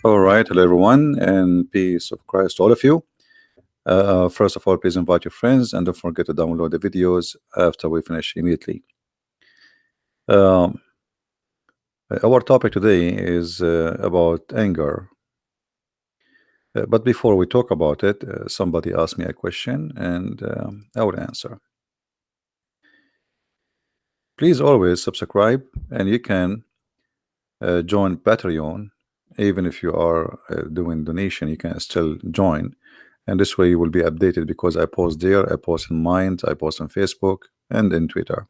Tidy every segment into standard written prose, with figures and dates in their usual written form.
All right, hello everyone, and peace of Christ to all of you. First of all, please invite your friends and don't forget to download the videos after we finish immediately. Um, our topic today is about anger. But before we talk about it, somebody asked me a question and I will answer. Please always subscribe, and you can join Patreon. Even if you are doing donation, you can still join, and this way you will be updated because I post there, I post in Mind, I post on Facebook and in Twitter,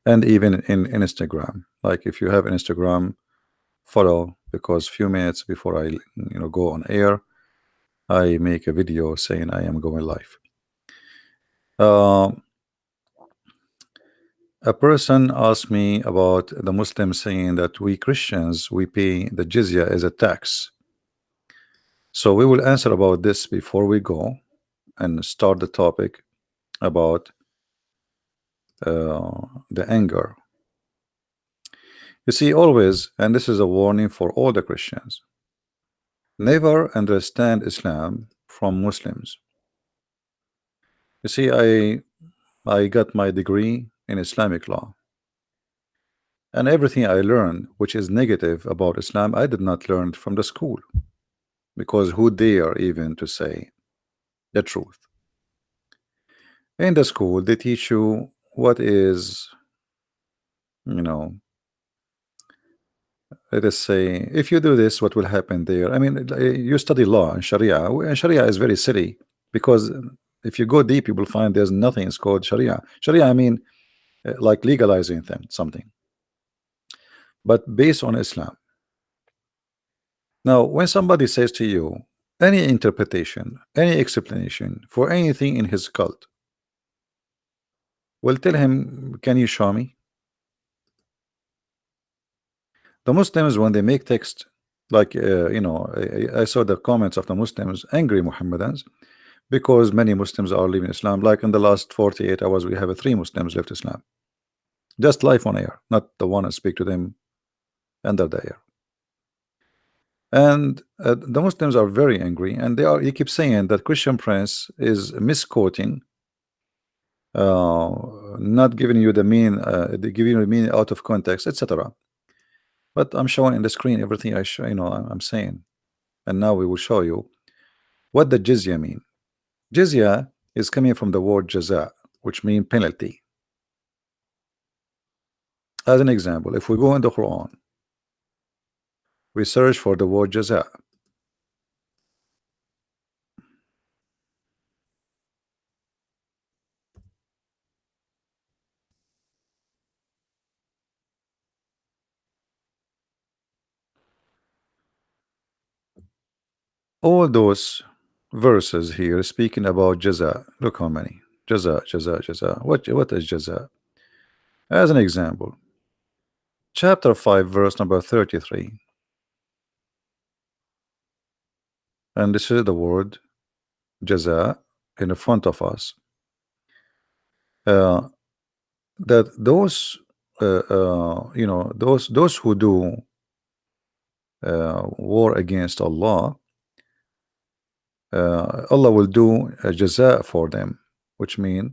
and even in Instagram. Like if you have Instagram, follow, because few minutes before I go on air, I make a video saying I am going live. A person asked me about the Muslims saying that we Christians, we pay the jizya as a tax. So we will answer about this before we go and start the topic about the anger. You see, always, and this is a warning for all the Christians, never understand Islam from Muslims. You see, I got my degree in Islamic law, and everything I learned which is negative about Islam, I did not learn it from the school, because who dare even to say the truth? In the school they teach you what is, you know let us say, if you do this, what will happen there? I mean, you study law and Sharia, and Sharia is very silly, because if you go deep, you will find there's nothing is called Sharia. Sharia, I mean, like legalizing something, but based on Islam. Now, when somebody says to you any interpretation, any explanation for anything in his cult, well, tell him, can you show me? The Muslims, when they make text, like I saw the comments of the Muslims, angry Muhammadans, because many Muslims are leaving Islam. Like in the last 48 hours, we have 3 Muslims left Islam. Just live on air, not the one I speak to them under the air. And the Muslims are very angry, and he keep saying that Christian Prince is misquoting, not giving you the mean, giving you the meaning out of context, etc. But I'm showing in the screen everything I show, I'm saying, and now we will show you what the jizya mean. Jizya is coming from the word jaza, which means penalty. As an example, if we go in the Quran, we search for the word jaza. All those verses here speaking about jaza. Look how many. Jaza, jaza, jaza. What is jaza? As an example, chapter 5, verse number 33. And this is the word jaza in the front of us. That those those who do war against Allah, Allah will do a jaza for them, which means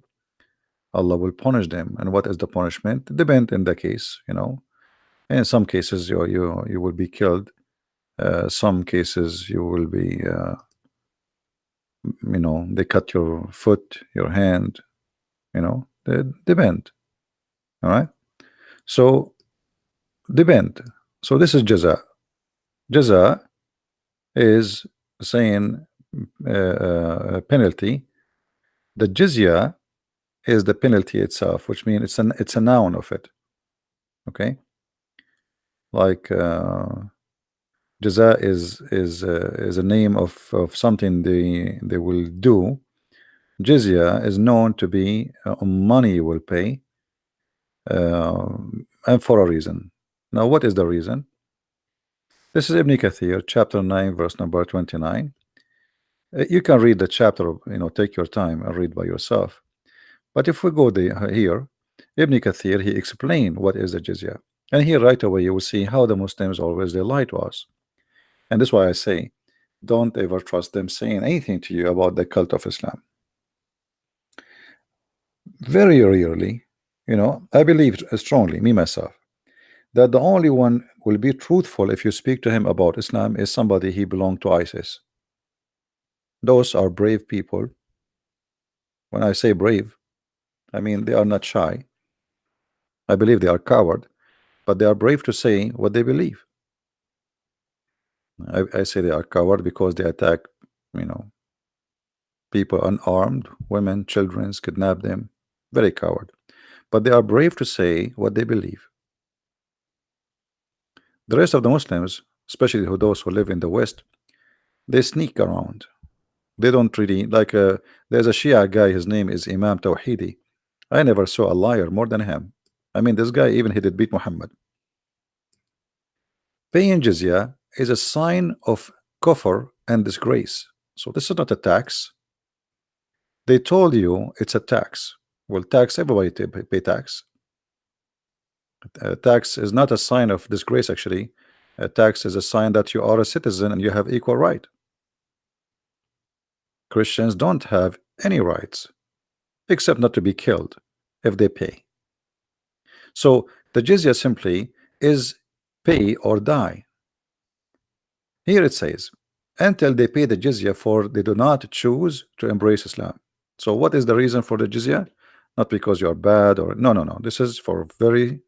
Allah will punish them. And what is the punishment? Depend in the case, In some cases you will be killed. Some cases you will be they cut your foot, your hand, they depend. All right. So depend. So this is jaza. Jaza is saying penalty. The jizya is the penalty itself, which means it's a noun of it. Okay. Like jaza is a name of something they will do. Jizya is known to be money you will pay, and for a reason. Now, what is the reason? This is Ibn Kathir, chapter 9, verse number 29. You can read the chapter, take your time and read by yourself. But if we go here, Ibn Kathir, he explained what is the jizya. And here right away you will see how the Muslims always they lie to us. And that's why I say, don't ever trust them saying anything to you about the cult of Islam. Very rarely, I believe strongly, me myself, that the only one will be truthful if you speak to him about Islam is somebody he belonged to ISIS. Those are brave people. When I say brave, I mean they are not shy. I believe they are coward, but they are brave to say what they believe. I say they are coward because they attack, you know, people unarmed, women, children, kidnap them. Very coward. But they are brave to say what they believe. The rest of the Muslims, especially those who live in the West, they sneak around. They don't really like. There's a Shia guy. His name is Imam Tawhidi. I never saw a liar more than him. I mean, this guy even he did beat Muhammad. Paying jizya is a sign of kufr and disgrace. So this is not a tax. They told you it's a tax. Well, tax, everybody pay tax. Tax is not a sign of disgrace, actually. A tax is a sign that you are a citizen and you have equal right. Christians don't have any rights except not to be killed if they pay. So the jizya simply is pay or die. Here it says, until they pay the jizya, for they do not choose to embrace Islam. So what is the reason for the jizya? Not because you are bad or no. This is for very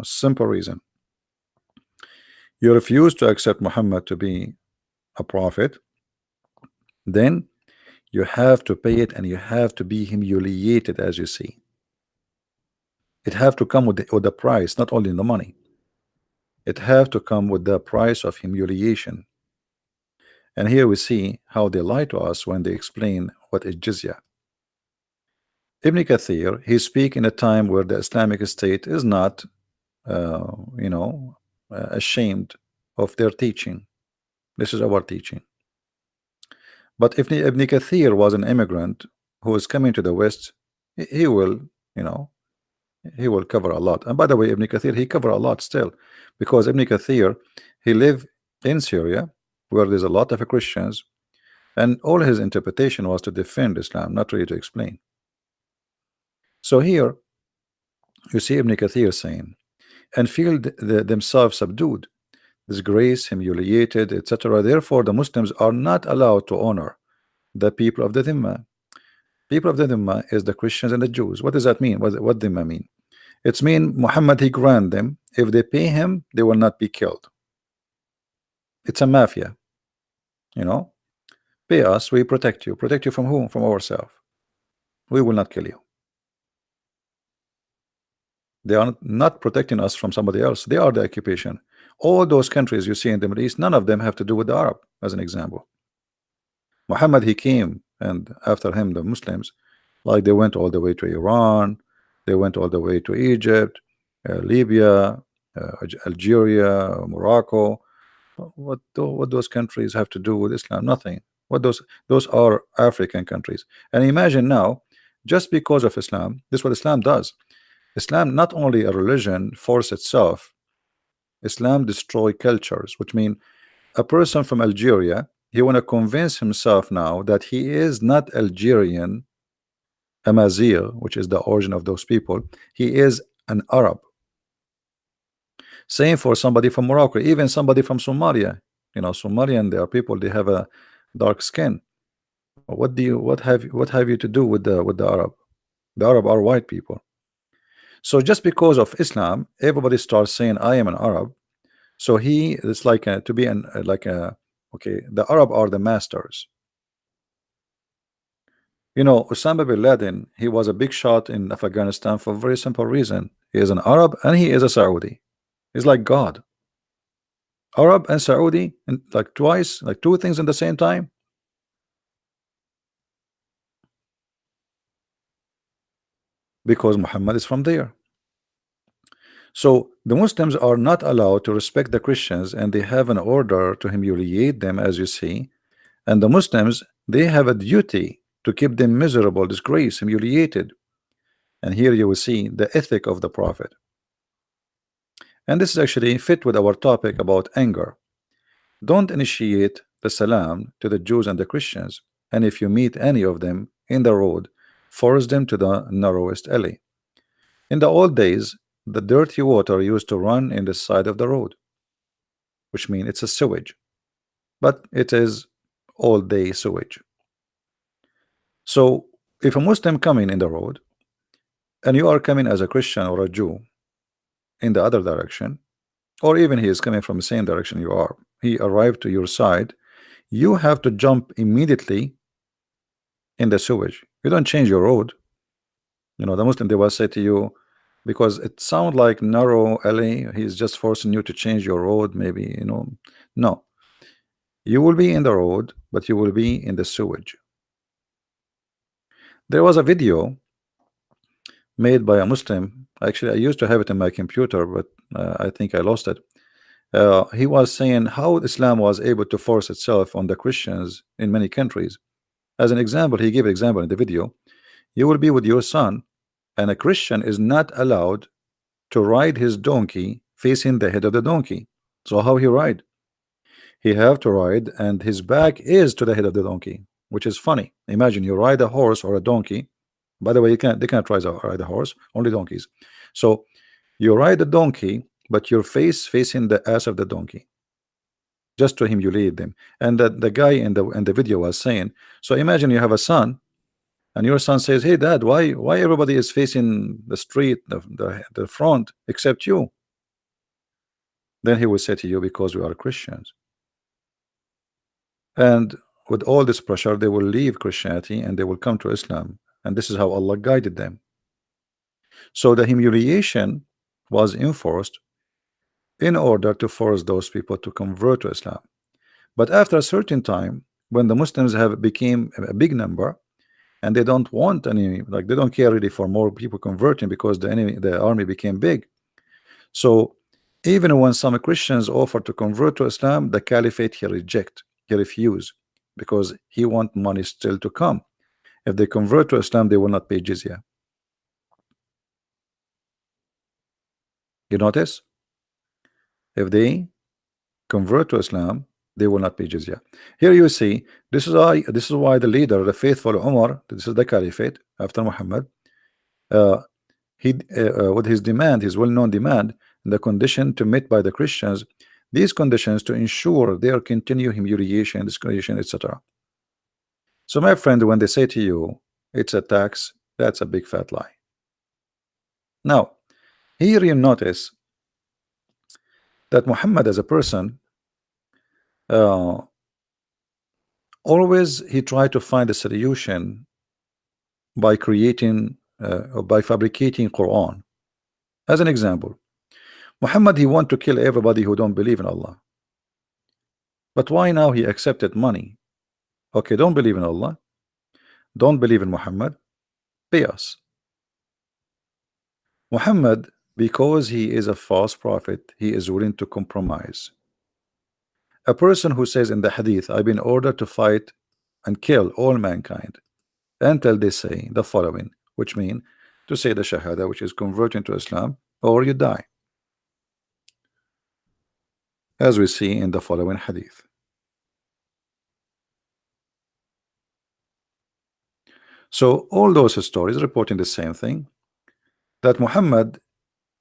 simple reason. You refuse to accept Muhammad to be a prophet, then you have to pay it, and you have to be humiliated, as you see. It have to come with the price, not only in the money. It have to come with the price of humiliation. And here we see how they lie to us when they explain what is jizya. Ibn Kathir, he speak in a time where the Islamic State is not ashamed of their teaching. This is our teaching. But if Ibn Kathir was an immigrant who is coming to the West, he will, he will cover a lot. And by the way, Ibn Kathir, he cover a lot still, because Ibn Kathir, he lived in Syria where there's a lot of Christians, and all his interpretation was to defend Islam, not really to explain. So here you see Ibn Kathir saying, and feel themselves subdued, disgraced, humiliated, etc. Therefore, the Muslims are not allowed to honor the people of the Dhimma. People of the Dhimma is the Christians and the Jews. What does that mean? What Dhimma mean? It's mean Muhammad, he grant them, if they pay him, they will not be killed. It's a mafia. Pay us, we protect you. Protect you from whom? From ourselves. We will not kill you. They are not protecting us from somebody else. They are the occupation. All those countries you see in the Middle East, none of them have to do with the Arab, as an example. Muhammad, he came, and after him the Muslims, like they went all the way to Iran, they went all the way to Egypt, Libya, Algeria, Morocco. What those countries have to do with Islam? Nothing. What those are African countries. And imagine now, just because of Islam, this is what Islam does. Islam not only a religion force itself, Islam destroy cultures, which mean a person from Algeria, he want to convince himself now that he is not Algerian, Amazigh, which is the origin of those people. He is an Arab. Same for somebody from Morocco, even somebody from Somalia. Somalian, there are people, they have a dark skin. What have you to do with the Arab? The Arab are white people. So just because of Islam, everybody starts saying I am an Arab. So it's like to be okay, the Arab are the masters. Osama bin Laden, he was a big shot in Afghanistan for a very simple reason. He is an Arab and he is a Saudi. He's like God. Arab and Saudi, and like twice, like two things in the same time. Because Muhammad is from there. So the Muslims are not allowed to respect the Christians, and they have an order to humiliate them, as you see. And the Muslims, they have a duty to keep them miserable, disgraced, humiliated. And here you will see the ethic of the Prophet. And this is actually fit with our topic about anger. Don't initiate the salam to the Jews and the Christians, and if you meet any of them in the road, force them to the narrowest alley. In the old days, the dirty water used to run in the side of the road, which means it's a sewage, but it is all day sewage. So if a Muslim coming in the road and you are coming as a Christian or a Jew in the other direction, or even he is coming from the same direction you are, he arrived to your side, you have to jump immediately in the sewage. You don't change your road. The Muslim, they will say to you, because it sounds like narrow alley, he's just forcing you to change your road, maybe, no, you will be in the road, but you will be in the sewage. There was a video made by a Muslim. Actually, I used to have it in my computer, but I think I lost it. He was saying how Islam was able to force itself on the Christians in many countries. As an example, he gave an example in the video. You will be with your son, and a Christian is not allowed to ride his donkey facing the head of the donkey. So how he ride? He have to ride, and his back is to the head of the donkey, which is funny. Imagine you ride a horse or a donkey. By the way, they can't ride a horse, only donkeys. So you ride a donkey, but your face facing the ass of the donkey, just to humiliate them. And the guy in the video was saying, so imagine you have a son, and your son says, hey dad, why everybody is facing the street, the front, except you? Then he will say to you, because we are Christians. And with all this pressure, they will leave Christianity and they will come to Islam. And this is how Allah guided them. So the humiliation was enforced in order to force those people to convert to Islam. But after a certain time, when the Muslims have became a big number, and they don't want any, like they don't care really for more people converting, because the army became big. So even when some Christians offer to convert to Islam, the caliphate he refuse, because he want money still to come. If they convert to Islam, they will not pay jizya. You notice? If they convert to Islam, they will not pay jizya. Here you see, this is why the leader, the faithful Umar, this is the caliphate after Muhammad, he with his demand, his well-known demand, the condition to meet by the Christians, these conditions to ensure their continued humiliation, discrimination, etc. So my friend, when they say to you it's a tax, that's a big fat lie. Now here you notice that Muhammad as a person, uh, always he tried to find a solution by creating or by fabricating Quran. As an example, Muhammad, he want to kill everybody who don't believe in Allah. But why now he accepted money? Okay, don't believe in Allah, don't believe in Muhammad, pay us. Muhammad, because he is a false prophet, he is willing to compromise. A person who says in the hadith, I've been ordered to fight and kill all mankind until they say the following, which mean to say the shahada, which is converting to Islam, or you die, as we see in the following hadith. So all those stories reporting the same thing, that Muhammad,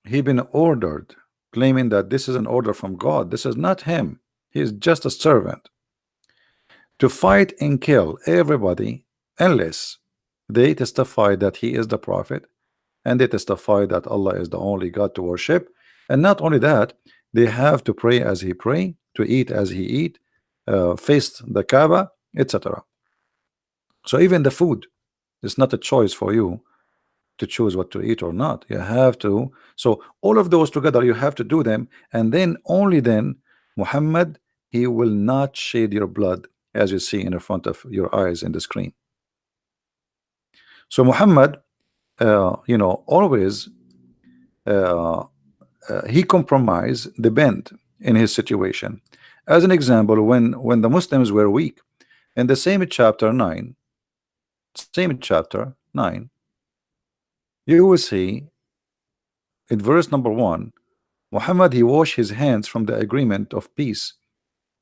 he been ordered, claiming that this is an order from God. This is not him, he is just a servant, to fight and kill everybody unless they testify that he is the prophet, and they testify that Allah is the only God to worship. And not only that, they have to pray as he pray, to eat as he eat, face the Kaaba, etc. So even the food is not a choice for you to choose what to eat or not. You have to. So all of those together, you have to do them, and then only then Muhammad, he will not shed your blood, as you see in front of your eyes in the screen. So Muhammad, always he compromised the bend in his situation. As an example, when the Muslims were weak, in the same chapter 9, You will see in verse number 1, Muhammad he washed his hands from the agreement of peace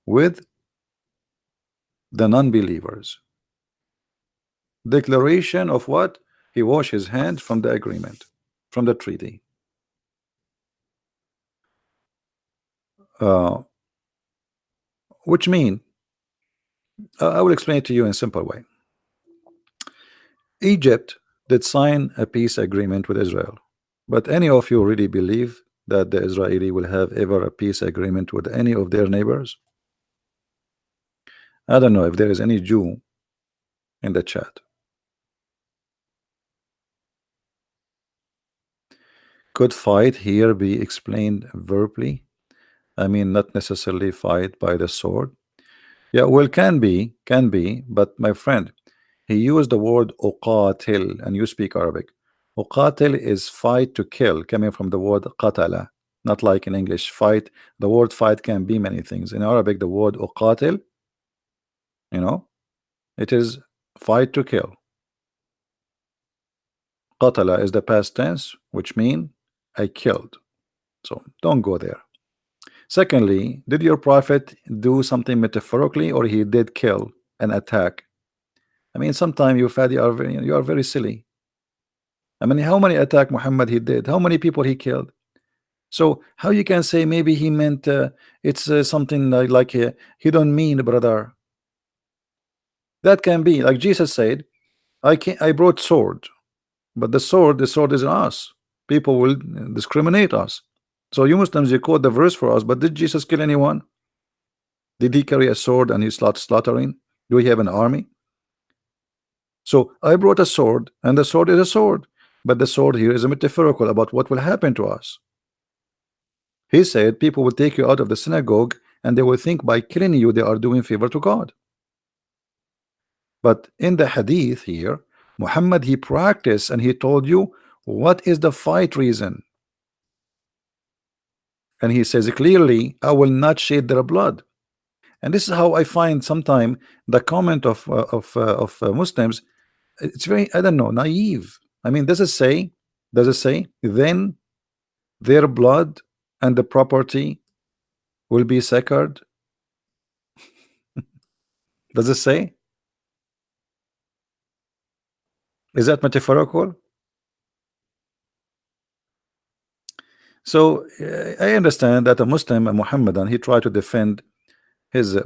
with the non-believers. Declaration of what? He washed his hands from the agreement, from the treaty. Uh, which mean, I will explain it to you in a simple way. Egypt did sign a peace agreement with Israel, but any of you really believe that the Israeli will have ever a peace agreement with any of their neighbors? I don't know if there is any Jew in the chat. Could fight here be explained verbally? I mean, not necessarily fight by the sword. Yeah, well, can be, but my friend, he used the word uqatil, and you speak Arabic. Uqatil is fight to kill, coming from the word qatala, not like in English, fight. The word fight can be many things. In Arabic, the word uqatil, you know, it is fight to kill. Qatala is the past tense, which mean I killed. So don't go there. Secondly, did your prophet do something metaphorically, or he did kill and attack? I mean, sometimes you are very silly. I mean, how many attack Muhammad he did? How many people he killed? So how you can say maybe he meant it's something like he don't mean, brother? That can be like Jesus said, I brought sword, but the sword is in us. People will discriminate us. So you Muslims, you quote the verse for us, but did Jesus kill anyone? Did he carry a sword and he's slaughtering? Do we have an army? So I brought a sword, and the sword is a sword, but the sword here is a metaphorical about what will happen to us. He said people will take you out of the synagogue and they will think by killing you they are doing favor to God. But in the hadith here, Muhammad he practiced and he told you what is the fight reason. And he says clearly, I will not shed their blood. And this is how I find sometime the comment of Muslims, it's very, I don't know, naive. I mean, does it say then their blood and the property will be sacred? Does it say? Is that metaphorical? So I understand that a Muslim, a Muhammadan, he tried to defend his.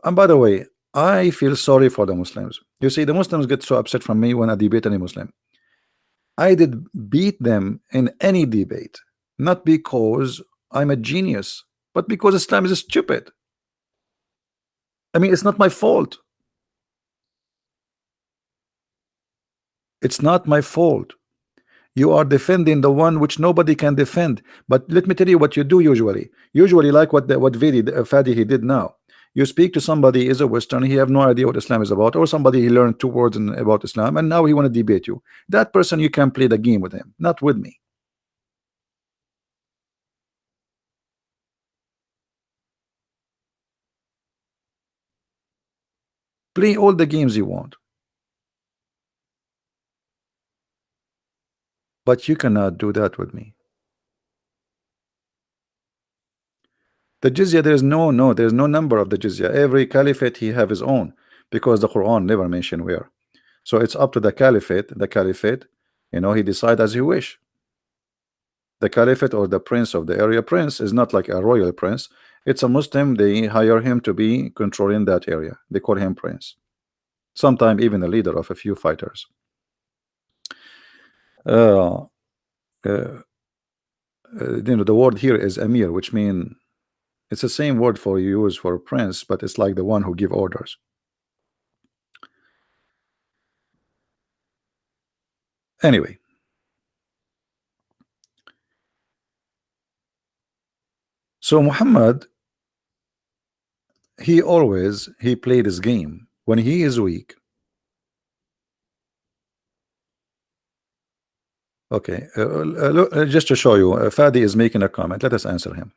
And by the way, I feel sorry for the Muslims. You see, the Muslims get so upset from me when I debate any Muslim. I did beat them in any debate, not because I'm a genius, but because Islam is stupid. I mean, it's not my fault. It's not my fault. You are defending the one which nobody can defend. But let me tell you what you do usually. Usually, like what Fadi he did now. You speak to somebody is a Western, he have no idea what Islam is about, or somebody he learned 2 words about Islam, and now he want to debate you. That person you can play the game with him, not with me. Play all the games you want, but you cannot do that with me. The jizya, there's no number of the jizya. Every caliphate he have his own, because the Quran never mention where. So it's up to the caliphate. He decide as he wish. The caliphate or the prince of the area, prince is not like a royal prince. It's a Muslim. They hire him to be controlling that area. They call him prince. Sometimes even the leader of a few fighters. Uh, the word here is emir, which means it's the same word for use for prince, but it's like the one who give orders. Anyway, so Muhammad, he played his game when he is weak. Okay, look, just to show you, Fadi is making a comment. Let us answer him.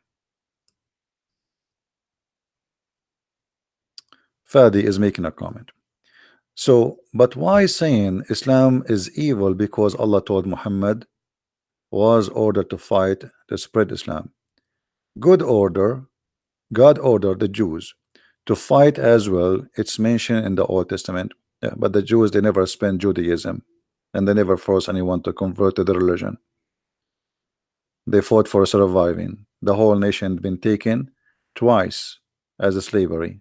Fadi is making a comment. So, but why saying Islam is evil? Because Allah told Muhammad was ordered to fight to spread Islam. Good order, God ordered the Jews to fight as well. It's mentioned in the Old Testament. Yeah, but the Jews, they never spent Judaism, and they never forced anyone to convert to the religion. They fought for surviving. The whole nation had been taken twice as a slavery,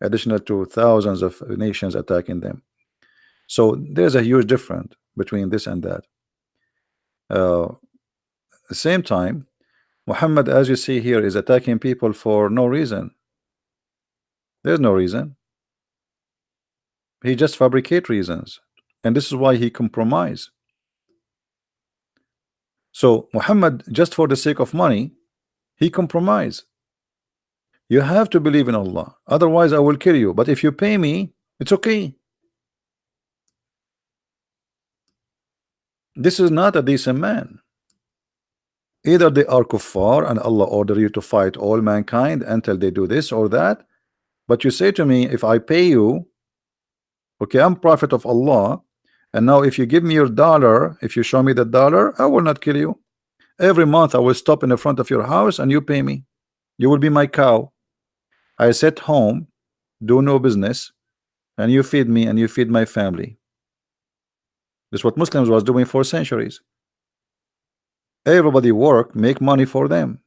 additional to thousands of nations attacking them. So there's a huge difference between this and that. At the same time, Muhammad, as you see here, is attacking people for no reason. There's no reason. He just fabricate reasons, and this is why he compromise. So Muhammad, just for the sake of money, he compromise. You have to believe in Allah, otherwise I will kill you. But if you pay me, it's okay. This is not a decent man. Either they are kuffar and Allah order you to fight all mankind until they do this or that. But you say to me, if I pay you, okay, I'm prophet of Allah, and now if you give me your dollar, if you show me the dollar, I will not kill you. Every month I will stop in the front of your house and you pay me. You will be my cow. I sit home, do no business, and you feed me and you feed my family. This is what Muslims was doing for centuries. Everybody work, make money for them.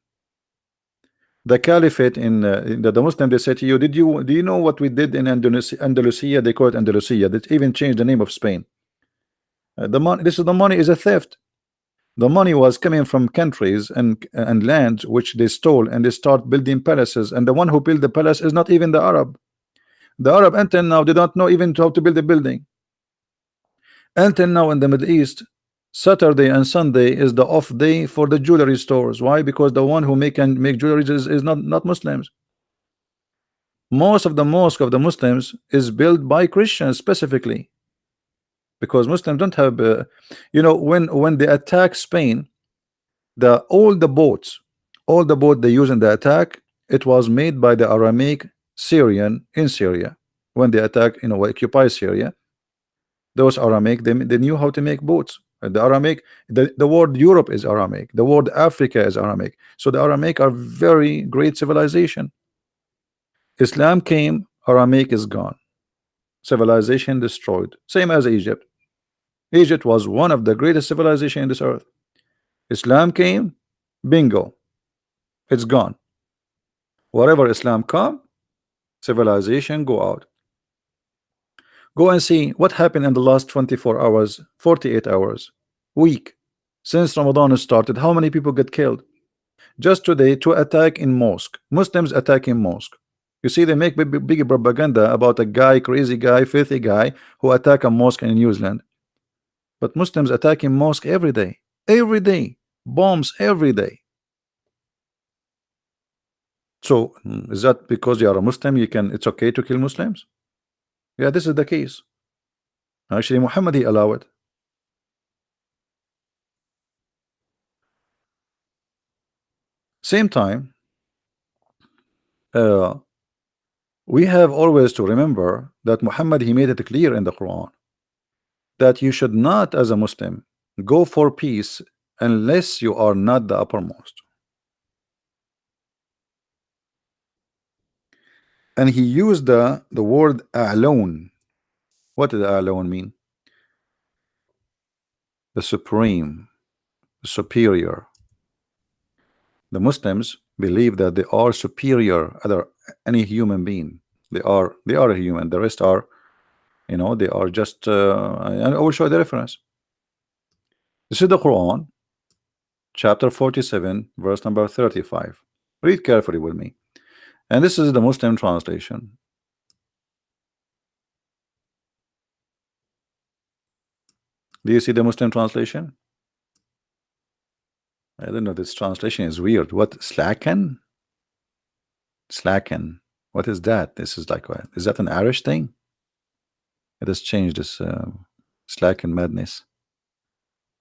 The caliphate in the Muslim, they say to you, do you know what we did in Andalusia? They call it Andalusia. They even changed the name of Spain. The money, this is the money is a theft. The money was coming from countries and lands which they stole, and they start building palaces. And the one who built the palace is not even the Arab. The Arab until now they don't know even how to build a building. Until now in the Middle East, Saturday and Sunday is the off day for the jewelry stores. Why? Because the one who make jewelry is not Muslims. Most of the mosque of the Muslims is built by Christians specifically, because Muslims don't have you know, when they attack Spain, all the boats, they use in the attack, it was made by the Aramaic Syrian in Syria. When they attack, you know, occupy Syria, those Aramaic, they knew how to make boats. The Aramaic, the word Europe is Aramaic, the word Africa is Aramaic. So the Aramaic are very great civilization. Islam came, Aramaic is gone, civilization destroyed. Same as Egypt. Egypt was one of the greatest civilization in this earth. Islam came, bingo, it's gone. Wherever Islam come, civilization go out. Go and see what happened in the last 24 hours, 48 hours, week. Since Ramadan started, how many people get killed? Just today, to attack in mosque, Muslims attacking mosque. You see, they make big propaganda about a guy, crazy guy, filthy guy who attack a mosque in New Zealand. But Muslims attacking mosque every day, bombs every day. So is that because you are a Muslim, it's okay to kill Muslims? Yeah, this is the case. Actually, Muhammad, he allowed it. Same time, uh, we have always to remember that Muhammad, he made it clear in the Quran that you should not, as a Muslim, go for peace unless you are not the uppermost. And he used the word alone. What does alone mean? The supreme, the superior. The Muslims believe that they are superior other any human being. They are a human. The rest are, you know, they are just and I will show the reference. This is the Quran, chapter 47, verse number 35. Read carefully with me. And this is the Muslim translation. Do you see the Muslim translation? I don't know, this translation is weird. What, slacken? Slacken. What is that? This is like, what? Is that an Irish thing? It has changed this slacken madness.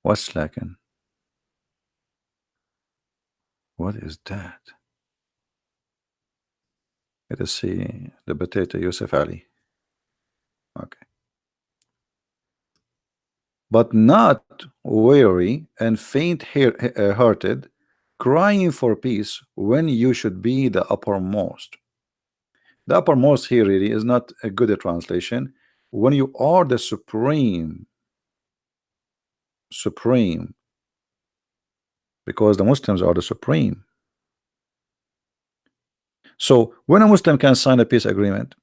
What's slacken? What is that? Let us see the potato Yusuf Ali. Okay. but not weary and faint-hearted, crying for peace when you should be the uppermost. The uppermost here really is not a good translation. When you are the supreme, because the Muslims are the supreme. So when a Muslim can sign a peace agreement,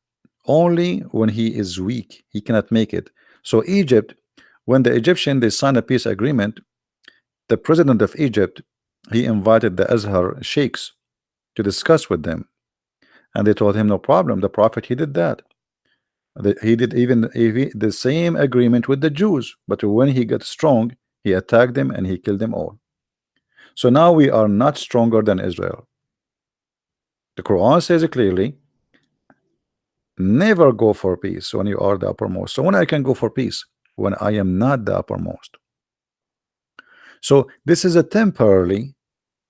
only when he is weak, he cannot make it. So Egypt, when the Egyptian they signed a peace agreement, the president of Egypt, he invited the Azhar sheikhs to discuss with them, and they told him no problem. The prophet he did that. He did even the same agreement with the Jews, but when he got strong, he attacked them and he killed them all. So now we are not stronger than Israel. The Quran says it clearly, never go for peace when you are the uppermost. So when I can go for peace when I am not the uppermost. So this is a temporary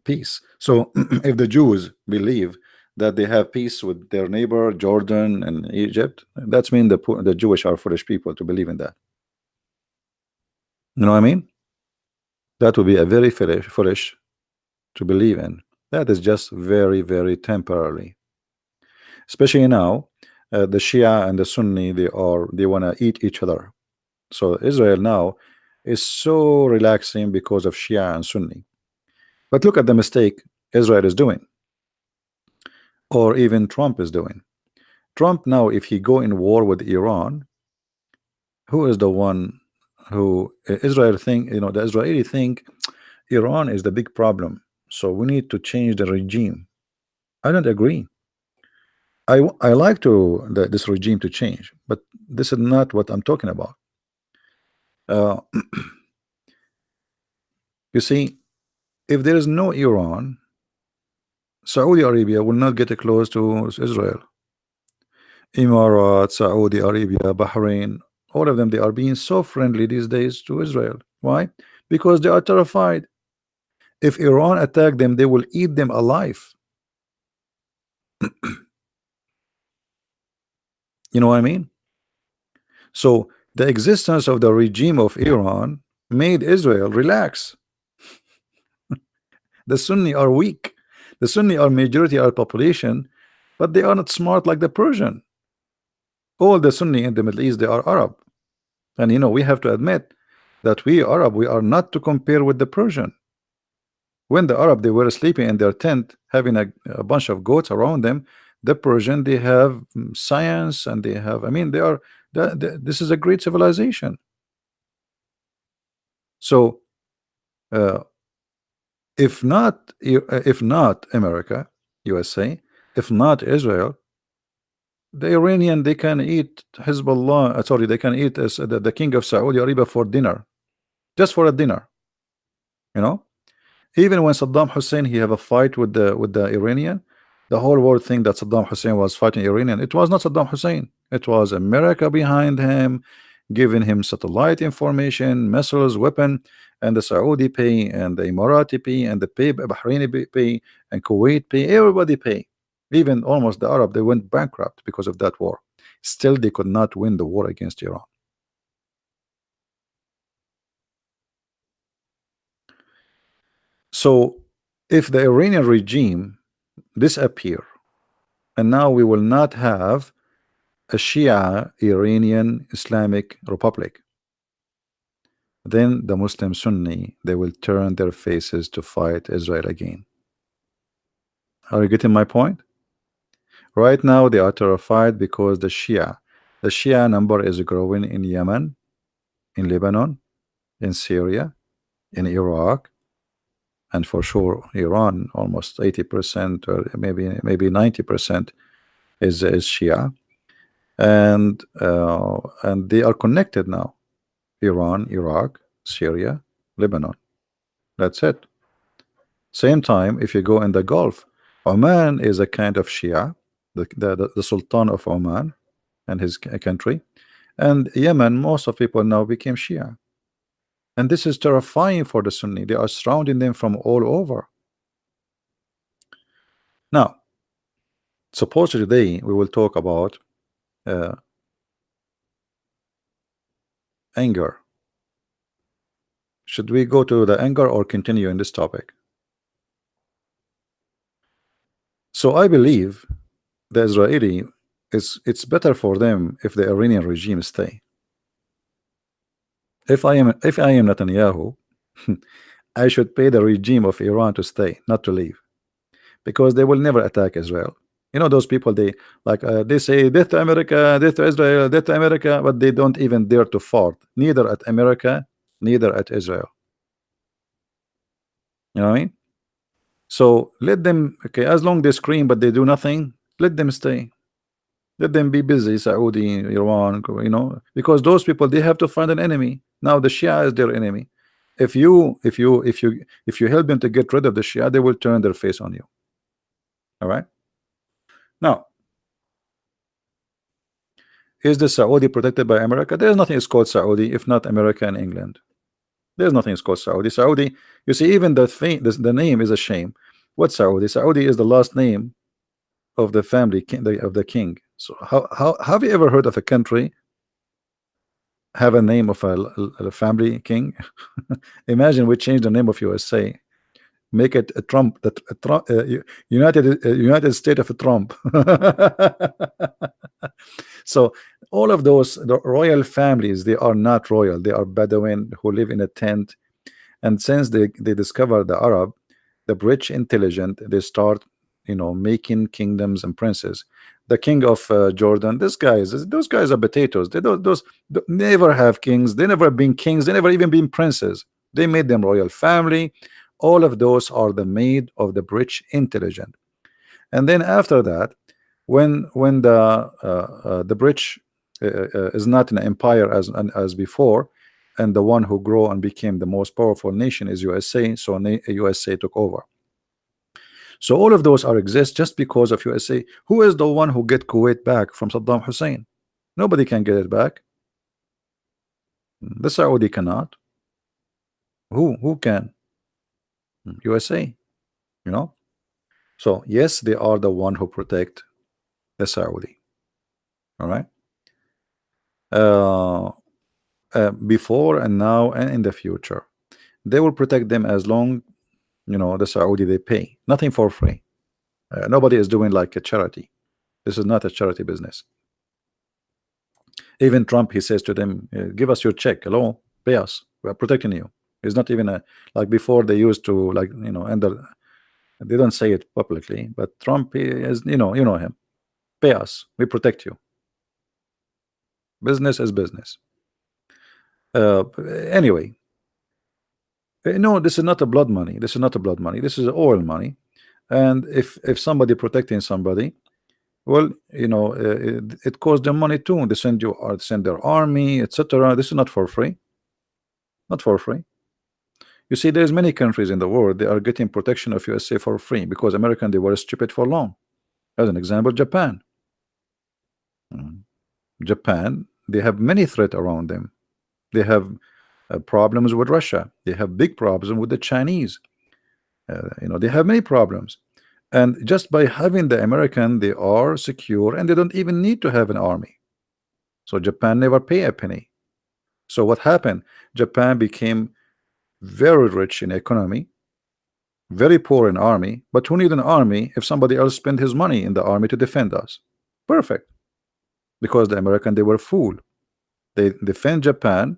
peace. So if the Jews believe that they have peace with their neighbor Jordan and Egypt, that's mean the Jewish are foolish people to believe in that. You know what I mean? That would be a very foolish to believe in. That is just very, very temporary. Especially now, the Shia and the Sunni they want to eat each other. So Israel now is so relaxing because of Shia and Sunni. But look at the mistake Israel is doing, or even Trump is doing. Trump now, if he go in war with Iran, who is the one who Israel think, the Israeli think Iran is the big problem. So we need to change the regime. I don't agree. I like this regime to change, but this is not what I'm talking about. Uh, you see, if there is no Iran, Saudi Arabia will not get close to Israel. Emirates, Saudi Arabia, Bahrain, all of them, they are being so friendly these days to Israel. Why? Because they are terrified. If Iran attack them, they will eat them alive. You know what I mean? So the existence of the regime of Iran made Israel relax. The Sunni are weak. The Sunni are majority of population, but they are not smart like the Persian. All the Sunni in the Middle East, they are Arab. And we have to admit that we Arab, we are not to compare with the Persian. When the Arab they were sleeping in their tent, having a bunch of goats around them, the Persian they have science and they have, I mean, they are this is a great civilization. So uh, if not America, USA, if not Israel, the Iranian they can eat Hezbollah. Sorry, they can eat the king of Saudi Arabia for dinner, just for a dinner. You know. Even when Saddam Hussein he have a fight with the Iranian, the whole world think that Saddam Hussein was fighting Iranian. It was not Saddam Hussein. It was America behind him, giving him satellite information, missiles, weapon, and the Saudi pay, and the Emirati pay, and the Bahraini pay, and Kuwait pay. Everybody pay. Even almost the Arab they went bankrupt because of that war. Still, they could not win the war against Iran. So, if the Iranian regime disappear, and now we will not have a Shia Iranian Islamic Republic, then the Muslim Sunni they will turn their faces to fight Israel again. Are you getting my point? Right now they are terrified because the Shia number is growing in Yemen, in Lebanon, in Syria, in Iraq, and for sure Iran. Almost 80% or maybe 90% is Shia, and they are connected now. Iran, Iraq, Syria, Lebanon. That's it. Same time, if you go in the Gulf, Oman is a kind of Shia, the Sultan of Oman and his country, and Yemen, most of people now became Shia. And this is terrifying for the Sunni. They are surrounding them from all over. Now, suppose today we will talk about uh, anger. Should we go to the anger or continue in this topic? So I believe the Israeli it's better for them if the Iranian regime stay. If I am Netanyahu, I should pay the regime of Iran to stay, not to leave, because they will never attack Israel. You know those people, they like they say death to America, death to Israel, death to America, but they don't even dare to fart, neither at America, neither at Israel. You know what I mean? So let them, okay, as long they scream but they do nothing, let them stay. Let them be busy, Saudi, Iran, because those people, they have to find an enemy. Now the Shia is their enemy. If you help them to get rid of the Shia, they will turn their face on you. All right. Now, is the Saudi protected by America? There's nothing is called Saudi if not America and England. There's nothing is called Saudi. Saudi, you see, even the name is a shame. What Saudi? Saudi is the last name of the family of the king. So how have you ever heard of a country have a name of a family king? Imagine we change the name of USA, make it a Trump, that a Trump, United States of a Trump. So all of those, the royal families, they are not royal. They are Bedouin who live in a tent. And since they discover the Arab, the British intelligent, they start making kingdoms and princes. The king of Jordan, those guys are potatoes. They don't those never have kings. They never been kings. They never even been princes. They made them royal family. All of those are the made of the British intelligent. And then after that, when the British is not an empire as before, and the one who grew and became the most powerful nation is USA. So USA took over. So all of those are exist just because of USA. Who is the one who get Kuwait back from Saddam Hussein? Nobody can get it back. The Saudi cannot. Who can? USA. So yes, they are the one who protect the Saudi. All right. Before and now and in the future, they will protect them as long the Saudi, they pay nothing for free. Nobody is doing like a charity. This is not a charity business. Even Trump, he says to them, give us your check, hello, pay us, we are protecting you. It's not even like before. They used to, like, and they don't say it publicly, but Trump, he is, you know him, pay us, we protect you. Business is business. Anyway, no, this is not a blood money. This is not a blood money. This is oil money. And if somebody protecting somebody, well, it costs them money too. They send their army, etc. This is not for free. Not for free. You see, there's many countries in the world, they are getting protection of USA for free because American, they were stupid for long. As an example, Japan. Japan, they have many threats around them. They have problems with Russia. They have big problems with the Chinese. They have many problems. And just by having the American, they are secure and they don't even need to have an army. So Japan never pay a penny. So what happened? Japan became very rich in economy, very poor in army. But who need an army if somebody else spend his money in the army to defend us? Perfect. Because the American, they were fooled. They defend Japan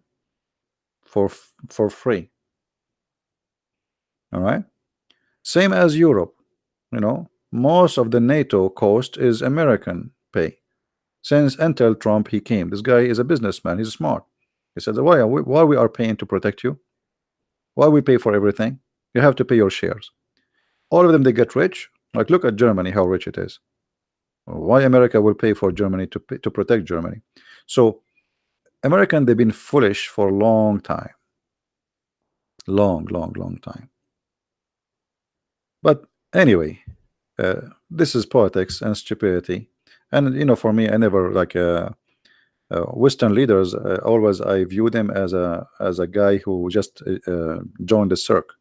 for free. All right. Same as Europe. Most of the NATO cost is American pay. Since until Trump he came, this guy is a businessman. He's smart. He said, why we are paying to protect you? Why we pay for everything? You have to pay your shares. All of them, they get rich. Like, look at Germany, how rich it is. Why America will pay for Germany to protect Germany? So American, they've been foolish for a long time. Long time. But anyway, this is politics and stupidity. And for me, I never like Western leaders. Always I view them as a guy who just joined the cirque.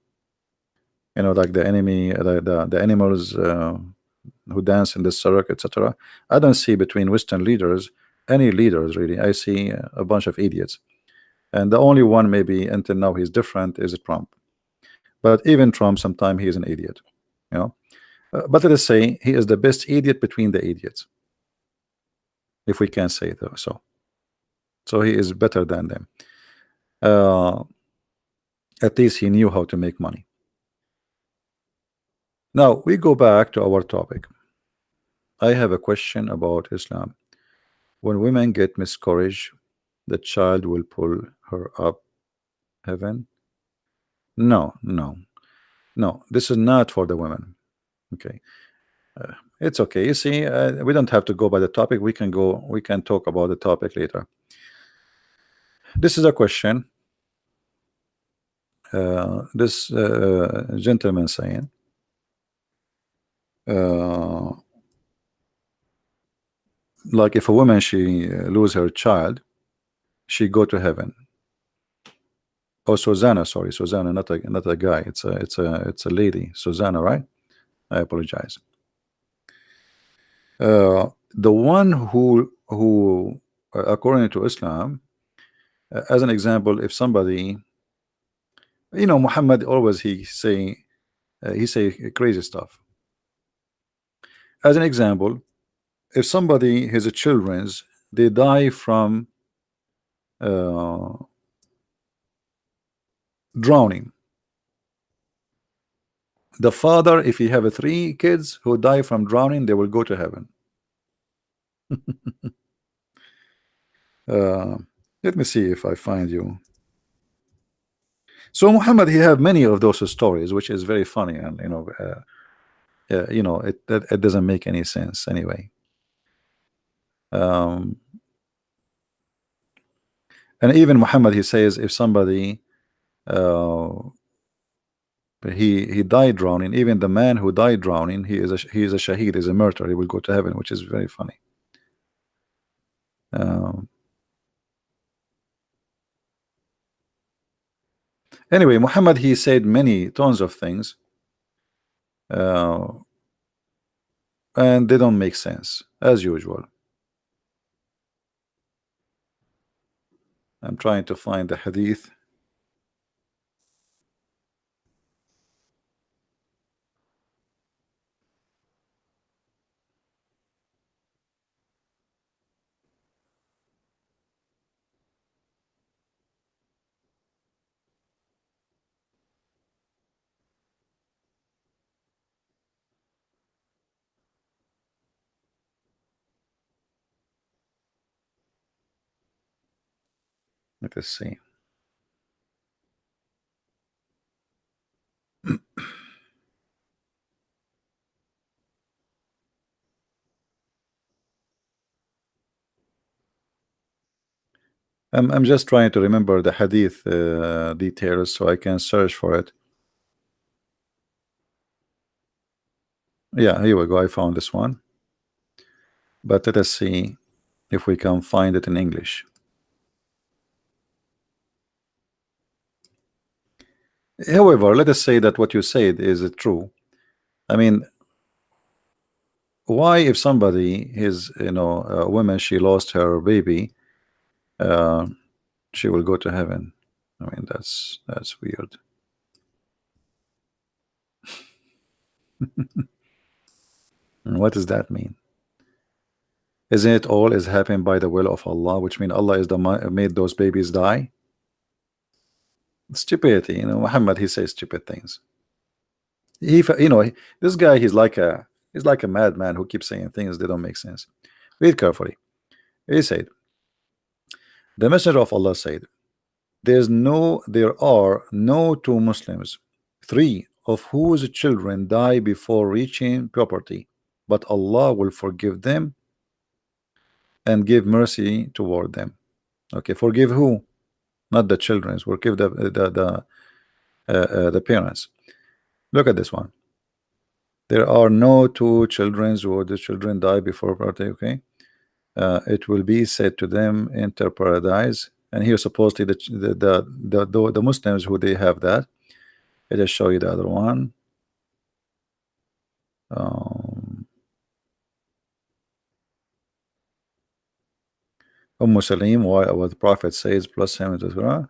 Like the enemy, the animals who dance in the cirque, etc. I don't see between Western leaders any leaders really. I see a bunch of idiots. and the only one maybe until now he's different is Trump. But even Trump, sometimes he is an idiot, you know. But let us say he is the best idiot between the idiots, if we can say so. So he is better than them. Uh, at least he knew how to make money. Now we go back to our topic. I have a question about Islam. When women get miscarriage, the child will pull her up heaven? No, no, no. This is not for the women. Okay, it's okay. You see, we don't have to go by the topic. We can go. We can talk about the topic later. This is a question. This gentleman saying, uh, like if a woman she lose her child, she go to heaven. Oh, Susanna, sorry, Susanna, not a guy. It's a lady, Susanna, right? I apologize. The one who according to Islam, as an example, if somebody, Muhammad always he say crazy stuff. As an example, if somebody his children's they die from uh, drowning, the father, if he have three kids who die from drowning, they will go to heaven. uh, let me see if I find you. So Muhammad, he have many of those stories, which is very funny, and it doesn't make any sense anyway. Um, and even Muhammad, he says if somebody uh, he died drowning, even the man who died drowning, he is a shaheed, is a martyr, he will go to heaven, which is very funny. Um, anyway, Muhammad, he said many tons of things, uh, and they don't make sense as usual. I'm trying to find the hadith. Let us see. I'm just trying to remember the hadith details so I can search for it. Yeah, here we go. I found this one. But let us see if we can find it in English. However, let us say that what you said is true. I mean, why if somebody is, a woman, she lost her baby, uh, she will go to heaven? I mean, that's weird. What does that mean? Isn't it all is happened by the will of Allah, which means Allah is the made those babies die? Stupidity, Muhammad, he says stupid things. This guy, he's like a madman who keeps saying things that don't make sense. Read carefully. He said, the messenger of Allah said, there are no two Muslims, three of whose children die before reaching puberty, but Allah will forgive them and give mercy toward them. Okay, forgive who? Not the children. Forgive the parents. Look at this one. There are no two children who the children die before puberty. Okay, it will be said to them, enter paradise. And here supposedly the Muslims who they have that. Let us show you the other one. Um, Salim, why what the Prophet says plus him, etc.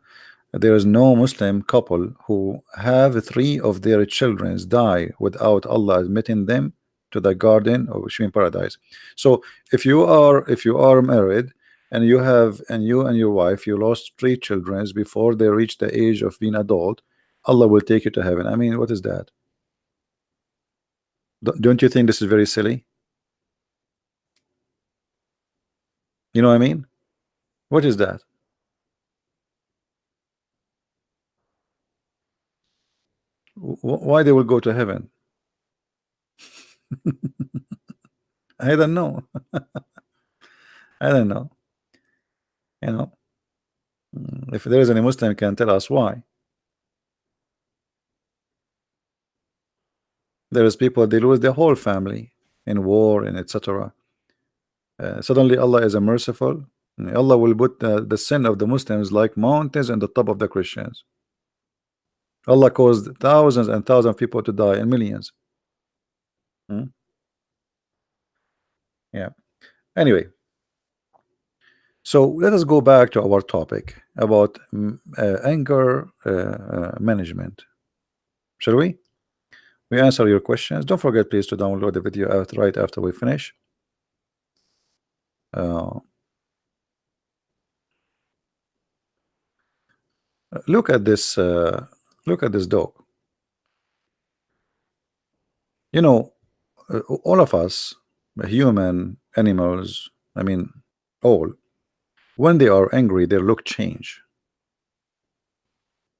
There is no Muslim couple who have three of their children die without Allah admitting them to the garden of Sheen paradise. So if you are married and you and your wife you lost three children before they reach the age of being adult, Allah will take you to heaven. I mean, what is that? Don't you think this is very silly? You know what I mean? What is that? Why they will go to heaven? I don't know. I don't know. You know, if there is any Muslim can tell us why. There is people they lose their whole family in war and etc. Suddenly Allah is a merciful. Allah will put the sin of the Muslims like mountains on the top of the Christians. Allah caused thousands and thousands of people to die and millions. Hmm? Yeah. Anyway, so let us go back to our topic about anger management. Shall we? We answer your questions. Don't forget, please, to download the video right after we finish. Uh, look at this. Look at this dog. You know, all of us, human, animals, I mean, all, when they are angry, their look change.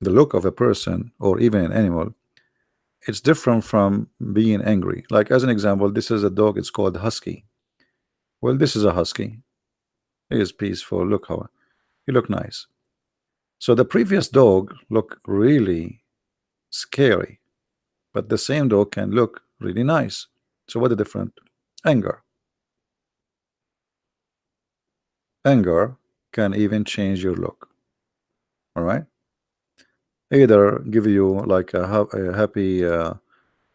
The look of a person or even an animal, it's different from being angry. Like as an example, this is a dog. It's called husky. Well, this is a husky. He is peaceful. Look how he look nice. So the previous dog looked really scary, but the same dog can look really nice. So what the difference? Anger. Anger can even change your look. All right. Either give you like a happy,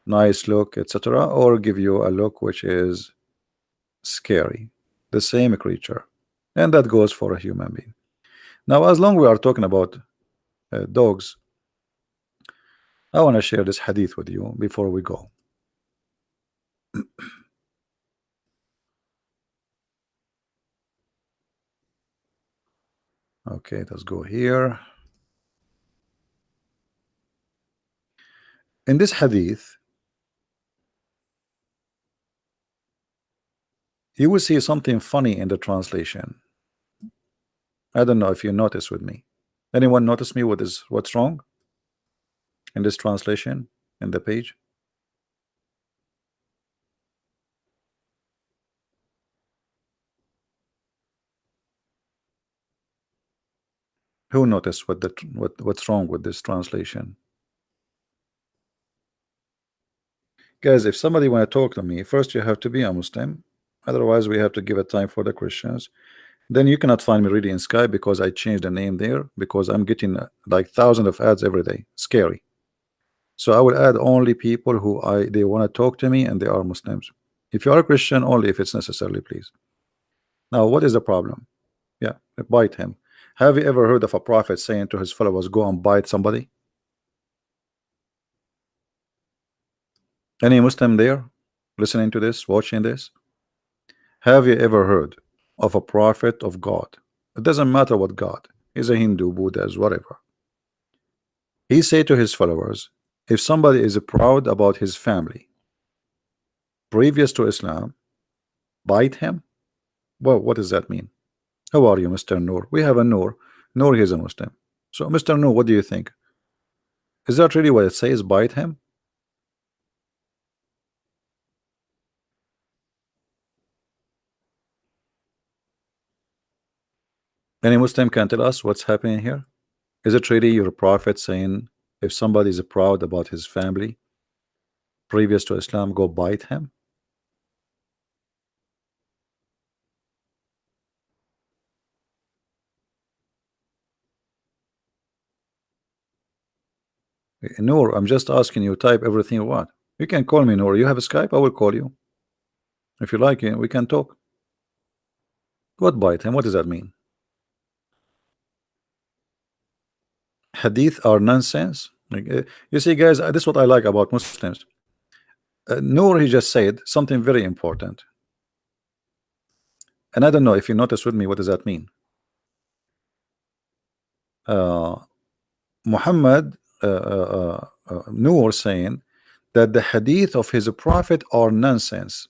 nice look, etc., or give you a look which is scary. The same creature, and that goes for a human being. Now, as long we are talking about dogs, I want to share this hadith with you before we go. Okay, let's go here. In this hadith, you will see something funny in the translation. I don't know if you notice with me. Anyone notice me? What's wrong in this translation in the page? Who noticed what's wrong with this translation? Guys, if somebody want to talk to me, first you have to be a Muslim. Otherwise, we have to give a time for the Christians. Then you cannot find me really in Skype because I changed the name there because I'm getting like thousands of ads every day. Scary. So I will add only people who they want to talk to me and they are Muslims. If you are a Christian, only if it's necessary, please. Now, what is the problem? Yeah, bite him. Have you ever heard of a prophet saying to his followers, go and bite somebody? Any Muslim there listening to this, watching this? Have you ever heard of a prophet of God? It doesn't matter what God is, a Hindu, Buddhist, whatever. He said to his followers, if somebody is proud about his family previous to Islam, bite him. Well, what does that mean? How are you, Mr. Noor? We have a Noor. Noor is a Muslim. So, Mr. Noor, what do you think? Is that really what it says? Bite him? Any Muslim can tell us what's happening here? Is it really your prophet saying if somebody is proud about his family previous to Islam, go bite him? Noor, I'm just asking you, type everything you want. You can call me, Noor. You have a Skype? I will call you. If you like it, we can talk. What bite him? What does that mean? Hadith are nonsense. Like, you see, guys, this is what I like about Muslims. Noor, he just said something very important, and I don't know if you notice with me. What does that mean? Uh, Muhammad, Noor, saying that the hadith of his prophet are nonsense.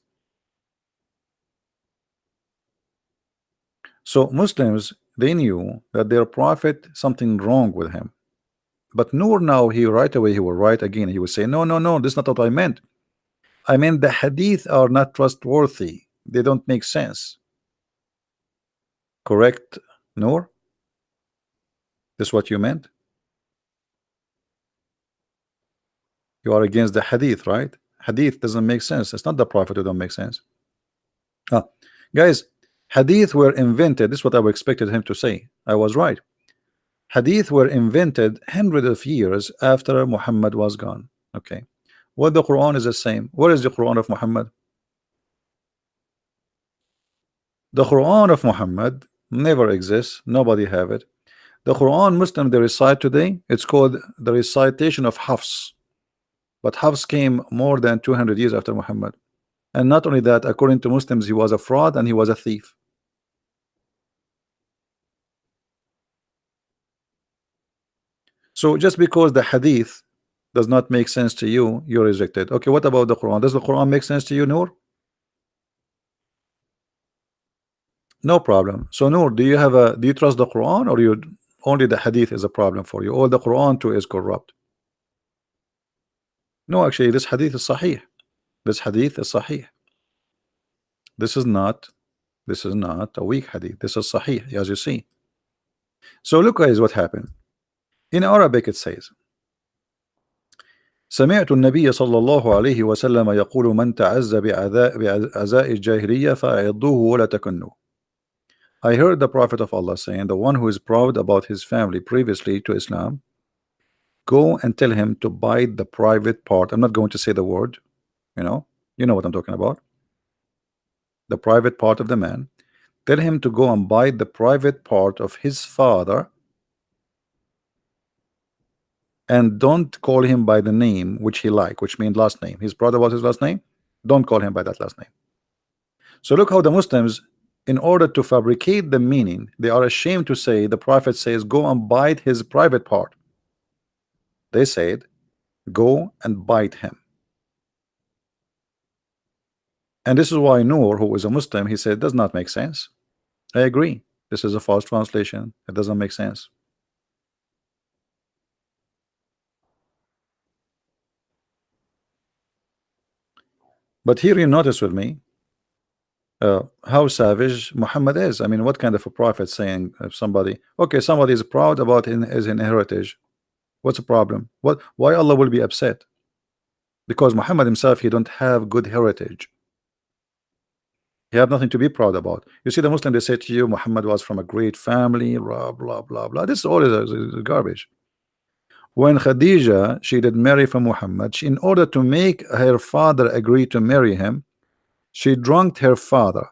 So Muslims, they knew that their prophet something wrong with him. But Noor, now he right away he will write again. He will say, no, no, no, this is not what I meant. I mean the hadith are not trustworthy. They don't make sense. Correct, Noor? This is what you meant? You are against the hadith, right? Hadith doesn't make sense. It's not the prophet who don't make sense. Ah, guys, hadith were invented. This is what I expected him to say. I was right. Hadith were invented hundreds of years after Muhammad was gone. Okay. Well, the Quran is the same. Where is the Quran of Muhammad? The Quran of Muhammad never exists. Nobody have it. The Quran Muslim they recite today, it's called the recitation of Hafs. But Hafs came more than 200 years after Muhammad. And not only that, according to Muslims, he was a fraud and he was a thief. So just because the hadith does not make sense to you, you reject it. Okay, what about the Quran? Does the Quran make sense to you, Noor? No problem. So Noor, do you trust the Quran, or you only the hadith is a problem for you, or the Quran too is corrupt? No, actually, this hadith is sahih. This hadith is sahih. This is not a weak hadith. This is sahih, as you see. So look, guys, what happened. In Arabic it says, سمعت النبي صلى الله عليه وسلم يقول من تعز بعزاء الجاهلية فأعضوه ولا تكنوا. I heard the Prophet of Allah saying, the one who is proud about his family previously to Islam, go and tell him to bite the private part. I'm not going to say the word, you know what I'm talking about. The private part of the man. Tell him to go and bite the private part of his father, and don't call him by the name which he like, which means last name. He's proud about his last name. Don't call him by that last name. So look how the Muslims, in order to fabricate the meaning, they are ashamed to say the Prophet says go and bite his private part. They said go and bite him. And this is why Noor, who is a Muslim, he said it does not make sense. I agree. This is a false translation. It doesn't make sense. But here you notice with me how savage Muhammad is. I mean, what kind of a prophet saying if somebody is proud about his heritage, what's the problem? Why Allah will be upset? Because Muhammad himself, he don't have good heritage. He have nothing to be proud about. You see, the Muslim, they say to you Muhammad was from a great family, blah blah blah blah. This all is garbage. When Khadija, she did marry for Muhammad, in order to make her father agree to marry him, she drunked her father.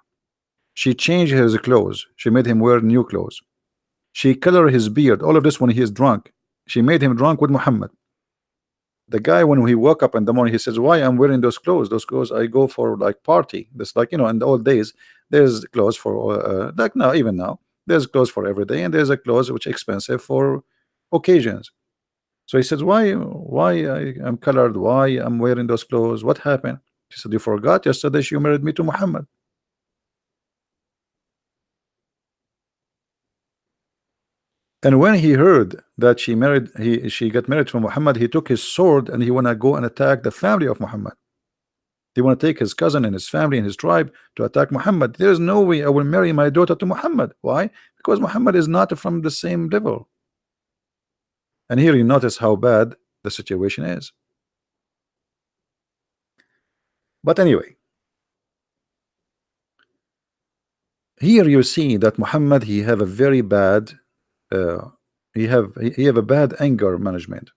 She changed his clothes. She made him wear new clothes. She colored his beard. All of this when he is drunk. She made him drunk with Muhammad. The guy, when he woke up in the morning, he says, why I'm wearing those clothes? Those clothes I go for like party. This, like, in the old days, there's clothes for like now, even now, there's clothes for every day, and there's a clothes which expensive for occasions. So he says, why I'm colored? Why I'm wearing those clothes? What happened? She said, you forgot yesterday you married me to Muhammad. And when he heard that she got married to Muhammad, he took his sword and he wanna go and attack the family of Muhammad. He wanna take his cousin and his family and his tribe to attack Muhammad. There is no way I will marry my daughter to Muhammad. Why? Because Muhammad is not from the same level. And here you notice how bad the situation is. But anyway, here you see that Muhammad, he have a very bad he have a bad anger management.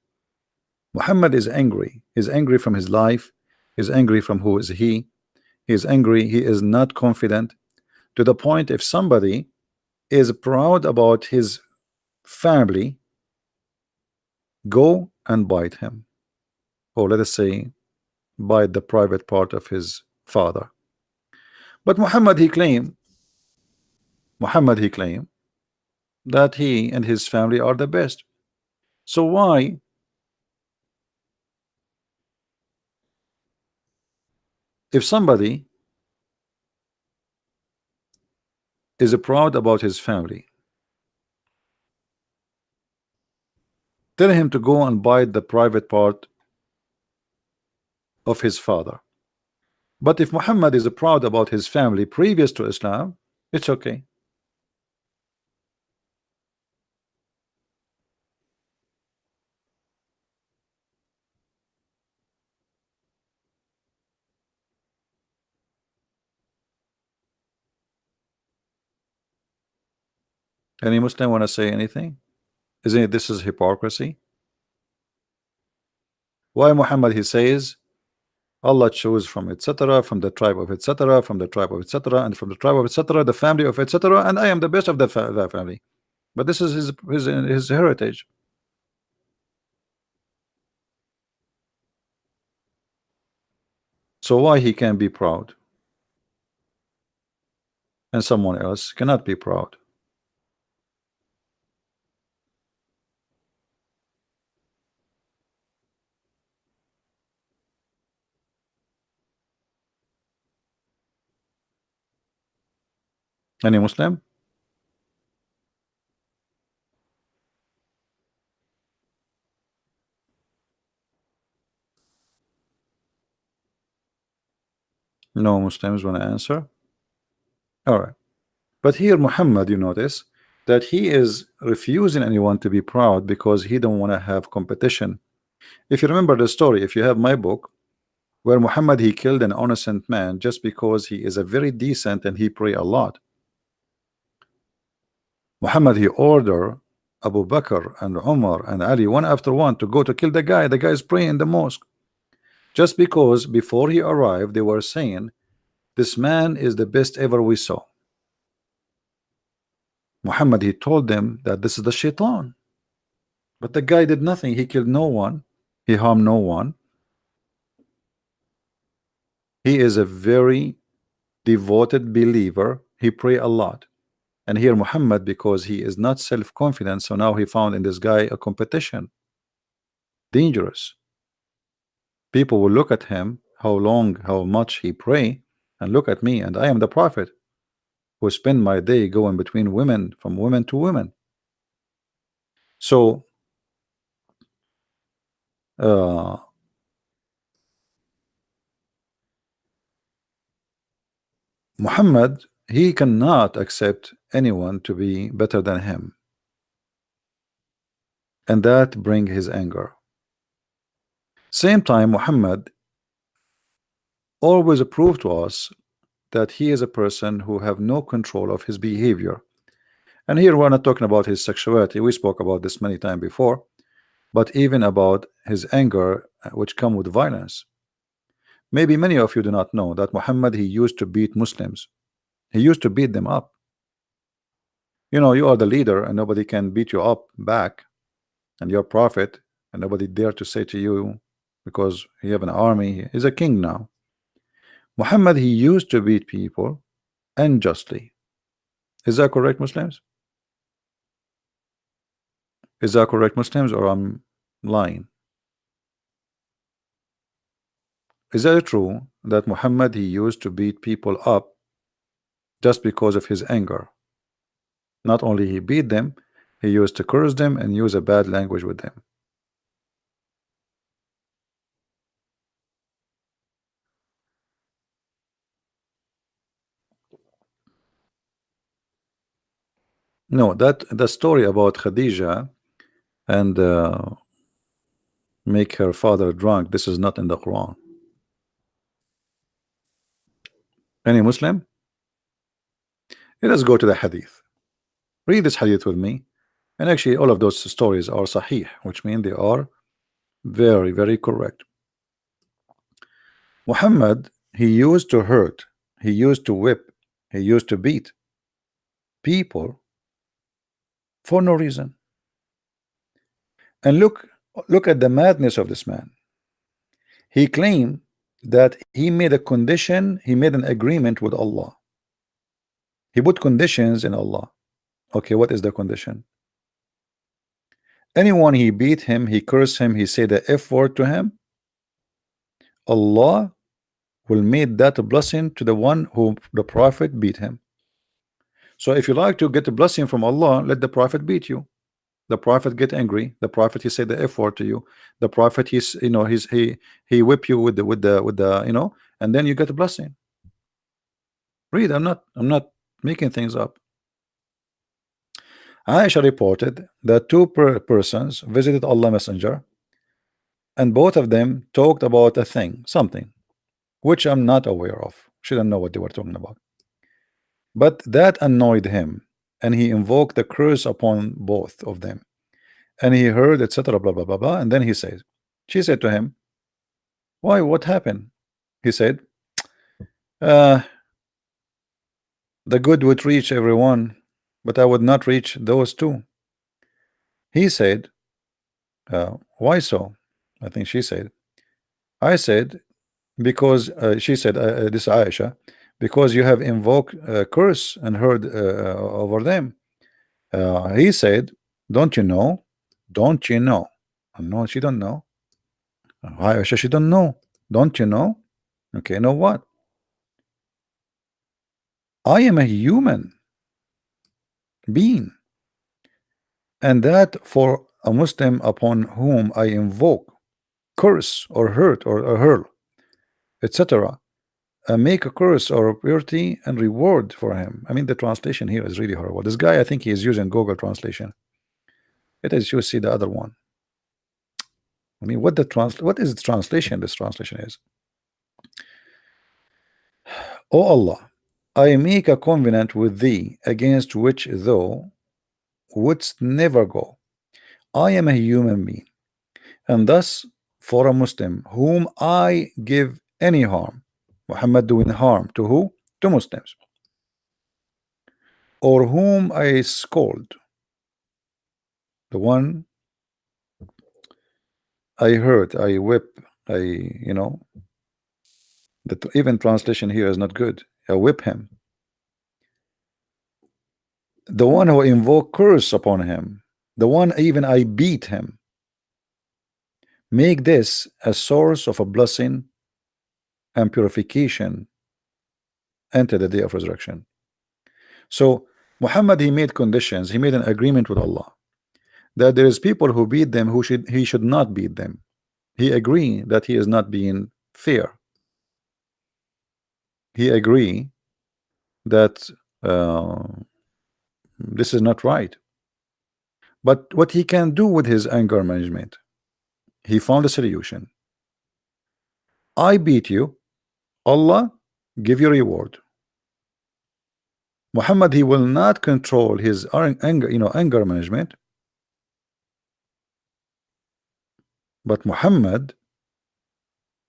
Muhammad is angry. He's angry from his life. He's angry from who is he. He's angry. He is not confident, to the point if somebody is proud about his family, go and bite him, or let us say bite the private part of his father. But Muhammad he claimed that he and his family are the best. So why, if somebody is proud about his family, tell him to go and bite the private part of his father? But if Muhammad is proud about his family previous to Islam, it's okay. Any Muslim want to say anything? Isn't it this is hypocrisy? Why Muhammad he says Allah chose from etc., from the tribe of etc., from the tribe of etc., and from the tribe of etc., the family of etc., and I am the best of the family. But this is his heritage. So why he can be proud and someone else cannot be proud? Any Muslim? No Muslims want to answer? All right. But here Muhammad, you notice that he is refusing anyone to be proud because he don't want to have competition. If you remember the story, if you have my book, where Muhammad he killed an innocent man just because he is a very decent and he pray a lot. Muhammad he ordered Abu Bakr and Umar and Ali one after one to go to kill the guy. The guy is praying in the mosque just because before he arrived they were saying this man is the best ever we saw. Muhammad he told them that this is the shaitan, but the guy did nothing. He killed no one, he harmed no one. He is a very devoted believer. He pray a lot. And here Muhammad, because he is not self-confident, so now he found in this guy a competition. Dangerous. People will look at him, how long, how much he pray, and look at me, and I am the prophet who spend my day going between women, from women to women. So uh, Muhammad, he cannot accept anyone to be better than him, and that bring his anger. Same time Muhammad always prove to us that he is a person who have no control of his behavior. And here we're not talking about his sexuality, we spoke about this many times before, but even about his anger, which come with violence. Maybe many of you do not know that Muhammad he used to beat Muslims. He used to beat them up. You know, you are the leader and nobody can beat you up back, and you're prophet and nobody dare to say to you, because you have an army, he's a king now. Muhammad he used to beat people unjustly. Is that correct, Muslims? Is that correct, Muslims, or I'm lying? Is that true that Muhammad he used to beat people up just because of his anger? Not only he beat them, he used to curse them and use a bad language with them. No, that the story about Khadija and make her father drunk, this is not in the Quran. Any Muslim? Let us go to the hadith. Read this hadith with me. And actually all of those stories are sahih, which means they are very, very correct. Muhammad, he used to hurt, he used to whip, he used to beat people for no reason. And look Look at the madness of this man. He claimed that he made a condition, he made an agreement with Allah. He put conditions in Allah. Okay, what is the condition? Anyone he beat him, he cursed him, he said the F word to him, Allah will make that a blessing to the one who the Prophet beat him. So if you like to get a blessing from Allah, let the Prophet beat you. The Prophet get angry. The Prophet he said the F word to you. The Prophet he's he whip you with the and then you get a blessing. Read. I'm not making things up. Aisha reported that two persons visited Allah Messenger, and both of them talked about a thing, something, which I'm not aware of. She didn't know what they were talking about. But that annoyed him, and he invoked the curse upon both of them. And he heard, etc. Blah blah blah blah. And then she said to him, "Why? What happened?" He said, uh, "The good would reach everyone, but I would not reach those two." He said, "Why so?" I think she said, "I said because she said this Aisha, because you have invoked a curse and heard over them." He said, "Don't you know? Don't you know?" No, she don't know. Aisha, she don't know. Don't you know? Okay, know what? I am a human being, and that for a Muslim upon whom I invoke curse or hurt or hurl, etc., make a curse or purity and reward for him. I mean, the translation here is really horrible. This guy, I think he is using Google translation. It is, you see the other one. I mean, what is the translation? This translation is, "O Allah, I make a covenant with thee against which thou wouldst never go. I am a human being, and thus for a Muslim whom I give any harm," Muhammad doing harm to who? To Muslims, "or whom I scold, the one I hurt, I whip, I, that even translation here is not good. I whip him. The one who invoke curse upon him, the one even I beat him. Make this a source of a blessing and purification until the day of resurrection." So Muhammad, he made conditions, he made an agreement with Allah that there is people who beat them who he should not beat them. He agreed that he is not being fair. He agreed that this is not right. But what he can do with his anger management, he found a solution. I beat you, Allah give you reward. Muhammad, he will not control his anger, anger management. But Muhammad,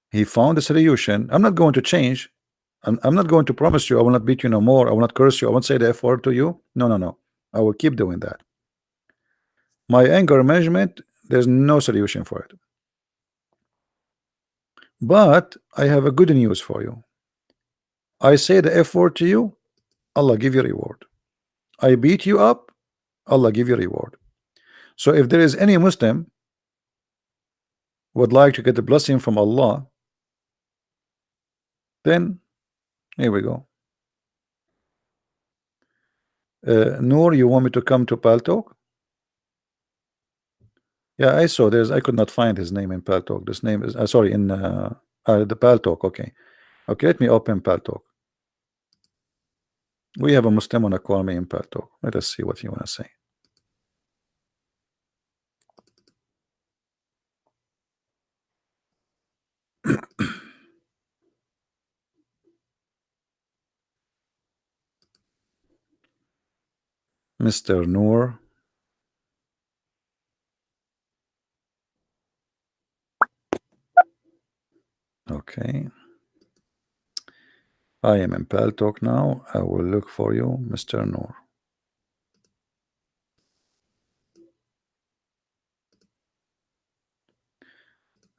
he found a solution. I'm not going to change. I'm not going to promise you I will not beat you no more. I will not curse you. I won't say the F word to you. No, no, no. I will keep doing that. My anger management, there's no solution for it. But I have a good news for you. I say the F word to you, Allah give you reward. I beat you up, Allah give you reward. So if there is any Muslim would like to get the blessing from Allah, then here we go. Noor, you want me to come to Paltalk? Yeah, I saw I could not find his name in Paltalk. This name is sorry, in the Paltalk. Okay, okay, let me open Paltalk. We have a Muslim on a call me in Paltalk. Let us see what you want to say. Mr. Noor. Okay. I am in Paltalk now. I will look for you, Mr. Noor.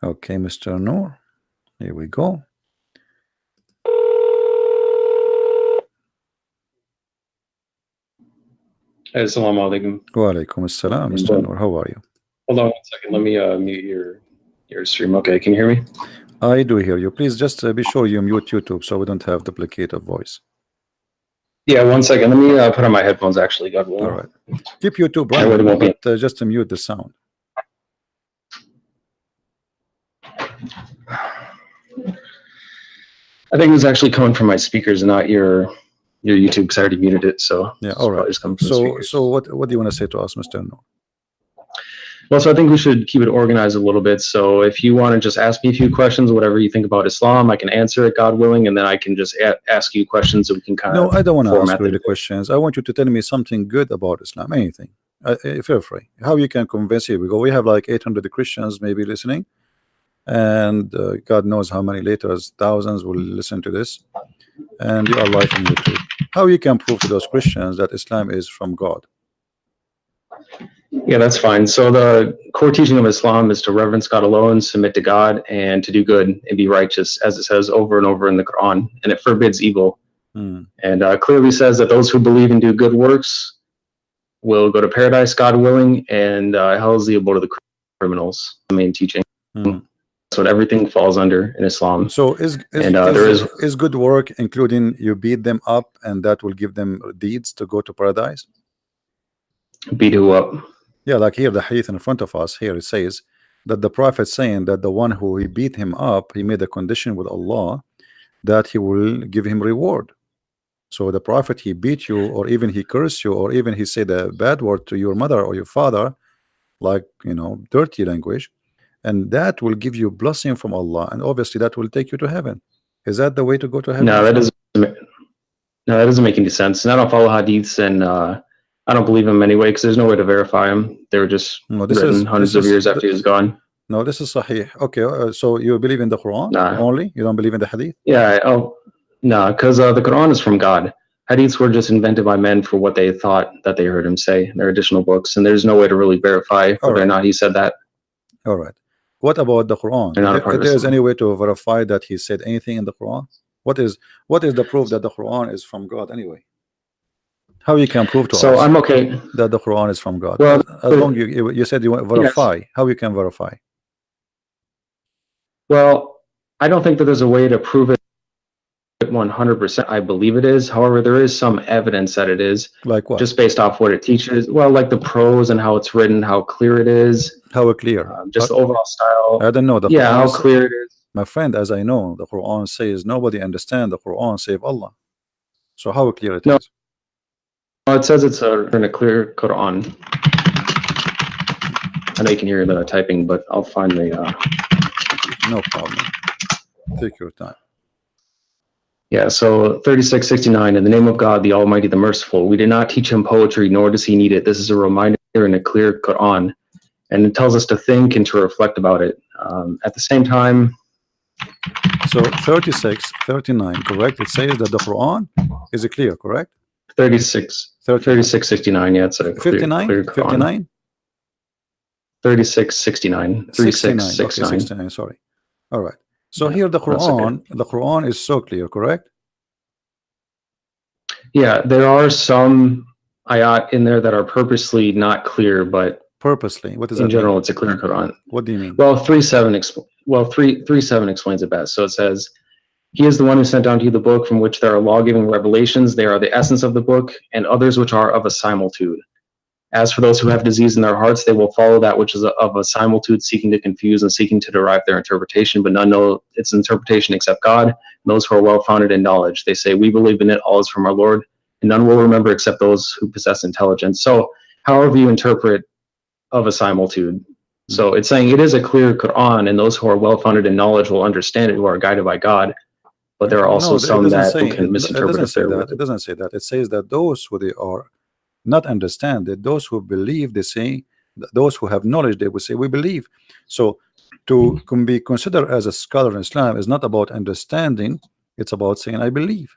Okay, Mr. Noor, here we go. Assalamu alaikum. Wa alaikum assalam, Mr. Noor. How are you? Hold on 1 second. Let me mute your stream. Okay, can you hear me? I do hear you. Please just be sure you mute YouTube so we don't have duplicative voice. Yeah, 1 second. Let me put on my headphones. Actually, God will. All right. Keep YouTube That way it running, won't be. but just mute the sound. I think it was actually coming from my speakers, not your YouTube, because I already muted it. So Yeah. it's All right. probably just coming from the speakers. So what do you want to say to us, Mr. Noor? Well, so I think we should keep it organized a little bit. So if you want to just ask me a few questions, whatever you think about Islam, I can answer it, God willing, and then I can just ask you questions that we can kind of. No, I don't want to ask format really the questions. I want you to tell me something good about Islam, anything. Feel free. How you can convince you? Because we have like 800 Christians maybe listening, and God knows how many later, thousands will listen to this, and you are live on YouTube. How you can prove to those Christians that Islam is from God? Yeah, that's fine. So the core teaching of Islam is to reverence God alone, submit to God, and to do good and be righteous, as it says over and over in the Quran. And it forbids evil. And clearly says that those who believe and do good works will go to paradise, God willing, and hell is the abode of the criminals. The main teaching. That's what everything falls under in Islam. So is good work including you beat them up and that will give them deeds to go to paradise? Beat who up? Yeah, like here the hadith in front of us, here it says that the prophet saying that the one who he beat him up, he made a condition with Allah that he will give him reward. So the prophet, he beat you, or even he cursed you, or even he said a bad word to your mother or your father, like, you know, dirty language, and that will give you blessing from Allah, and obviously that will take you to heaven. Is that the way to go to heaven? No, that doesn't make any sense. And I don't follow hadiths, and I don't believe him anyway, because there's no way to verify him. They were just written hundreds of years after he was gone. No, this is sahih. Okay, so you believe in the Quran only? You don't believe in the hadith? Yeah. Oh, no, because the Quran is from God. Hadiths were just invented by men for what they thought that they heard him say. They're additional books, and there's no way to really verify whether or not he said that. All right. What about the Quran? If there is any way to verify that he said anything in the Quran? What is the proof that the Quran is from God anyway? How you can prove to us I'm okay that the Quran is from God? Well, as long you said you want to verify. Yes. How you can verify? Well, I don't think that there's a way to prove it 100%. I believe it is. However, there is some evidence that it is. Like what? Just based off what it teaches. Well, like the prose and how it's written, how clear it is. How clear? Just the overall style. I don't know. The yeah, Quran how clear it is. My friend, as I know, the Quran says nobody understands the Quran save Allah. So how clear it is? No, it says it's in a clear Quran. I know you can hear the typing, but I'll find the. No problem. Take your time. Yeah, so 3669, in the name of God, the Almighty, the Merciful. We did not teach him poetry, nor does he need it. This is a reminder in a clear Quran, and it tells us to think and to reflect about it. At the same time. So 3639, correct? It says that the Quran is clear, correct? 3669, yeah, it's a clear, 59? clear Quran. 59? 3669. 3669. Okay, 69, sorry. All right. So here the Quran is so clear, correct? Yeah, there are some ayat in there that are purposely not clear, but purposely, what does that mean? In general, it's a clear Quran. What do you mean? Well, 3:7 explains it best. So it says, "He is the one who sent down to you the book from which there are law-giving revelations. They are the essence of the book, and others which are of a similitude. As for those who have disease in their hearts, they will follow that which is of a similitude, seeking to confuse and seeking to derive their interpretation, but none know its interpretation except God, and those who are well-founded in knowledge. They say, we believe in it, all is from our Lord, and none will remember except those who possess intelligence." So however you interpret of a similitude. So it's saying it is a clear Quran, and those who are well-founded in knowledge will understand it, who are guided by God. But there are also some that can misinterpret it. It doesn't say that. It says that those who they are not understand it, those who believe, they say, those who have knowledge, they will say, we believe. So to be considered as a scholar in Islam is not about understanding, it's about saying, I believe.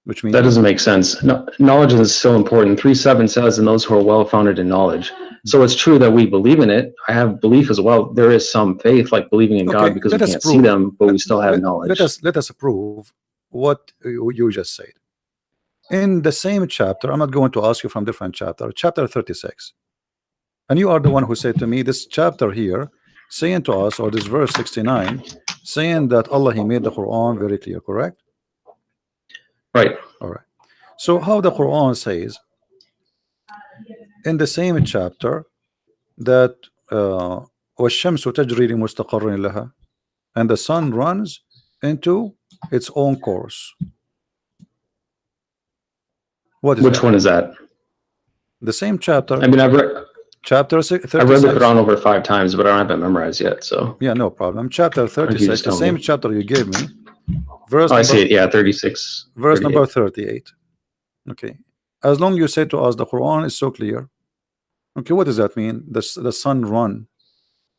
Which means that doesn't make sense. No, knowledge is so important. 3:7 says, and those who are well-founded in knowledge. So it's true that we believe in it. I have belief as well. There is some faith, like believing in God, Okay, because we let us can't see prove. them, but we still have knowledge. Let us prove what you just said. In the same chapter, I'm not going to ask you from different chapter, chapter 36. And you are the one who said to me, this chapter here, saying to us, or this verse 69, saying that Allah, He made the Quran very clear, correct? Right. All right. So how the Quran says in the same chapter that وَالشَّمْسُ تَجْرِي لِمُسْتَقَرٍ لَهَا, and the sun runs into its own course. What is Which that? one is that? The same chapter. I mean, I've read the 36. Quran over 5 times, but I don't have it memorized yet. So Yeah, no problem. Chapter why don't you 36, just the tell same me? chapter you gave me, verse Oh, I see number it. Yeah, 36, verse 38. number 38. Okay. As long you say to us the Quran is so clear. Okay, what does that mean? The sun run.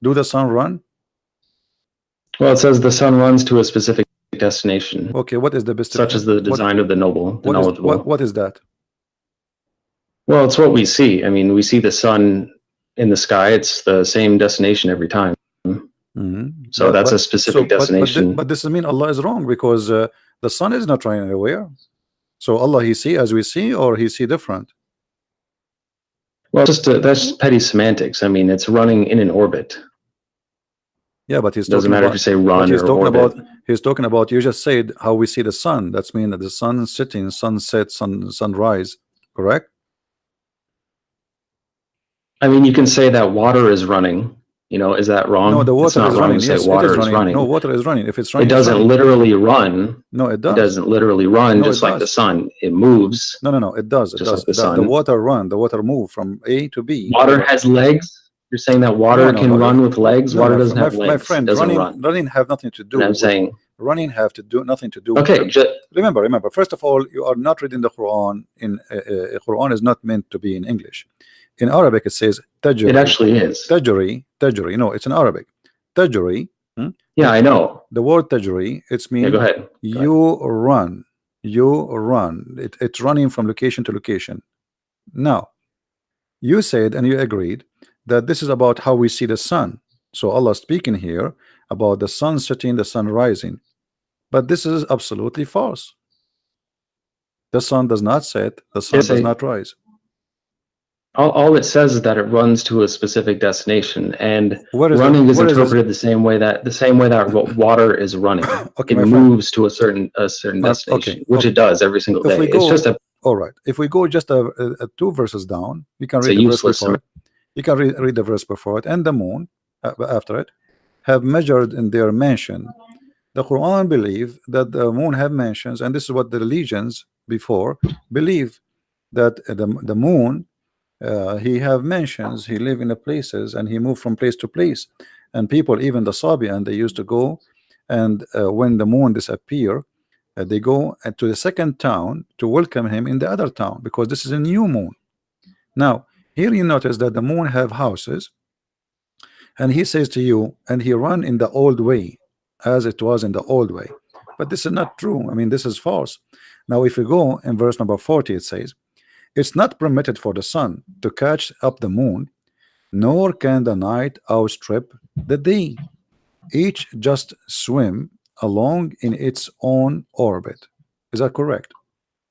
Do the sun run? Well, it says the sun runs to a specific destination, Okay, what is the best? such as the design of the noble, the knowledgeable. What is that? Well, it's what we see. I mean, we see the sun in the sky. It's the same destination every time. So that's a specific destination. But this mean Allah is wrong, because the sun is not running anywhere. So Allah, He see as we see, or He see different? Well, that's just petty semantics. I mean, it's running in an orbit. Yeah, but He's Doesn't talking matter about, if you say run he's or talking orbit. about, He's talking about, you just said how we see the sun. That's mean that the sun setting, sunset, sunrise, correct? I mean, you can say that water is running. You know, is that wrong? No, the It's water not is wrong running. to say Yes, it water is is running. running. No, water is running. If it's It running, it's doesn't running. literally run. No, it It does. doesn't literally run, No, just it like the does. sun. It moves, No, it does. It just does. like the The sun. water run. The water move from A to B. Water has legs. You're saying that water can run with legs? No, Water doesn't have my legs. It friend, doesn't run. running have nothing to do And I'm with saying, running. Have to do nothing to do with. okay, Remember. First of all, you are not reading the Quran in Quran is not meant to be in English. In Arabic, it says tajri. it actually is. Tajri. No, it's in Arabic. Tajri. Yeah, I know. The word tajri, it's mean Yeah, go ahead. you run. You run. It's running from location to location. Now, you said and you agreed that this is about how we see the sun. So Allah speaking here about the sun setting, the sun rising. But this is absolutely false. The sun does not set, the sun does not rise. All it says is that it runs to a specific destination, and running is interpreted the same way that water is running. Okay, it moves to a certain destination, which it does every single day. It's just a all right. If we go just a 2 verses down, you can read the verse before it. You can read the verse before it. And the moon after it have measured in their mansion. The Quran believe that the moon have mansions, and this is what the religions before believe, that the moon he have mansions, he live in the places, and he moved from place to place. And people, even the Sabian, they used to go, and when the moon disappear, they go to the second town to welcome him in the other town, because this is a new moon. Now here you notice that the moon have houses, and he says to you, and he run in the old way, as it was in the old way. But this is not true. I mean, this is false. Now if you go in verse number 40, it says, it's not permitted for the sun to catch up the moon, nor can the night outstrip the day. Each just swim along in its own orbit. Is that correct?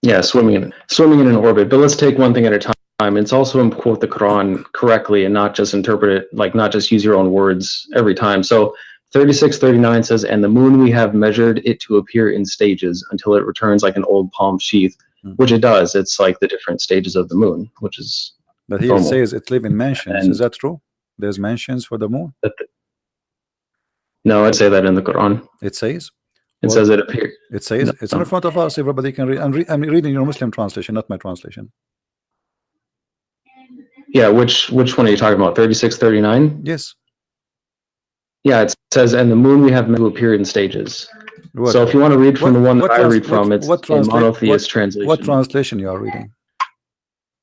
Yeah, swimming in an orbit. But let's take one thing at a time. It's also important to quote the Quran correctly and not just interpret it, like not just use your own words every time. So 36:39 says, and the moon we have measured it to appear in stages until it returns like an old palm sheath, which it does. It's like the different stages of the moon, which is but here normal. It says it live in mansions. And is that true? There's mansions for the moon? No, I'd say that in the Quran. It says? It says it appears. It says it's in front of us. Everybody can read. I'm reading your Muslim translation, not my translation. Yeah, which one are you talking about? 36:39? Yes. Yeah, it says, and the moon we have meant to appear in stages. What? So if you want to read from the one that I read from, it's in monotheist translation. What translation you are reading?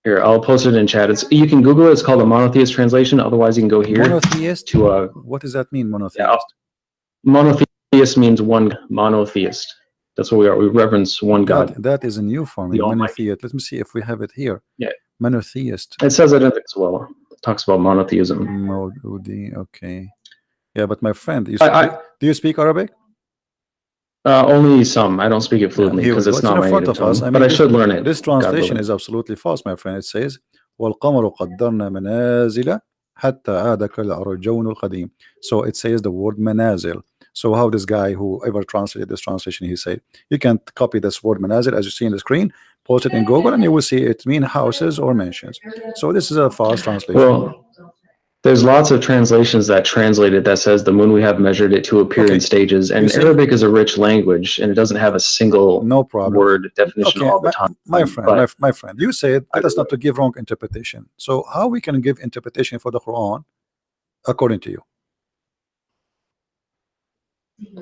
Here, I'll post it in chat. You can Google it. It's called a monotheist translation. Otherwise, you can go here. Monotheist? What does that mean, monotheist? Yeah, monotheist means one monotheist. That's what we are. We reverence one God. That is a new form. Monotheist. Let me see if we have it here. Yeah. Monotheist. It says it in as well. talks about monotheism. Maududi, okay. Yeah, but my friend, I do you speak Arabic? only some. I don't speak it Yeah, fluently here we because go. it's It's not in my front native of us. tongue, I but mean, I should learn it, this God translation willing. is absolutely false, my friend. It says, وَالْقَمَرُ قَدَّرْنَا مَنَازِلَ حَتَّى عَادَ كَالْعُرْجُونِ الْقَدِيمِ. So it says the word manazil. So how this guy who ever translated this translation, he said, you can copy this word manazil as you see in the screen, post it in Google, and you will see it mean houses or mansions. So this is a false translation. Well, there's lots of translations that translate it that says the moon we have measured it to appear in Okay, stages, you and see, Arabic is a rich language and it doesn't have a single no problem. word definition Okay, all the time. my friend, But my friend, you said let us not to give wrong interpretation. So how we can give interpretation for the Quran according to you?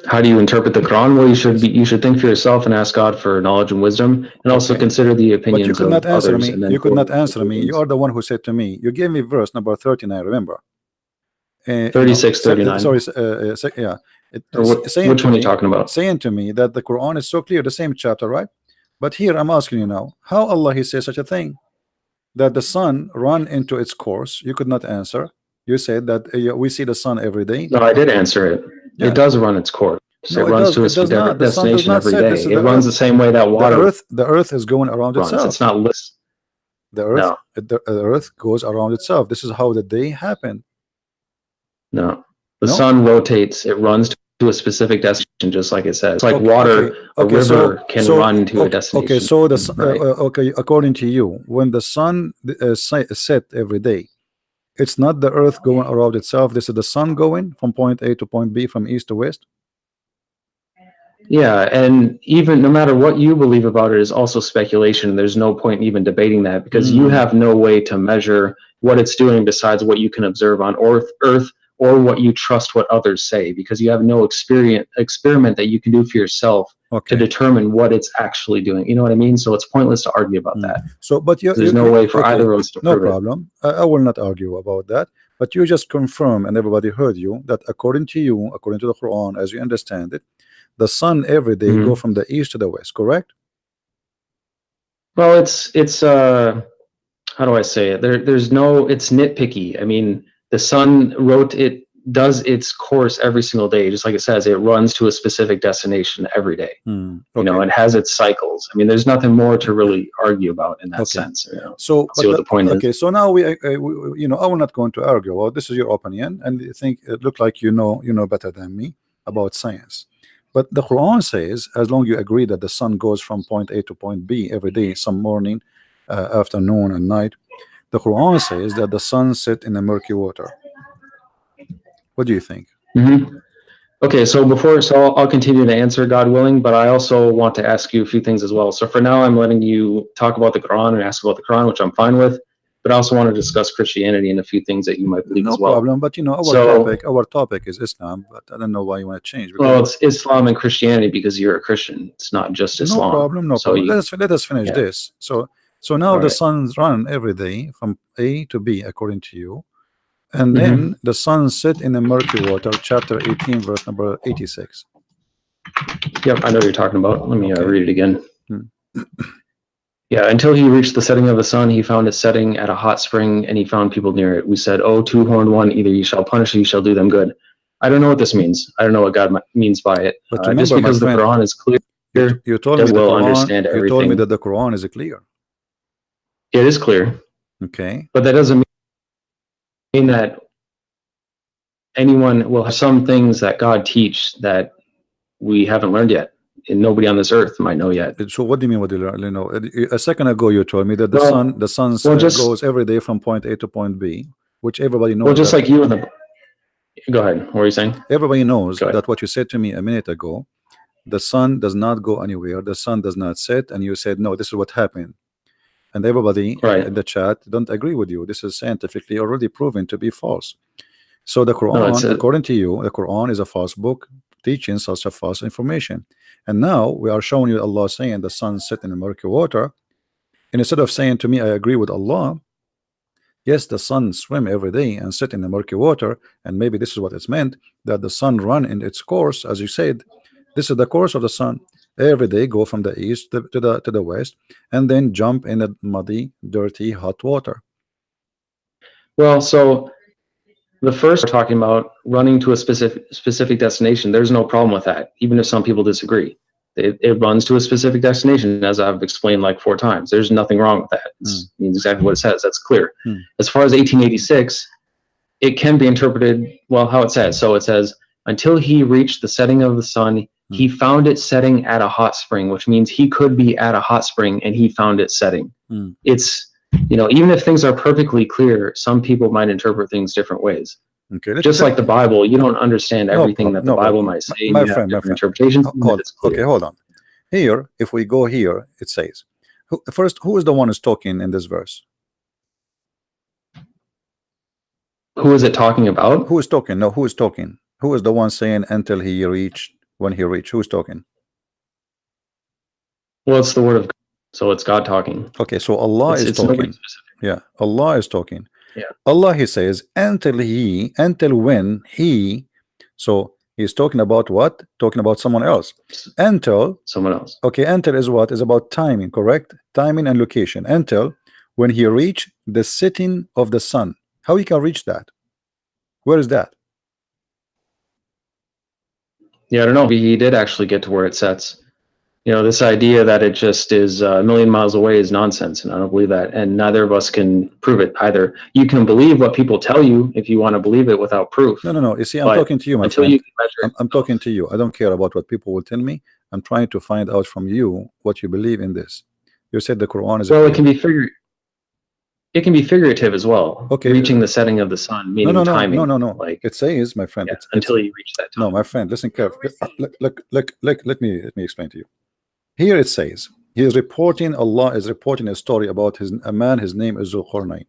how do you interpret the Quran? Well, Yes. you should think for yourself and ask God for knowledge and wisdom, and also Okay. consider the But you opinions could not of answer others, me. and then You could form not your answer me. You conclusions. are the one who said to me. You gave me verse number 39. Remember? 36, 39. Sorry. Yeah. Or which one are you talking about? Saying to me that the Quran is so clear, the same chapter, right? But here I'm asking you now, how Allah He says such a thing that the sun run into its course? You could not answer. You said that we see the sun every day. No, I did answer it. It Yeah. does run its course. No, It it runs does. to It its does not. The sun does destination not every set. This day. is It the runs earth. the same way that water The earth is going around runs. It's itself. not list. The No, earth goes around itself. This is how the day happened. no. The No. sun rotates. It runs to a specific destination, just like it says. It's like water. A Okay. river can run to a destination, So right? okay. According to you, when the sun set every day, it's not the earth going around itself. This is the sun going from point A to point B, from east to west. Yeah, and even no matter what you believe about it is also speculation. There's no point in even debating that because you have no way to measure what it's doing besides what you can observe on Earth or what you trust what others say because you have no experiment that you can do for yourself to Okay. determine what it's actually doing. You know what I mean? So it's pointless to argue about that. So, but There's no way for either of us to no prove it. problem. I will not argue about that. But you just confirm, and everybody heard you, that according to you, according to the Quran, as you understand it, the sun every day go from the east to the west, correct? Well, it's how do I say it? There's no, it's nitpicky. I mean, the sun it does its course every single day, just like it says, it runs to a specific destination every day. You know, it has its cycles. I mean, there's nothing more to really argue about in that sense. You know? So, see what the point is. So now we you know, I will not going to argue. Well, this is your opinion, and you think it looked like you know better than me about science. But the Quran says, as long as you agree that the sun goes from point A to point B every day, some morning, afternoon, and night, the Quran says that the sun set in the murky water. What do you think? Okay, so I'll continue to answer, God willing, but I also want to ask you a few things as well. So for now, I'm letting you talk about the Quran and ask about the Quran, which I'm fine with. But I also want to discuss Christianity and a few things that you might believe No as well. problem, but you know, our topic is Islam, but I don't know why you want to change. Well, it's Islam and Christianity because you're a Christian. It's not just Islam. No problem. Let us finish this. So now the suns run every day from A to B according to you, and then the sun set in the murky water, chapter 18, verse number 86. Yep, I know what you're talking about. Let me read it again. Yeah, until he reached the setting of the sun, he found it setting at a hot spring, and he found people near it. We said, "Oh, two-horned one, either you shall punish or you shall do them good." I don't know what this means. I don't know what God means by it. But remember, just because the Quran is clear, you told me that we'll understand everything. You told me that the Quran is clear. It is clear. Okay. But that doesn't mean that anyone will have some things that God teach that we haven't learned yet. And nobody on this earth might know yet. So what do you mean? What do you know? A second ago, you told me that the sun goes every day from point A to point B, which everybody knows. Well, just like you and the. Go ahead. What were you saying? Everybody knows that what you said to me a minute ago. The sun does not go anywhere. The sun does not set, and you said no. This is what happened, and everybody in the chat don't agree with you. This is scientifically already proven to be false. So the Quran, according to you, the Quran is a false book teaching such a false information. And now we are showing you Allah saying the sun set in the murky water. And instead of saying to me, I agree with Allah, yes, the sun swim every day and sit in the murky water, and maybe this is what it's meant, that the sun run in its course, as you said. This is the course of the sun. Every day go from the east to the west, and then jump in the muddy, dirty, hot water. Well, so the first we're talking about running to a specific destination. There's no problem with that, even if some people disagree. It runs to a specific destination, as I've explained like 4 times. There's nothing wrong with that. Mm. It means exactly what it says. That's clear. Mm. As far as 1886, it can be interpreted well how it says. So it says, until he reached the setting of the sun, he found it setting at a hot spring, which means he could be at a hot spring and he found it setting. Mm. It's, even if things are perfectly clear, some people might interpret things different ways. Okay, Just like the Bible, you don't understand everything that the Bible might say. My You have friend, different interpretations. okay, hold on. Here, if we go here, it says, first, who is the one who's talking in this verse? Who is it talking about? Who is talking? No, who is talking? Who is the one saying until he reached, when he reached? Who's talking? Well, it's the word of God, so it's God talking. Okay, so Allah is talking. Yeah, Allah is talking. Yeah. Allah, he says, until when he, so he's talking about what? Talking about someone else. Until someone else. Okay, until is what? Is about timing, correct? Timing and location. Until when he reached the setting of the sun. How he can reach that? Where is that? Yeah, I don't know. He did actually get to where it sets. This idea that it just is a million miles away is nonsense, and I don't believe that. And neither of us can prove it either. You can believe what people tell you if you want to believe it without proof. No. You see, I'm talking to you, my friend. I'm talking to you. I don't care about what people will tell me. I'm trying to find out from you what you believe in this. You said the Quran is well. It can be figurative as well. Okay, reaching the setting of the sun, meaning timing. No. Like it says, my friend, until you reach that time. No, my friend, listen carefully. Let me explain to you. Here it says, Allah is reporting a story about a man, his name is Zulqarnain.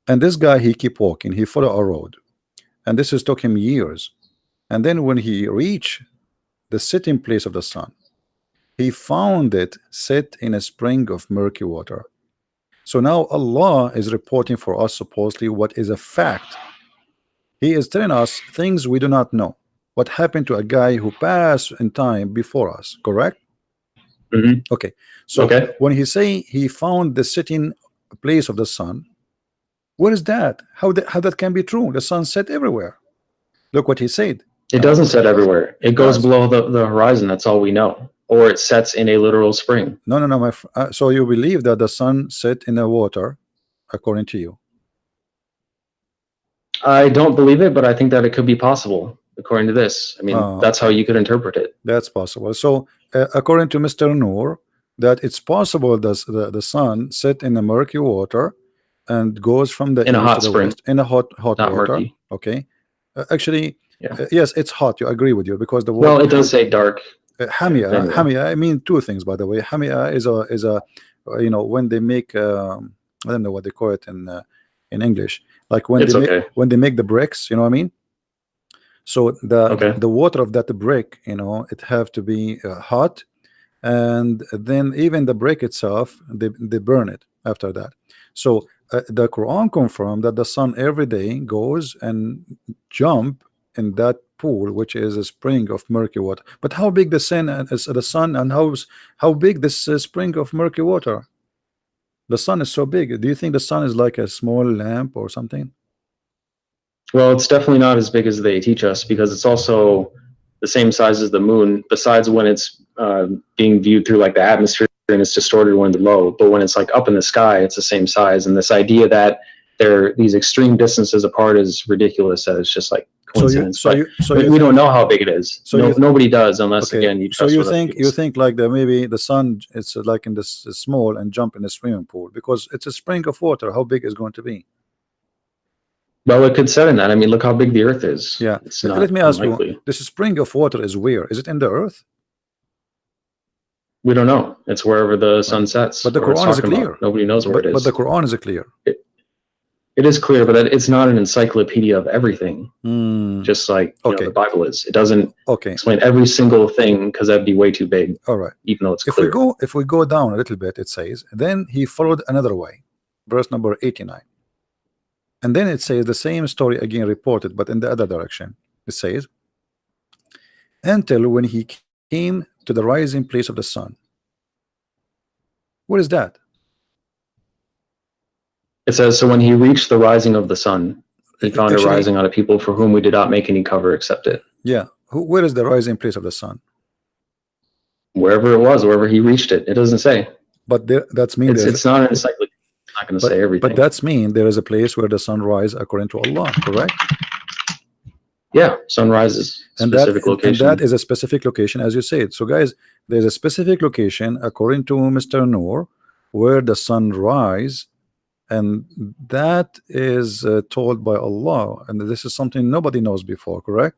And this guy, he keep walking, he follow a road. And this has took him years. And then when he reached the setting place of the sun, he found it set in a spring of murky water. So now Allah is reporting for us supposedly what is a fact. He is telling us things we do not know. What happened to a guy who passed in time before us, correct? Mm-hmm. Okay, so when he say he found the setting place of the sun, what is that? How that can be true? The sun set everywhere. Look what he said. It doesn't set everywhere. It goes below the horizon. That's all we know. Or it sets in a literal spring. No. So you believe that the sun set in the water, according to you? I don't believe it, but I think that it could be possible. According to this, I mean, that's how you could interpret it. That's possible. So according to Mr. Noor, that it's possible that the sun set in the murky water and goes from the in a east hot to the spring. west in a hot Not water. Murky. Okay, actually, yeah. Yes, it's hot. You agree with you because the water. Well, it does say dark. Hamia, anyway. Hamia. I mean two things, by the way. Hamia is a when they make I don't know what they call it in English, like when they make the bricks. You know what I mean? So the water of that brick, it have to be hot, and then even the brick itself, they burn it after that. So the Quran confirmed that the sun every day goes and jump in that pool, which is a spring of murky water. But how big the sun and how big this spring of murky water? The sun is so big. Do you think the sun is like a small lamp or something? Well, it's definitely not as big as they teach us, because it's also the same size as the moon, besides when it's being viewed through like the atmosphere and it's distorted when it's low. But when it's like up in the sky, it's the same size. And this idea that they're these extreme distances apart is ridiculous. That it's just like coincidence. We don't know how big it is. So nobody does, unless again you trust. So you think like that maybe the sun, it's like in this small and jump in a swimming pool because it's a spring of water. How big is it going to be? Well, it could set in that. I mean, look how big the Earth is. Yeah. Let me ask you, this spring of water is where? Is it in the Earth? We don't know. It's wherever the sun sets. But the Quran is clear. Nobody knows where it is. But the Quran is clear. It is clear, but it's not an encyclopedia of everything. Just like the Bible is. It doesn't explain every single thing, because that'd be way too big. All right. Even though it's clear. If we go down a little bit, it says, then he followed another way. Verse number 89. And then it says the same story again reported, but in the other direction. It says, until when he came to the rising place of the sun. What is that? It says, so when he reached the rising of the sun, he found a Actually, rising on a people for whom we did not make any cover except it. yeah. Where is the rising place of the sun? Wherever it was, wherever he reached it. It doesn't say. But that's mean there's It's not an encyclopedia. It's not going to say everything. but that's mean there is a place where the sun rises according to Allah, correct? Yeah, sunrise is specific location. And that is a specific location, as you said. So guys, there's a specific location according to Mr. Noor where the sun rise, and that is told by Allah, and this is something nobody knows before, correct?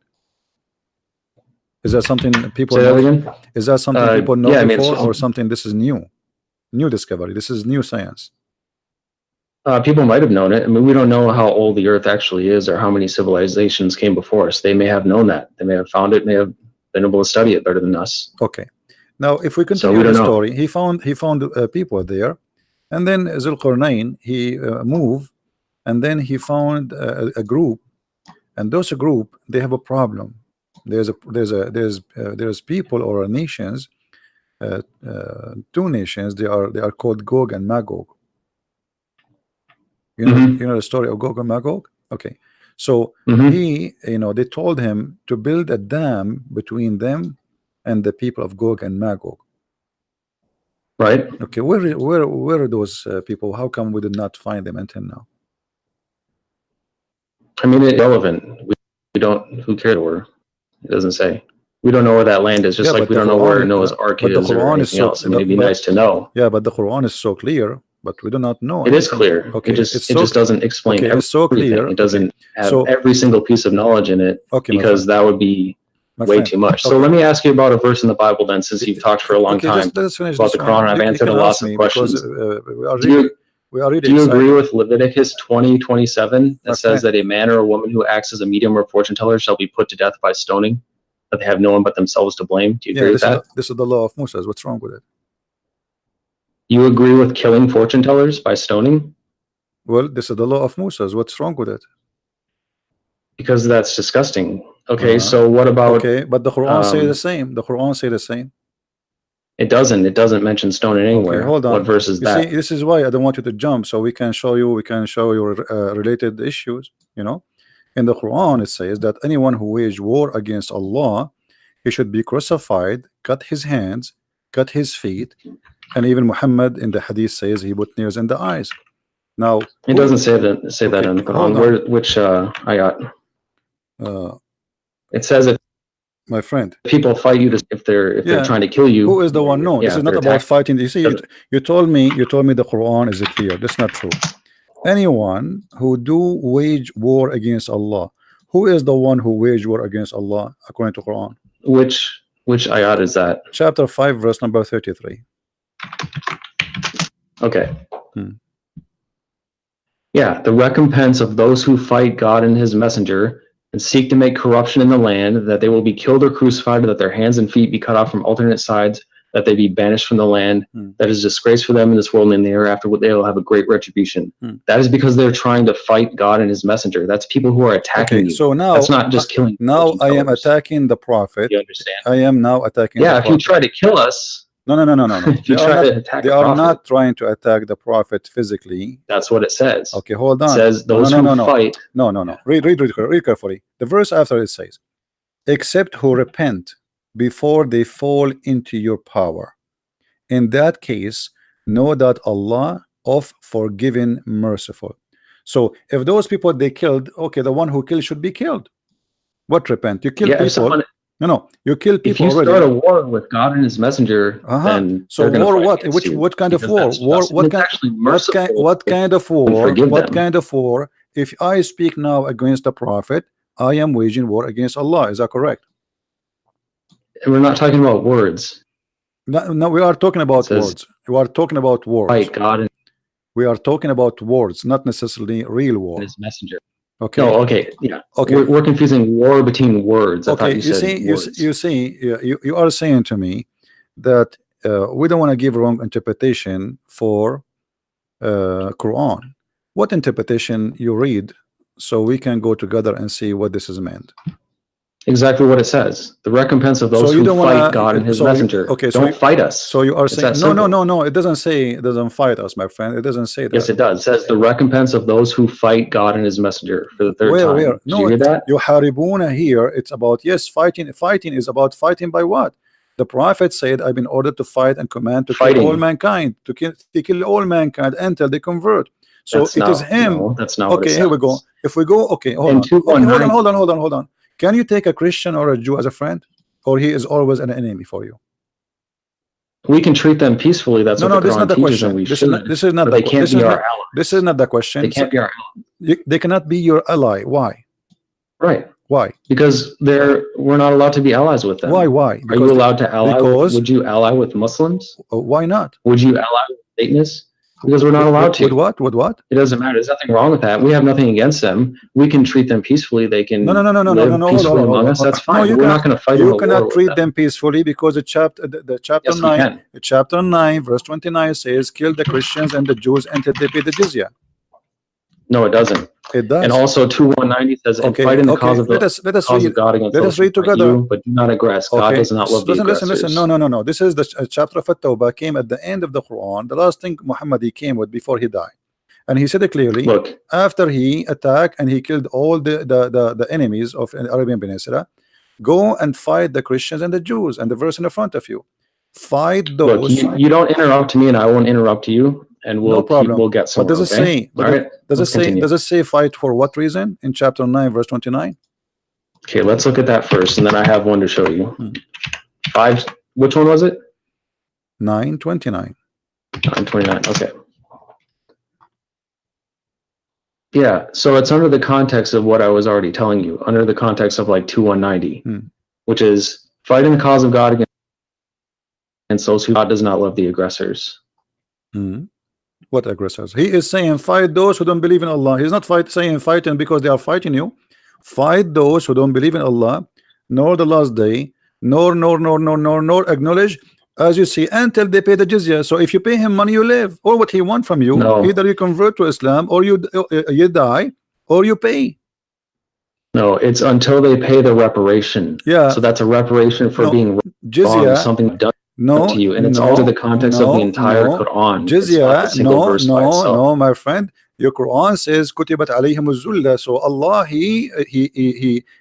Is that something people Say that know? again? Is that something people know yeah, before, or something this is new discovery? This is new science. People might have known it. I mean, we don't know how old the Earth actually is or how many civilizations came before us. They may have known that. They may have found it, may have been able to study it better than us. Okay. Now, if we continue the story, he found people there, and then Zulqarnain, he moved, and then he found a group, and those group, they have a problem. There's people or nations, two nations. They are called Gog and Magog. You know the story of Gog and Magog. Okay, so he, they told him to build a dam between them and the people of Gog and Magog. Right. Okay, where are those people? How come we did not find them until now? I mean, it's irrelevant. We don't. Who cares where? It doesn't say. We don't know where that land is. Just like we don't know where Noah's Ark is or anything else. I mean, it'd be nice to know. Yeah, but the Quran is so clear. But we do not know. It is clear. Okay, it just doesn't explain everything. It's so clear. It doesn't have every single piece of knowledge in it, because that would be way too much. So let me ask you about a verse in the Bible then, since you've talked for a long time about the Quran. I've answered lots of questions. Do you agree with Leviticus 20:27 that says that a man or a woman who acts as a medium or fortune teller shall be put to death by stoning, that they have no one but themselves to blame? Do you agree with that? This is the law of Moses. What's wrong with it? You agree with killing fortune tellers by stoning? Well, this is the law of Moses. What's wrong with it? Because that's disgusting. Okay, so what about... Okay, but the Quran say the same. The Quran say the same. It doesn't. It doesn't mention stoning anywhere. Okay, hold on. What verse is that? See, this is why I don't want you to jump, so we can show you related issues. In the Quran it says that anyone who wage war against Allah, he should be crucified, cut his hands, cut his feet, and even Muhammad in the hadith says he put nails in the eyes. Now it doesn't say that in the Quran. Which ayat? It says that, my friend, people fight you if they're trying to kill you. Who is the one? No, this is not about fighting. You see, you told me the Quran is clear. That's not true. Anyone who do wage war against Allah, who is the one who wage war against Allah according to Quran? Which ayat is that? Chapter 5, verse number 33. Okay. Yeah, the recompense of those who fight God and his messenger and seek to make corruption in the land, that they will be killed or crucified, that their hands and feet be cut off from alternate sides, that they be banished from the land. That is disgrace for them in this world and in the hereafter, they will have a great retribution. That is because they're trying to fight God and his messenger. That's people who are attacking you. So now that's not just killing. Now I am attacking the prophet. You understand? I am now attacking. Yeah, if you try to kill us. No. If you try to attack they are not trying to attack the prophet physically. That's what it says. Okay, hold on. It says those who fight. No. Read carefully. The verse after it says, except who repent before they fall into your power. In that case, know that Allah of forgiving, merciful. So if those people they killed, okay, the one who killed should be killed. What repent? You kill people. No, you kill people. If you already start a war with God and his messenger, then so war what? What kind of war? What kind of war? What kind of war? If I speak now against the prophet, I am waging war against Allah. Is that correct? And we're not talking about words. No, we are talking about words. We are talking about words. Fight God and we are talking about words, not necessarily real war. His messenger. Okay. No, okay, yeah. Okay. We're confusing war between words. Okay. You see, you are saying to me that we don't want to give wrong interpretation for Quran. What interpretation you read, so we can go together and see what this is meant. Exactly what it says. The recompense of those So you who don't fight want God and to. His So messenger. okay. Don't fight us. So you are It's saying that no, no, simple. no, no. It doesn't say it doesn't fight us, my friend. It doesn't say Yes, that. it does. It says the recompense of those who fight God and His messenger for the third Where? time. Did No, you hear that? yuharibuna here. It's about, yes, fighting. Fighting is about fighting by what? The prophet said, "I've been ordered to fight and command to kill all Fighting. mankind, to kill all mankind until they convert." So That's it is not. him. No, that's not what it Okay, here we go. says. If we go, okay, hold In on. Okay, 219. hold on. Can you take a Christian or a Jew as a friend, or he is always an enemy for you? We can treat them peacefully. That's No, what no, the this is not Quran the teaches, and question. we This is not. should. This is not But the. they can't be our allies. This is not the They question. can't be our allies. They cannot be your ally. Why? Right. Why? Because we're not allowed to be allies with them. Why? Why? Are you allowed to ally? Because Would you ally with Muslims? why not? Would you ally with Satanists? Because we're not allowed to. With what? With what? It doesn't matter. There's nothing wrong with that. We have nothing against them. We can treat them peacefully. They can live peacefully among us. That's fine. No, we're not going to fight in a you war cannot with treat them. them peacefully because the chapter Yes, we 9, can. chapter 9, verse 29 says, "Kill the Christians and the Jews until they pay the jizya." No, it doesn't. It does. And also 2190 says, "And fight in the cause of let us read. God against Let those us read who fight together. you, but do not aggress. God does not love the aggressors." Listen. No. This is the chapter of At-Tawbah came at the end of the Quran. The last thing Muhammad he came with before he died, and he said it clearly. Look, after he attacked and he killed all the enemies of the Arabian Peninsula, go and fight the Christians and the Jews. And the verse in the front of you, fight those. Look, you don't interrupt me, and I won't interrupt you. And we'll get somewhere. But does it say? All right. Does it say fight for what reason in chapter 9, verse 29? Okay, let's look at that first, and then I have one to show you. 5. Which one was it? 9:29. 9:29. Okay. Yeah. So it's under the context of what I was already telling you. Under the context of like 2190, which is fighting the cause of God against those who God does not love the aggressors. What aggressors? He is saying fight those who don't believe in Allah. He's not saying fighting because they are fighting you. Fight those who don't believe in Allah, nor the last day, nor acknowledge, as you see, until they pay the jizya. So if you pay him money, you live. Or what he want from you, either you convert to Islam, or you die, or you pay. No, it's until they pay the reparation. Yeah. So that's a reparation for being jizya, wrong, something done to you, and it's also the context of the entire Quran. Jizya, no, my friend. Your Quran says kutibat alayhimuz zulla. So Allah he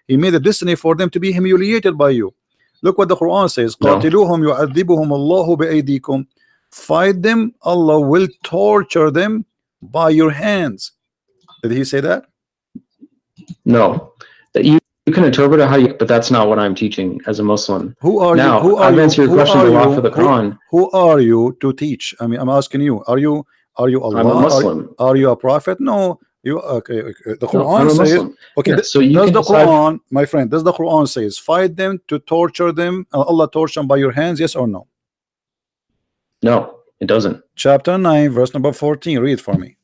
made a destiny for them to be humiliated by you. Look what the Quran says. قاتلوهم يعذبهم الله بأيديكم. Fight them, Allah will torture them by your hands. Did he say that? No. That you can interpret it how you, but that's not what I'm teaching as a Muslim. Who are now, you? I've answered your question a lot for the Quran. Who are you to teach? I mean, I'm asking you. Are you Allah? I'm a Muslim. Are you a prophet? No. You okay? The Quran says okay. Yeah, so does the Quran, my friend? Does the Quran says fight them to torture them? Allah torture them by your hands? Yes or no? No, it doesn't. Chapter 9, verse number 14. Read for me.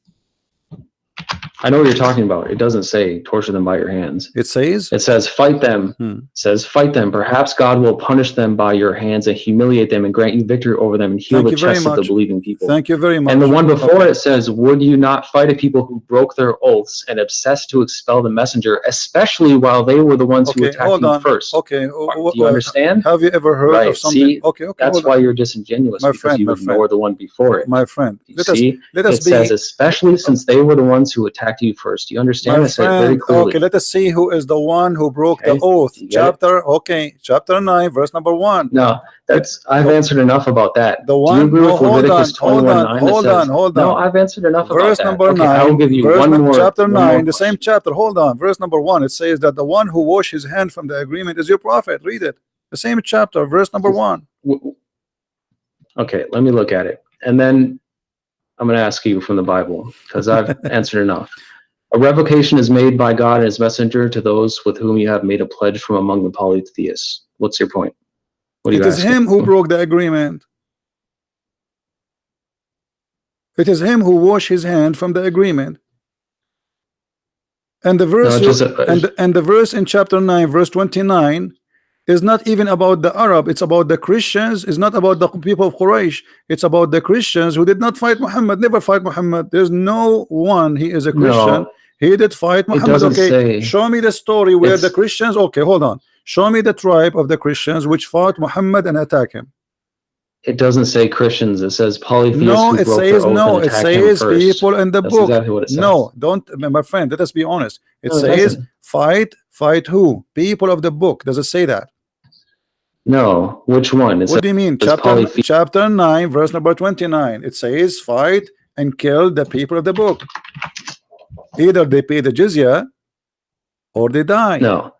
I know what you're talking about. It doesn't say torture them by your hands. It says fight them. It says fight them. Perhaps God will punish them by your hands and humiliate them and grant you victory over them and heal the chests of the believing people. Thank you very much. And the one before it says, would you not fight a people who broke their oaths and obsessed to expel the messenger, especially while they were the ones who attacked you first? Okay. Do you understand? Have you ever heard of something? See, that's why you're disingenuous, because you ignore the one before it. My friend, let us says, especially since they were the ones who attacked you first. Do you understand? I said it very clearly. Okay, let us see who is the one who broke the oath. Chapter 9, verse number 1. No, I've answered enough about that. The one. Do you agree with Leviticus 21:9? Hold on. No, I've answered enough about that. Verse number 9. I will give you one more. Chapter 9, the same chapter. Hold on. Verse number 1. It says that the one who washed his hand from the agreement is your prophet. Read it. The same chapter, verse number 1. Okay, let me look at it, and then I'm going to ask you from the Bible, because I've answered enough. A revocation is made by God and his messenger to those with whom you have made a pledge from among the polytheists. What's your point? What are you asking? It is him who broke the agreement. It is him who washed his hand from the agreement. And the verse and the verse in chapter 9, verse 29 is not even about the Arab. It's about the Christians. It's not about the people of Quraysh. It's about the Christians who did not fight Muhammad, never fight Muhammad. There's no one, he is a Christian. No, he did fight Muhammad. Okay, show me the story where the Christians. Okay, hold on. Show me the tribe of the Christians which fought Muhammad and attacked him. It doesn't say Christians. It says polytheists No, who it broke says their oath no. and It attacked him says first. people in the That's book. exactly what it says. No, don't, my friend. Let us be honest. It No, it says doesn't. fight who? People of the book. Does it say that? No, which one? It What do you mean? says Chapter 9, verse number 29. It says fight and kill the people of the book. Either they pay the jizya or they die. No.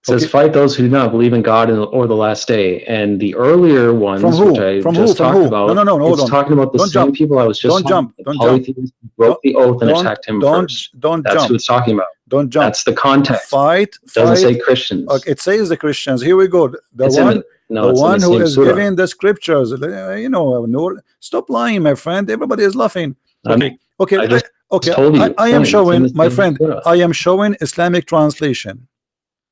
It says Okay. fight those who do not believe in God or the last day. And the earlier ones, From who? which I From just who? From talked who? about, No, hold it's on. talking about the Don't same jump. people I was just Don't jump. the Don't jump. polytheists who broke the oath and Don't- attacked him don't- first. don't That's jump. who it's talking about. Don't jump. That's the context. Fight. It doesn't say Fight. Christians. Okay, it says the Christians. Here we go. The It's in one, the- no, the it's in one the who same is surah. giving the scriptures. You know, no, stop lying, my friend. Everybody is laughing. Okay, okay, I just okay. told you. I am It's in showing, the my same friend. surah. I am showing Islamic translation.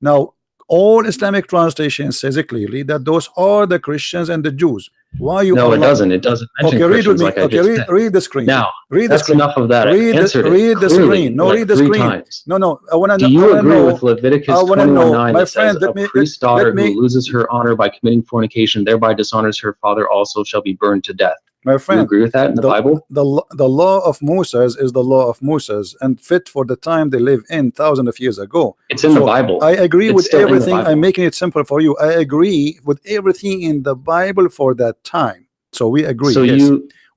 Now, all Islamic translation says it clearly that those are the Christians and the Jews. Why you? No, are it doesn't. It doesn't mention Okay, read with Christians me. like I Okay, just said. read the screen. Now, read the that's screen. enough of that. I Read answered it read the clearly, screen. No, like read the 3 screen. times. No. I want to know. Do you I agree know, with Leviticus I wanna know. 21:9 My that says friend, a priest's daughter me- who loses her honor by committing fornication thereby dishonors her father also shall be burned to death? my Do you friend, agree with that in the Bible? the law of Moses is the law of Moses and fit for the time they live in thousands of years ago. It's in the Bible. I agree It's with still in the everything. Bible. I'm making it simple for you. I agree with everything in the Bible for that time. So we agree. So yes.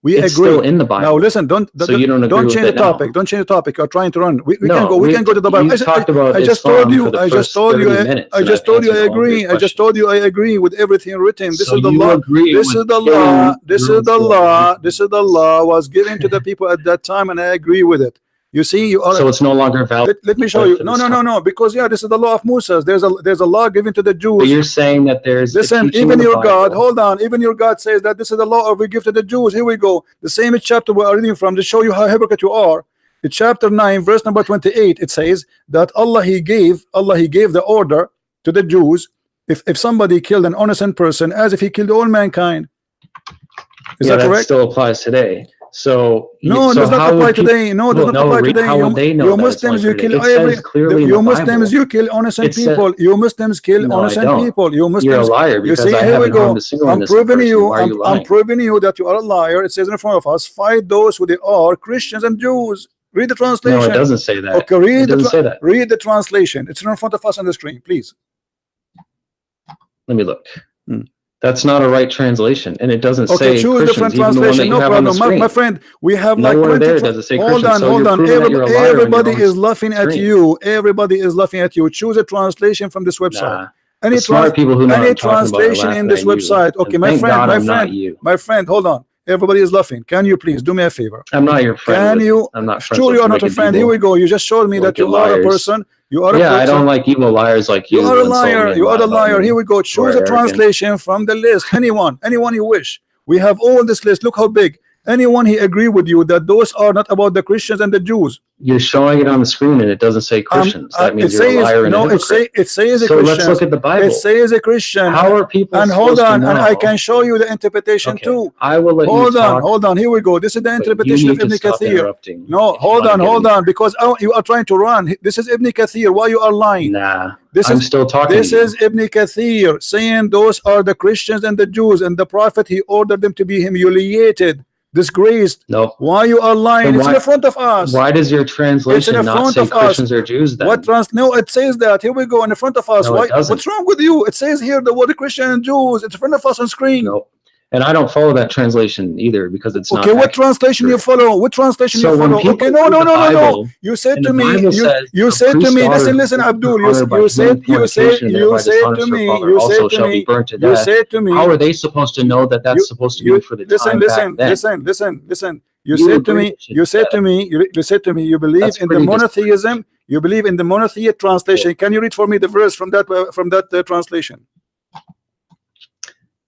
We it's agree. still in the Bible. Now listen, don't you don't agree with change the it now. topic. Don't change the topic. You're trying to run. We No, can go. We can go to the Bible. You talked about I just Islam told you. for the I just first told you. 30 minutes, I and just I've told you. I answered all of your agree. I just told you. I agree with everything written. This So is the you law. agree This is with the killing law. This is girls the who are law. raped. This is the law was given to the people at that time, and I agree with it. You see, you are. So it's no longer valid. Let me show you. No. Because this is the law of Moses. There's a law given to the Jews. But you're saying that there's Listen, a teaching even in the your Bible. God, hold on, even your God says that this is the law we give to the Jews. Here we go. The same chapter we are reading from to show you how hypocrite you are. In chapter 9, verse number 28, it says that Allah he gave the order to the Jews if somebody killed an innocent person as if he killed all mankind. Is that correct? Still applies today. So No, it so does not how apply would today. No, it does not apply today. How would they know You that it's Muslims, like you kill today? It every. says clearly in You the Muslims, Bible. you kill innocent It says- people. You Muslims kill No, I innocent don't. people. You Muslims. You're a liar You because see, I here we haven't go. harmed a single I'm innocent proving person. you. Why are you I'm lying? proving you that you are a liar. It says in front of us, fight those who they are, Christians and Jews. Read the translation. No, it doesn't say that. Okay, read it doesn't say that. Read the translation. It's in front of us on the screen, please. Let me look. Hmm. That's not a right translation, and it doesn't Okay, say choose Christians, different even the one that translation. you No have on the problem, screen. my friend. We have Nowhere like 20. there does it say hold Christians. on, So hold you're on. proving that you're a liar on your Everybody own is laughing at screen. you. Everybody is laughing at you. Choose a translation from this website. Nah. Any The smart people who know what any I'm talking about are translation in laughing this at you. website. Okay, And my thank friend, God my I'm not friend, you. my friend. Hold on. Everybody is laughing. Can you please do me a favor? I'm not your friend. Can you? I'm not friends Sure, with you are not a wicked friend. people. Here we go. You just showed me that Wicked you are a liars. person. You are a Yeah, person. I don't like evil liars like you. You are a who insult me liar. and You are lie a about liar. me. Here we go. Choose a arrogant. translation from the list. Anyone you wish. We have all this list. Look how big. Anyone he agree with you that those are not about the Christians and the Jews. You're showing it on the screen and it doesn't say Christians. That means you're a liar and a hypocrite. It says a So Christian. let's look at the Bible. It says a Christian. How are people and hold supposed to on, and I know? can show you the interpretation Okay, too. I will let you talk. Hold on. Here we go. This is the but interpretation you of need to Ibn stop Kathir. interrupting No, if you hold wanna on, get in. because you are trying to run. This is Ibn Kathir. Why you are lying? Nah, This I'm is still talking This to you. is Ibn Kathir saying those are the Christians and the Jews, and the Prophet he ordered them to be humiliated, disgraced. Nope. Why you are lying? Then It's in the front of us. Why does your translation the not front say of us. Christians or Jews then? No, it says that. Here we go in the front of us. No, it doesn't. What's wrong with you? It says here the word Christian and Jews. It's in front of us on screen. Nope. And I don't follow that translation either because it's not Okay, what accurate. translation you follow? What translation So you when follow? people Okay, no. read the Bible, You said and to the me, Bible says you a said to priest's me, daughter listen, who Abdul, is honored by you said committing fornication and thereby dishonors her father you also said to shall me, be burnt to you death. said to me, How are they supposed to know that that's supposed to be for the time back then? Listen. You said to me, you said to me, you believe That's in the pretty monotheism. You believe in the monotheist translation. Can you read for me the verse from that translation?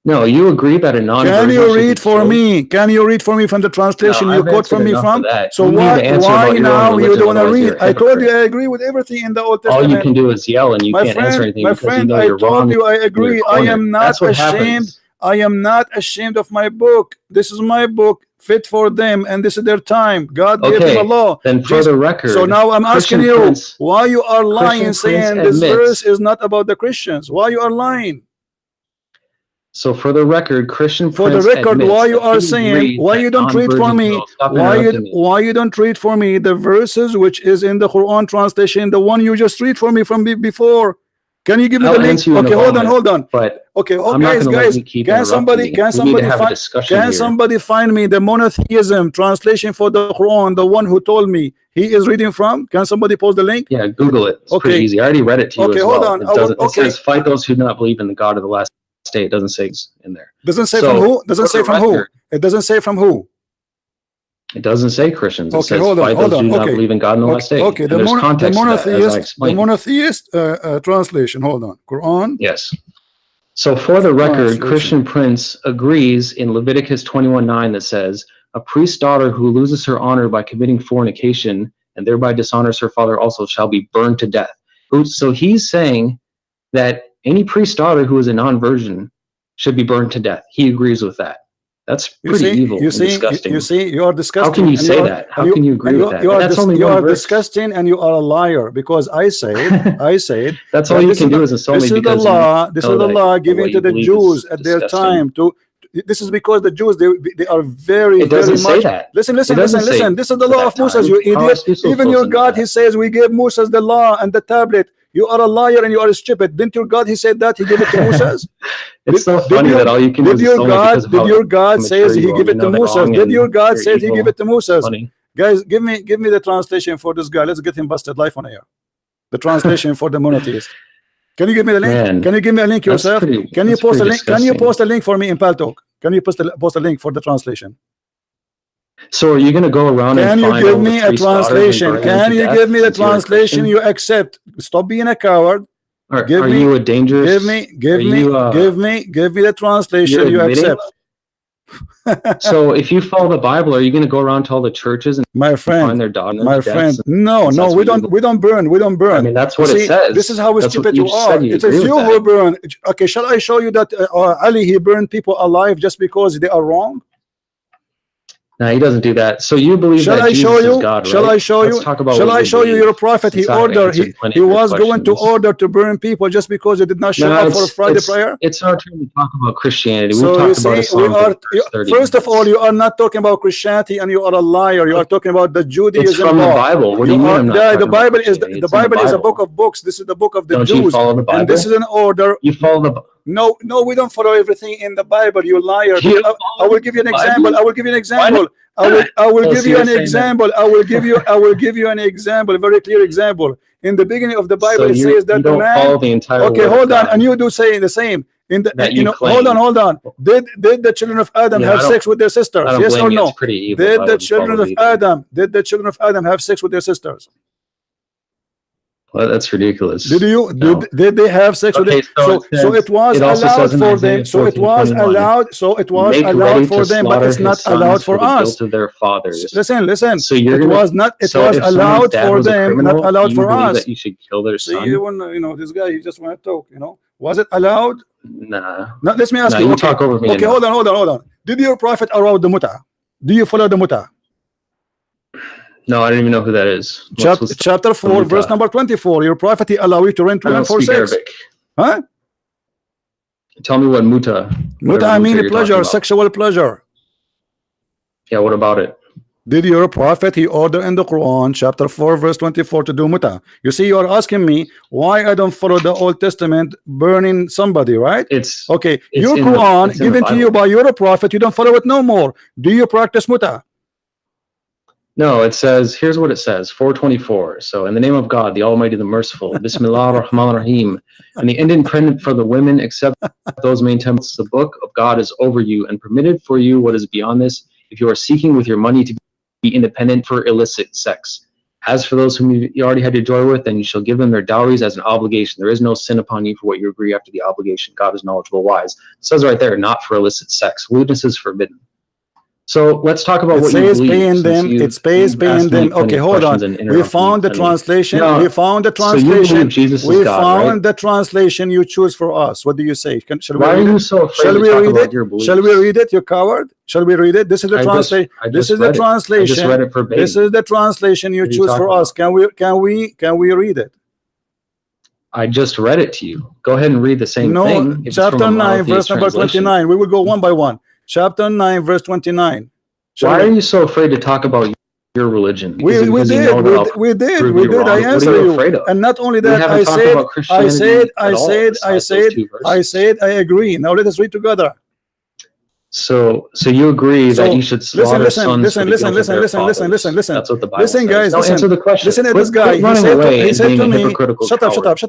No, you agree that a non-virgin Can you should be read for killed? me? Can you read for me from the translation No, you I've quote from answered me enough from? of that. So You need why to answer about your own now you religion, don't want to otherwise read? you're a I told you hypocrite. I agree with everything in the Old All Testament. you can do is yell, and you My can't answer friend, anything because you know I you're wrong. told you I and you're agree. I cornered. am not That's what ashamed. happens. I am not ashamed of my book. This is my book, fit for them, and this is their time. God gave them a law. Then for the record, so now I'm asking Christian you, Prince, why you are lying, saying this admits, verse is not about the Christians? Why you are lying? So for the record, Christian For Prince the record, admits why you that are he saying, agrees why that you don't read for non-virgins me? will- Stop Why interrupting me. you don't read for me the verses which is in the Quran translation, the one you just read for me from before? Can you give me the link? answer you in a Okay, hold on, moment, hold on. But Okay, I'm not guys, gonna let you keep can interrupting me. We need to have a discussion can here. somebody find me the monotheism translation for the Quran, the one who told me he is reading from? Can somebody post the link? Yeah, Google it. It's Okay. pretty easy. I already read it to you Okay, as hold well. on. It doesn't. It says, "Fight those who do not believe in the God of the last day." It doesn't say it's in there. Doesn't say So, from who? Doesn't for say the from who? record, It doesn't say from who. It doesn't say Christians. It Okay, says, hold on, "Fight hold those who on. do not Okay. believe in God in the last day." Okay, And there's context to that, as I explained. The monotheist translation. Hold on. Quran. Yes. So for the record, Translation. Christian Prince agrees in Leviticus 21:9 that says, "A priest's daughter who loses her honor by committing fornication and thereby dishonors her father also shall be burned to death." So he's saying that any priest's daughter who is a non-virgin should be burned to death. He agrees with that. That's pretty evil and disgusting. You are disgusting. How can you say that? How can you agree with that? That's only you one are verse. disgusting and you are a liar, because I said That's all you can do is insult me this is the because law. This is the law given to the Jews at their disgusting. time. This is because the Jews they are very It doesn't very much. say that. Listen. It doesn't say This is the law of that Moses. time. You How idiot. else are you Even your supposed to know God, that? he says we gave Moses the law and the tablet. You are a liar and you are stupid. Didn't your God, he said that he gave it to Moses? It's so funny that all you can do is insult me because of how Did your God immature says you he are. give You it know to that's Moses? wrong Did and your God you're says he evil. give it to Moses? Funny. Guys, give me the translation for this guy. Let's get him busted live on air. The translation for the monotheist. Can you give me the link? Man, can you give me a link yourself? Can you post a link? Can you post a link for me in Paltalk? Can you post a link for the translation? So are you going to go around and Can you find give all the me a priest daughters and translation? burn them Can to you death give me the since you're a translation Christian? you accept? Stop being a coward. Are you a dangerous? Give me the translation you accept. So if you follow the Bible, are you going to go around to all the churches and find their daughters? My friend, no, we don't burn. I mean, that's what it says. This is how stupid you are. It says you who burn. Okay, shall I show you that Ali, he burned people alive just because they are wrong? No, he doesn't do that. So you believe that Jesus is God, right? Shall I show you? Let's talk about Shall I show you your prophet? He was going to order order to burn people just because they did not show up for Friday prayer. It's our turn to talk about Christianity. So We've talked about Islam. First of all, you are not talking about Christianity, and you are a liar. You are talking about the Judaism. It's from the Bible. What do you mean? I'm not the Bible is the Bible is a book of books. This is the book of the Jews. Don't you follow the Bible? And this is an order. You follow the. No, we don't follow everything in the Bible. You liar. I will give you an example. I will give you an example. I will give you an example. I will give you an example, a very clear example. In the beginning of the Bible, it says that the man. Follow the entire okay, hold on, and you do say the same. In the hold on. Did the children of Adam have sex with their sisters? Yes or no? Did the children of Adam have sex with their sisters? Well, that's ridiculous. Did they have sex with it? So it was allowed for them. So it was allowed. So it was allowed for them, but it's not allowed for us. To their fathers. Listen. So it was allowed for them, not allowed for us. That you should kill their son. See, this guy, he just want to talk. Was it allowed? Nah. Now, let me ask you. You talk over me. Okay, hold on. Did your prophet allow the muta? Do you follow the muta? No, I don't even know who that is. Chapter 4, verse number 24. Your prophet allow you to rent women for sex. Arabic. Huh? Tell me what muta. Muta, I mean pleasure, sexual pleasure. Yeah, what about it? Did your prophet, he ordered in the Quran, chapter 4, verse 24, to do muta? You see, you are asking me why I don't follow the Old Testament burning somebody, right? Okay. Your Quran given to you by your prophet, you don't follow it no more. Do you practice muta? No, it says, here's what it says, 424. So, in the name of God, the Almighty, the Merciful, Bismillah ar-Rahman ar-Rahim, and the end intended for the women, except those maintain the book of God is over you, and permitted for you what is beyond this, if you are seeking with your money to be independent for illicit sex. As for those whom you already had your joy with, then you shall give them their dowries as an obligation. There is no sin upon you for what you agree after the obligation. God is knowledgeable, wise. It says right there, not for illicit sex. Lewdness is forbidden. So let's talk about It what you says believe. paying them. It says paying them. Okay, hold on. We found the translation. We found the translation. So you believe Jesus is we God, found right? the translation you choose for us. What do you say? Shall we Why read are you it? so afraid Shall to we talk read about it? your beliefs? Shall we read it? You coward. Shall we read it? This is the translation. This is the translation. I just read it verbatim. This is the translation you choose for us. Can we read it? I just read it to you. Go ahead and read the same thing. No, chapter 9, verse number 29. We will go one by one. Chapter 9, verse 29. Why are you so afraid to talk about your religion? We did. I answer you. And not only that, I said, I agree. Now let us read together. So you agree that you should slaughter sons for the guilt of their fathers. That's what the Bible says. Guys, now answer the question. Listen at this guy. He said to me, shut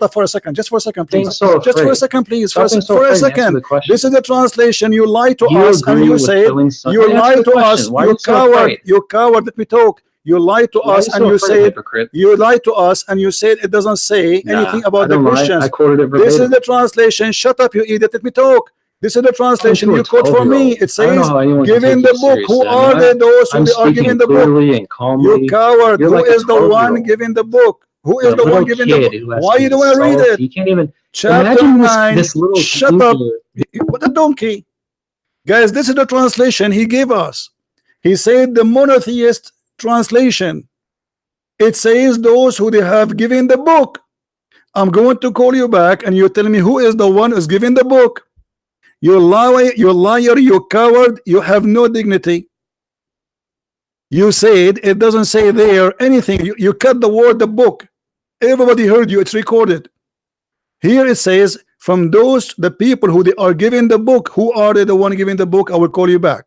up for a second. Just for a second, please. Just for a second, please. For a second. This is the translation. You lied to us and you said, you lied to us. You coward. You coward. Let me talk. You lied to us and you said, it doesn't say anything about the Christians. I quoted it verbatim. This is the translation. Shut up, you idiot. Let me talk. This is the translation you quote for me. It says, giving the book. Who are they, those who are giving the book? You coward. Who is the one giving the book? Who is the one giving the book? Why you don't want to read it? You can't even. Chapter 9. Shut up. What a donkey. Guys, this is the translation he gave us. He said the monotheist translation. It says those who they have given the book. I'm going to call you back and you tell me who is the one who's giving the book. You liar, you coward, you have no dignity. You said it doesn't say there anything. You cut the word the book. Everybody heard you, it's recorded. Here it says, from those the people who they are giving the book, who are they the one giving the book? I will call you back.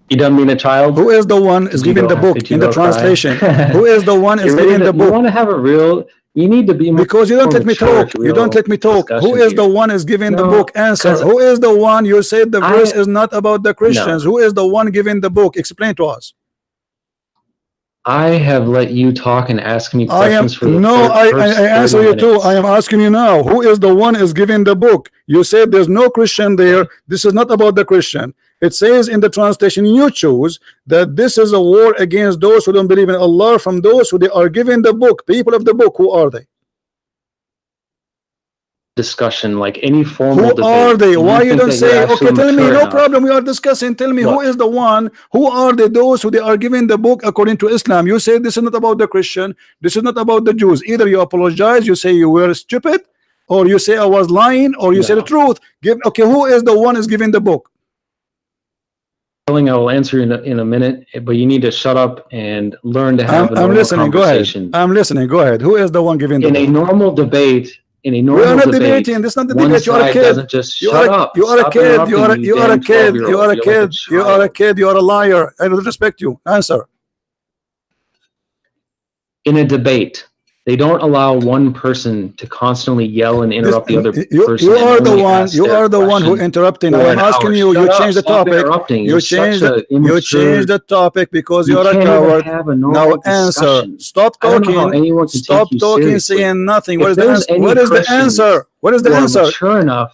You don't mean a child? Who is the one is giving the book in the translation? Who is the one is giving the book? You want to have a real, you need to be more, because you don't let me talk. You don't let me talk. Who is the one is giving the book? Answer. Who is the one? You said the verse is not about the Christians. Who is the one giving the book? Explain to us. I have let you talk and ask me questions for the I answer you too. I am asking you now. Who is the one is giving the book? You said there's no Christian there. This is not about the Christian. It says in the translation you choose that this is a war against those who don't believe in Allah, from those who they are giving the book. People of the book, who are they? Discussion, like any formal who debate. Are they? Why you don't say, okay, tell me, no enough. problem, we are discussing. Tell me, who is the one? Who are they? Those who they are giving the book according to Islam. You say this is not about the Christian. This is not about the Jews. Either you apologize, you say you were stupid, or you say I was lying, or you say the truth. Okay, who is the one is giving the book? I will answer in a minute, but you need to shut up and learn to have a normal listening. conversation. Go ahead. I'm listening. Go ahead. Who is the one giving the book? In a normal debate, we are not debating. This is not the debate. You are a kid. You are a kid. You are a kid. You are a kid. You are a kid. You are a liar. I don't respect you. Answer. In a debate, they don't allow one person to constantly yell and interrupt the other person. You are the one. You are the one who interrupting. I'm asking you. You change the topic. You change the topic because you are a coward. Now answer. Stop talking. Stop talking. Saying nothing. What is the answer? What is the answer? What is the answer?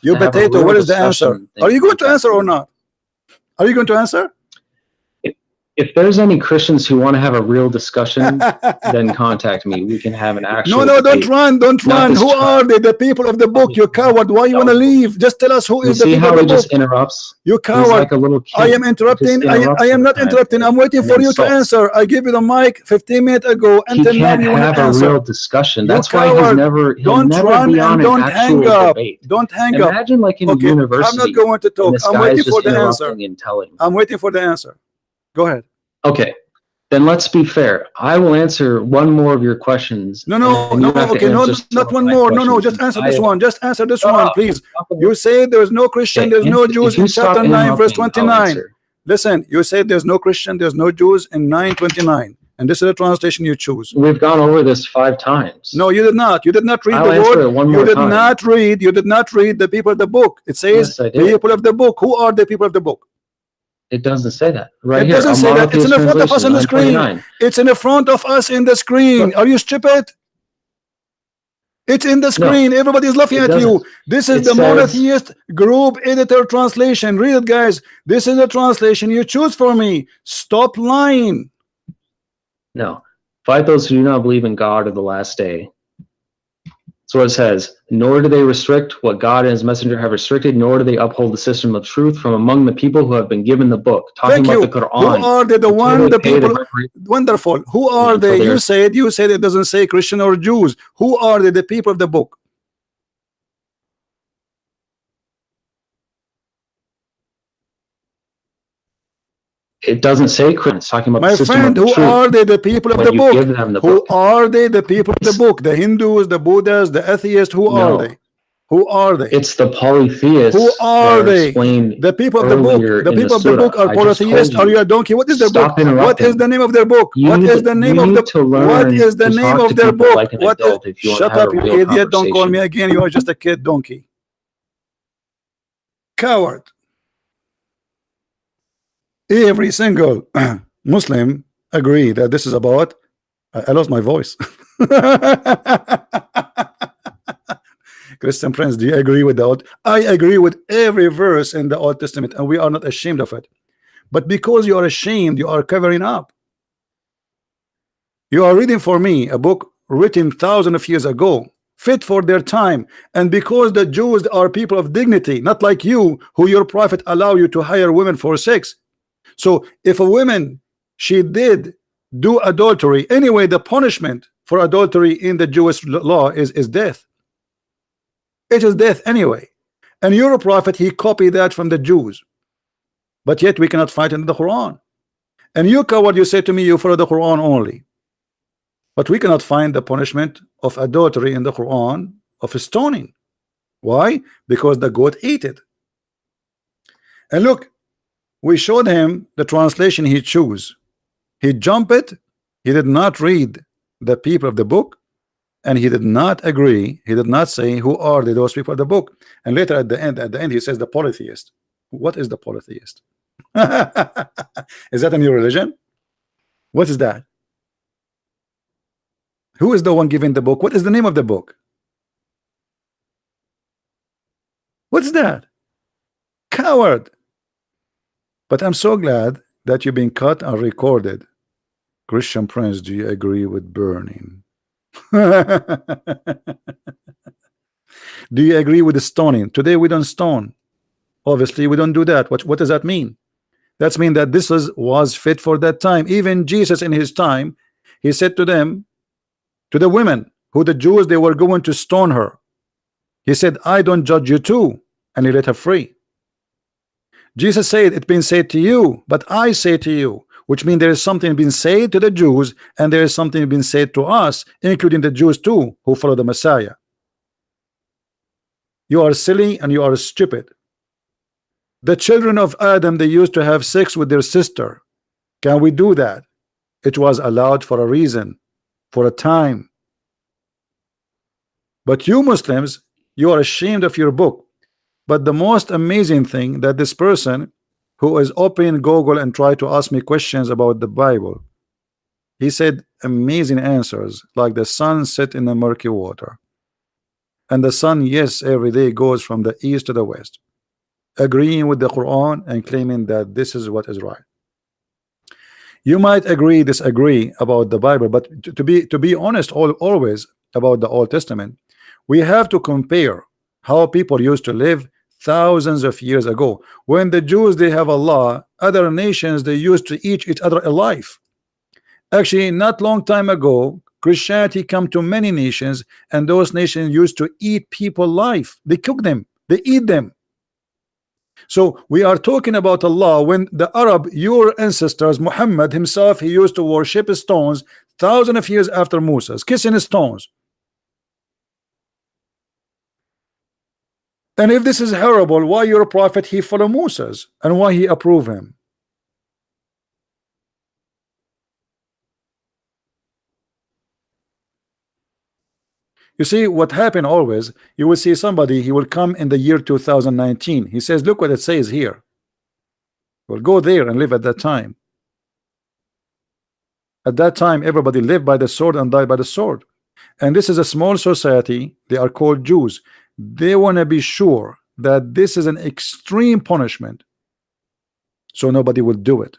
You potato. What is the answer? Are you going to answer or not? Are you going to answer? If there's any Christians who want to have a real discussion, then contact me. We can have an actual No, don't run. Who are they? The people of the book. You coward. Why you want to leave? Just tell us who is the people of the book. See how he just interrupts? You coward. Like a little kid. I am interrupting. I am not interrupting. I'm waiting for you to answer. I gave you the mic 15 minutes ago. Until now you want to answer. Have a real discussion. That's why he'll never be on an actual debate. Don't hang up. Imagine like in a university. I'm not going to talk. I'm waiting for the answer. I'm waiting for the answer. Go ahead. Okay, then let's be fair. I will answer one more of your questions. Okay, not one more. No, just answer this one. Just answer this one, please. You say there's no Christian, there's no Jews in chapter 9, verse 29. Listen, you say there's no Christian, there's no Jews in 9:29. And this is the translation you choose. We've gone over this 5 times. No, you did not. You did not read the word. You did not read the people of the book. It says people of the book. Who are the people of the book? It doesn't say that. Right here. It doesn't say that. It's in the front of us on the screen. It's in the front of us in the screen. Are you stupid? It's in the No, screen. Everybody is laughing it at doesn't. you. This is It the says monotheist group editor translation. Read it, guys. This is the translation you choose for me. Stop lying. no. Fight those who do not believe in God or the last day. That's what it says. Nor do they restrict what God and his messenger have restricted, nor do they uphold the system of truth from among the people who have been given the book. Talking Thank about the you. Who Quran, are they? The until one, they the pay the people. reparation Wonderful. Who are until they? they are. You said it doesn't say Christian or Jews. Who are they? The people of the book. It doesn't say Quran. It's talking about the My system friend, of who truth. are they? The people of When the you give book. them the Who book, are they? The people of the book. The Hindus, the Buddhas, the atheists. Who are no, they? Who are they? it's the Who polytheists that are are they? explained The people of the book. earlier The in the people of the book surah. are I just polytheists. told Are you. you a donkey? What is their book? Stop What is the interrupting. name of their book? What is the You name of the need to what learn is the to name talk of to their people book? like an What is adult if you want to shut have a up, you real idiot. Don't call me conversation. again. You are just a kid donkey. Coward. Every single Muslim agree that this is about I lost my voice. Christian friends, do you agree with the old? I agree with every verse in the Old Testament, and we are not ashamed of it. But because you are ashamed, you are covering up. You are reading for me a book written thousands of years ago, fit for their time, and because the Jews are people of dignity, not like you, who your prophet allow you to hire women for sex. So if a woman she did do adultery anyway, the punishment for adultery in the Jewish law is death. It is death anyway. And your prophet he copied that from the Jews, but yet we cannot find it in the Quran. And you coward, you say to me you follow the Quran only, but we cannot find the punishment of adultery in the Quran of stoning. Why? Because the goat ate it. And look, we showed him the translation he chose. He jumped it. He did not read the people of the book, and he did not agree. He did not say who are those people of the book. And later at the end, he says the polytheist. What is the polytheist? Is that a new religion? What is that? Who is the one giving the book? What is the name of the book? What's that? Coward. But I'm so glad that you've been cut and recorded. Christian Prince, do you agree with burning? Do you agree with the stoning? Today we don't stone. Obviously, we don't do that. What does that mean? That's mean that this was fit for that time. Even Jesus in his time, he said to them, to the women who the Jews they were going to stone her. He said, I don't judge you too, and he let her free. Jesus said, it's been said to you, but I say to you, which means there is something being said to the Jews, and there is something being said to us, including the Jews too, who follow the Messiah. You are silly and you are stupid. The children of Adam, they used to have sex with their sister. Can we do that? It was allowed for a reason, for a time. But you Muslims, you are ashamed of your book. But the most amazing thing that this person who is opening Google and try to ask me questions about the Bible, he said amazing answers like the sun set in the murky water. And the sun, yes, every day goes from the east to the west, agreeing with the Quran and claiming that this is what is right. You might agree, disagree about the Bible, but to be honest, always about the Old Testament, we have to compare how people used to live thousands of years ago. When the Jews they have a law, other nations they used to eat each other alive. Actually, not long time ago, Christianity come to many nations, and those nations used to eat people alive. They cook them, they eat them. So we are talking about Allah when the Arab, your ancestors, Muhammad himself, he used to worship stones thousands of years after Moses, kissing stones. And if this is horrible, why your prophet he follow Moses and why he approve him? You see what happened always, you will see somebody, he will come in the year 2019. He says, look what it says here. Well, go there and live at that time. At that time, everybody lived by the sword and died by the sword. And this is a small society. They are called Jews. They want to be sure that this is an extreme punishment, so nobody will do it.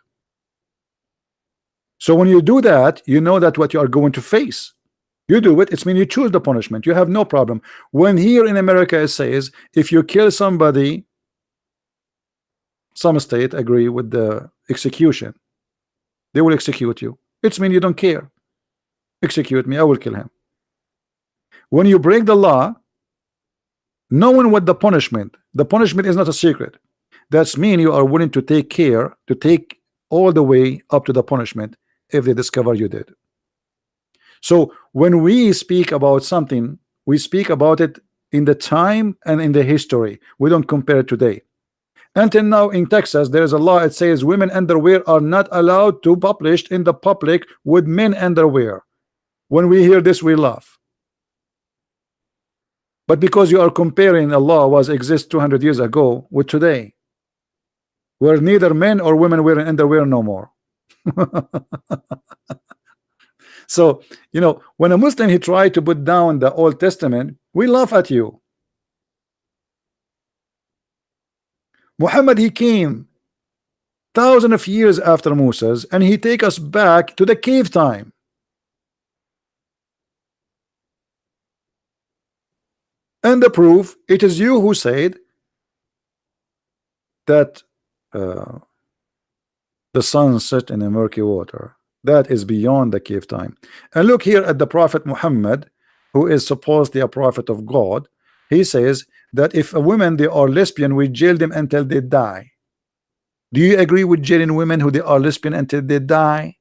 So when you do that, you know that what you are going to face. You do it, it's mean you choose the punishment. You have no problem. When here in America it says if you kill somebody, some state agree with the execution. They will execute you. It's mean you don't care. Execute me, I will kill him. When you break the law, knowing what the punishment is not a secret. That's mean you are willing to take care, to take all the way up to the punishment if they discover you did. So when we speak about something, we speak about it in the time and in the history. We don't compare it today. Until now in Texas there is a law. It says women underwear are not allowed to published in the public with men underwear. When we hear this we laugh. But because you are comparing a law was exist 200 years ago with today, where neither men or women wearing underwear no more. So you know, when a Muslim he tried to put down the Old Testament, we laugh at you. Muhammad he came thousands of years after Moses, and he take us back to the cave time. And the proof, it is you who said that the sun set in a murky water. That is beyond the cave time. And look here at the Prophet Muhammad, who is supposedly a prophet of God. He says that if a woman they are lesbian, we jail them until they die. Do you agree with jailing women who they are lesbian until they die?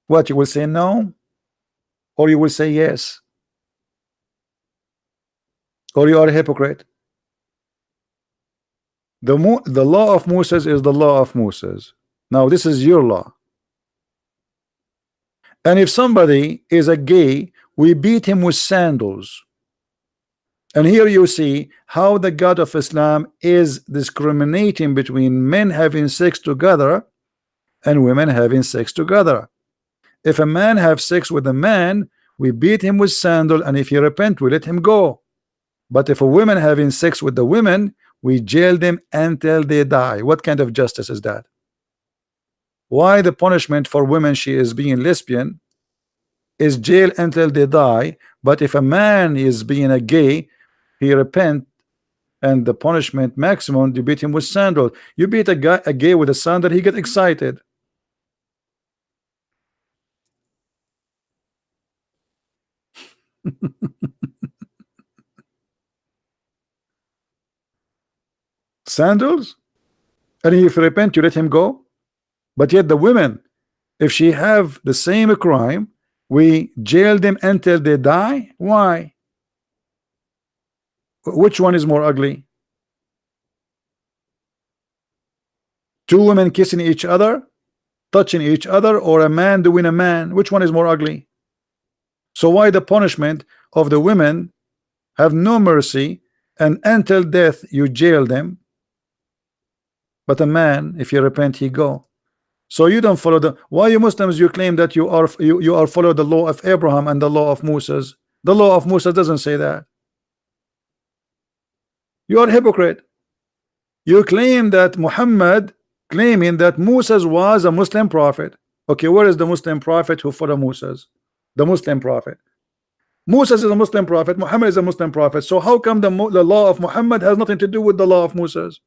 What, you will say no, or you will say yes, or you are a hypocrite? The law of Moses is the law of Moses. Now this is your law. And if somebody is a gay, we beat him with sandals. And here you see how the God of Islam is discriminating between men having sex together and women having sex together. If a man have sex with a man, we beat him with sandal, and if he repent, we let him go. But if a woman having sex with the women, we jail them until they die. What kind of justice is that? Why the punishment for women she is being lesbian is jail until they die, but if a man is being a gay, he repent, and the punishment maximum, you beat him with sandal. You beat a gay with a sandal, he get excited. Sandals, and if you repent, you let him go. But yet the women, if she have the same crime, we jail them until they die. Why? Which one is more ugly? Two women kissing each other, touching each other, or a man doing a man? Which one is more ugly? So why the punishment of the women have no mercy, and until death you jail them, but a man, if you repent, he go? So you don't follow the, why you Muslims you claim that you are follow the law of Abraham and the law of Moses? The law of Moses doesn't say that. You are a hypocrite. You claim that Muhammad claiming that Moses was a Muslim prophet. Okay, where is the Muslim prophet who followed Moses? The Muslim prophet. Moses is a Muslim prophet, Muhammad is a Muslim prophet. So how come the law of Muhammad has nothing to do with the law of Moses?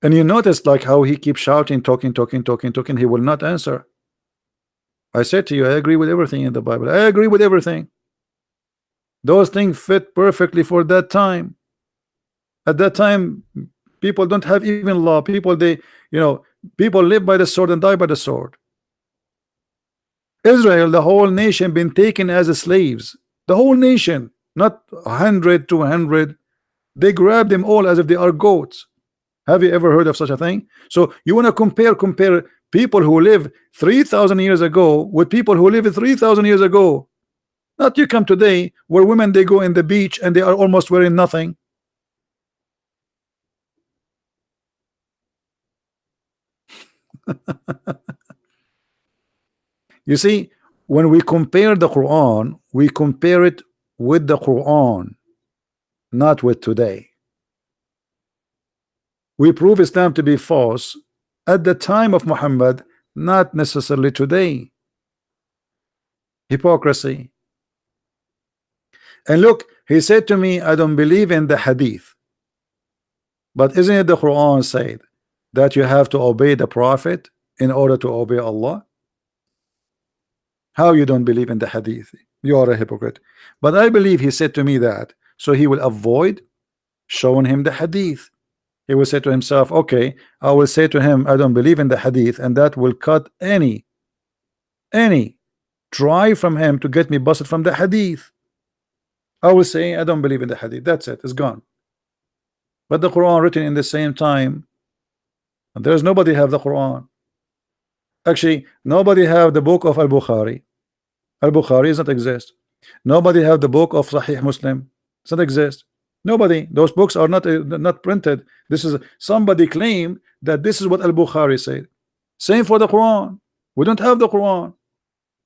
And you notice like how he keeps shouting, talking, he will not answer. I said to you, I agree with everything in the Bible. I agree with everything. Those things fit perfectly for that time. At that time, people don't have even law. People, they, you know, people live by the sword and die by the sword. Israel, the whole nation, been taken as slaves. The whole nation, not 100, 200. They grab them all as if they are goats. Have you ever heard of such a thing? So you want to compare people who live 3,000 years ago with people who live 3,000 years ago. Not you come today where women they go in the beach and they are almost wearing nothing. You see, when we compare the Quran, we compare it with the Quran, not with today. We prove Islam to be false at the time of Muhammad, not necessarily today. Hypocrisy. And look, he said to me, I don't believe in the hadith. But isn't it the Quran said that you have to obey the Prophet in order to obey Allah? How you don't believe in the hadith? You are a hypocrite. But I believe he said to me that so he will avoid showing him the hadith. He will say to himself, okay, I will say to him, I don't believe in the hadith, and that will cut any try from him to get me busted from the hadith. I will say, I don't believe in the hadith. That's it, it's gone. But the Quran written in the same time, there's nobody have the Quran. Actually, nobody have the book of Al-Bukhari. Al-Bukhari does not exist. Nobody have the book of Sahih Muslim. Does not exist. Nobody. Those books are not printed. This is somebody claim that this is what Al-Bukhari said. Same for the Quran. We don't have the Quran.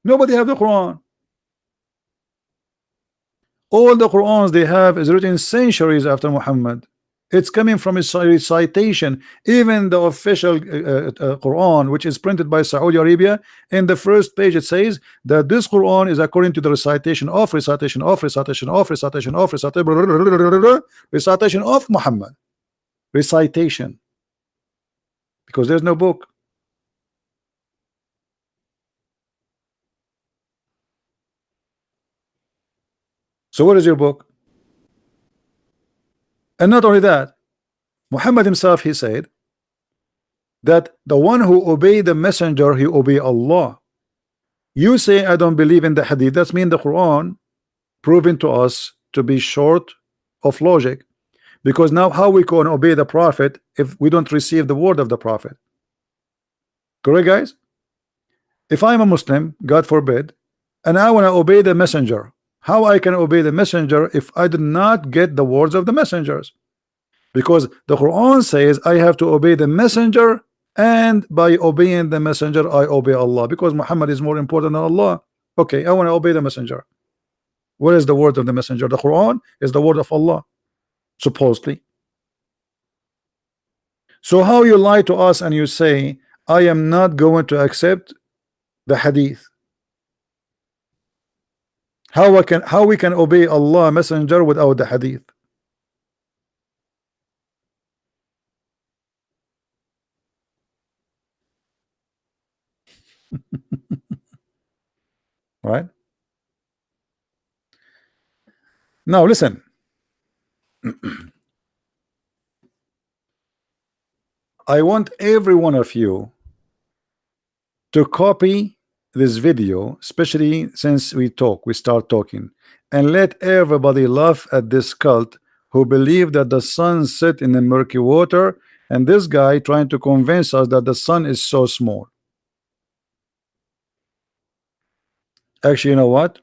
Nobody have the Quran. All the Qurans they have is written centuries after Muhammad. It's coming from his recitation. Even the official Quran, which is printed by Saudi Arabia, in the first page it says that this Quran is according to the recitation of Muhammad. Recitation, because there's no book. So what is your book? And not only that, Muhammad himself, he said that the one who obey the messenger, he obey Allah. You say I don't believe in the hadith. That's mean the Quran proven to us to be short of logic, because now how we can obey the Prophet if we don't receive the word of the Prophet? Correct, guys? If I'm a Muslim, God forbid, and I want to obey the messenger, how I can obey the messenger if I did not get the words of the messengers? Because the Quran says I have to obey the messenger, and by obeying the messenger I obey Allah, because Muhammad is more important than Allah. Okay, I want to obey the messenger. What is the word of the messenger? The Quran is the word of Allah, supposedly. So how you lie to us and you say I am not going to accept the hadith? How we can obey Allah messenger without the hadith? Right? Now listen. I want every one of you to copy this video, especially since we start talking, and let everybody laugh at this cult who believe that the sun set in the murky water, and this guy trying to convince us that the sun is so small. Actually, you know what?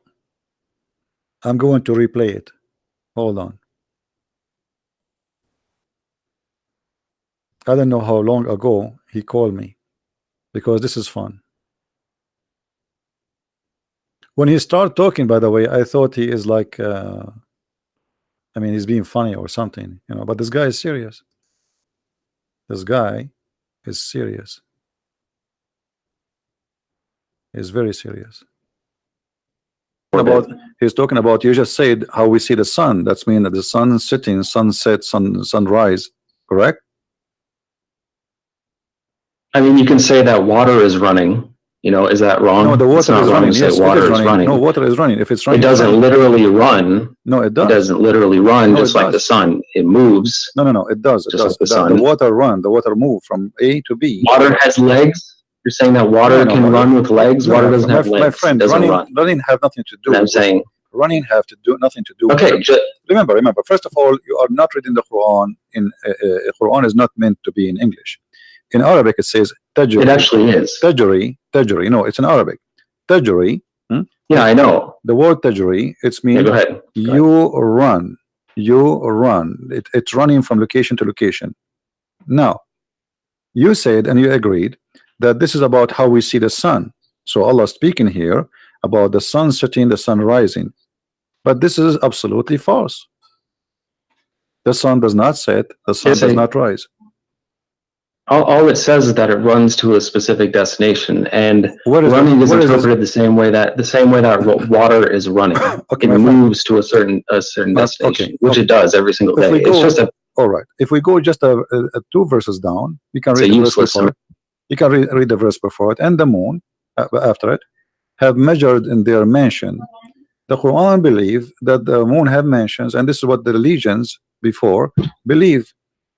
I'm going to replay it. Hold on. I don't know how long ago he called me, because this is fun. When he started talking, by the way, I thought he is like I mean, he's being funny or something, you know, but this guy is serious. This guy is serious. He's very serious. He's talking about, you just said how we see the sun. That's mean that the sun setting, sunset, sunrise, correct? I mean, you can say that water is running. You know, is that wrong? No, the It's water not is wrong running. to say Yes, water it is is running. No, water is running. If it's It running, doesn't literally run. No, it does. It doesn't literally run, No, just it like the does. sun. It moves. No, it does. It Just does. like the The sun. water run. The water move from A to B. Water has legs. You're saying that water can run with legs. Water doesn't have legs. My friend, it doesn't run. running have nothing to do. And I'm saying running have to do nothing to do. Okay. Remember. First of all, you are not reading the Quran in Quran is not meant to be in English. In Arabic, it says tajri. It actually is. Tajri. No, it's in Arabic. Tajri. Yeah, I know. The word tajri, it's mean go ahead. You run. It's running from location to location. Now, you said and you agreed that this is about how we see the sun. So Allah speaking here about the sun setting, the sun rising, but this is absolutely false. The sun does not set, the sun It's does a not rise. all it says is that it runs to a specific destination, and Where is the running is where is this? interpreted the same way that water is running. Okay, It my friend. moves to a certain Okay, destination, which okay. it does every single If day. we It's go, just all right. If we go just two verses down, you can a read the verse useless before it. You can read the verse before it, and the moon after it have measured in their mansion. The Quran believe that the moon have mansions, and this is what the religions before believe,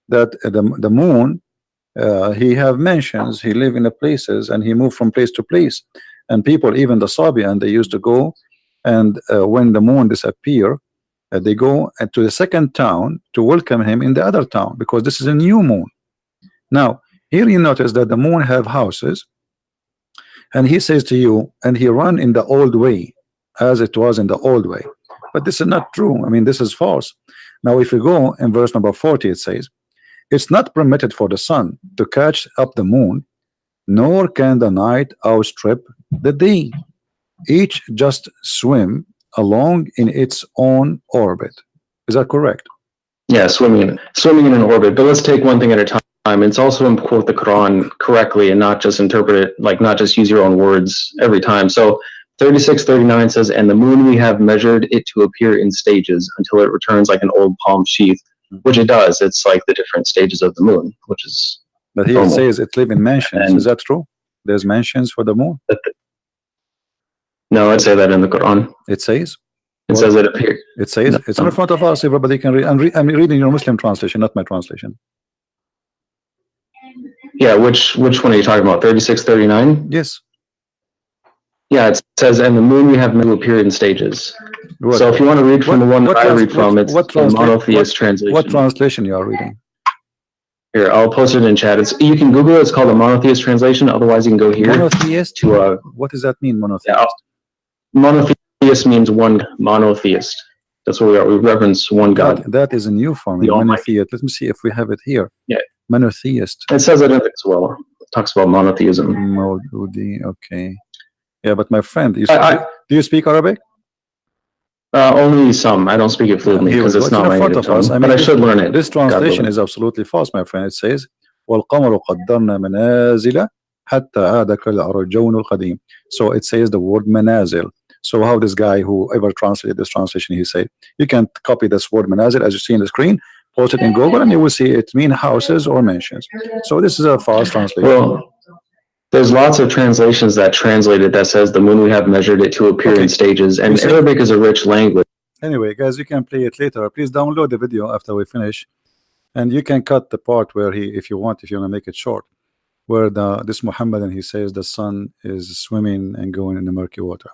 that the moon he have mansions, he live in the places, and he move from place to place. And people, even the Sabian, they used to go, and when the moon disappear, they go to the second town to welcome him in the other town, because this is a new moon. Now here you notice that the moon have houses, and he says to you, and he run in the old way, as it was in the old way. But this is not true. I mean, this is false. Now if we go in verse number 40, it says, it's not permitted for the sun to catch up the moon, nor can the night outstrip the day. Each just swim along in its own orbit. Is that correct? Yeah, swimming in an orbit. But let's take one thing at a time. It's also important to quote the Quran correctly and not just interpret it, like not just use your own words every time. So 36:39 says, and the moon we have measured it to appear in stages until it returns like an old palm sheath, which it does. It's like the different stages of the moon, which is But here it normal. says it live in mansions. And is that true? There's mansions for the moon. no, I'd say that in the Quran. It says. It says it appears. It says No. it's in front of us. Everybody can read. I'm reading your Muslim translation, not my translation. Yeah, which one are you talking about? 36:39? Yes. Yeah, it says, and the moon we have made appear in stages. What? So if you want to read from the one that I read from, it's the monotheist translation. What translation you are reading? Here, I'll post it in chat. You can Google it. It's called a monotheist translation. Otherwise, you can go here. Monotheist? To what does that mean, monotheist? Yeah, monotheist means one monotheist. That's what we are. We reverence one God. That is a new form. Monotheist. Let me see if we have it here. Yeah. Monotheist. It says it in it as well. It talks about monotheism. Okay. Yeah, but my friend, do you speak Arabic? Only some. I don't speak it fluently because it's not my native tongue. But I should learn it. This translation is absolutely false, my friend. It says, وَالْقَمَرُ قَدَّرْنَا مَنَازِلَ حَتَّى عَادَ كَالْعُرْجُونِ الْقَدِيمِ. So it says the word manazil. So how this guy, whoever translated this translation, he said, you can copy this word manazil as you see in the screen, post it in Google, and you will see it mean houses or mansions. So this is a false translation. Well, there's lots of translations that translate it that says the moon we have measured it to appear in stages, and Arabic is a rich language. Anyway, guys, you can play it later. Please download the video after we finish, and you can cut the part where if you want to make it short, where this Muhammadan, he says the sun is swimming and going in the murky water.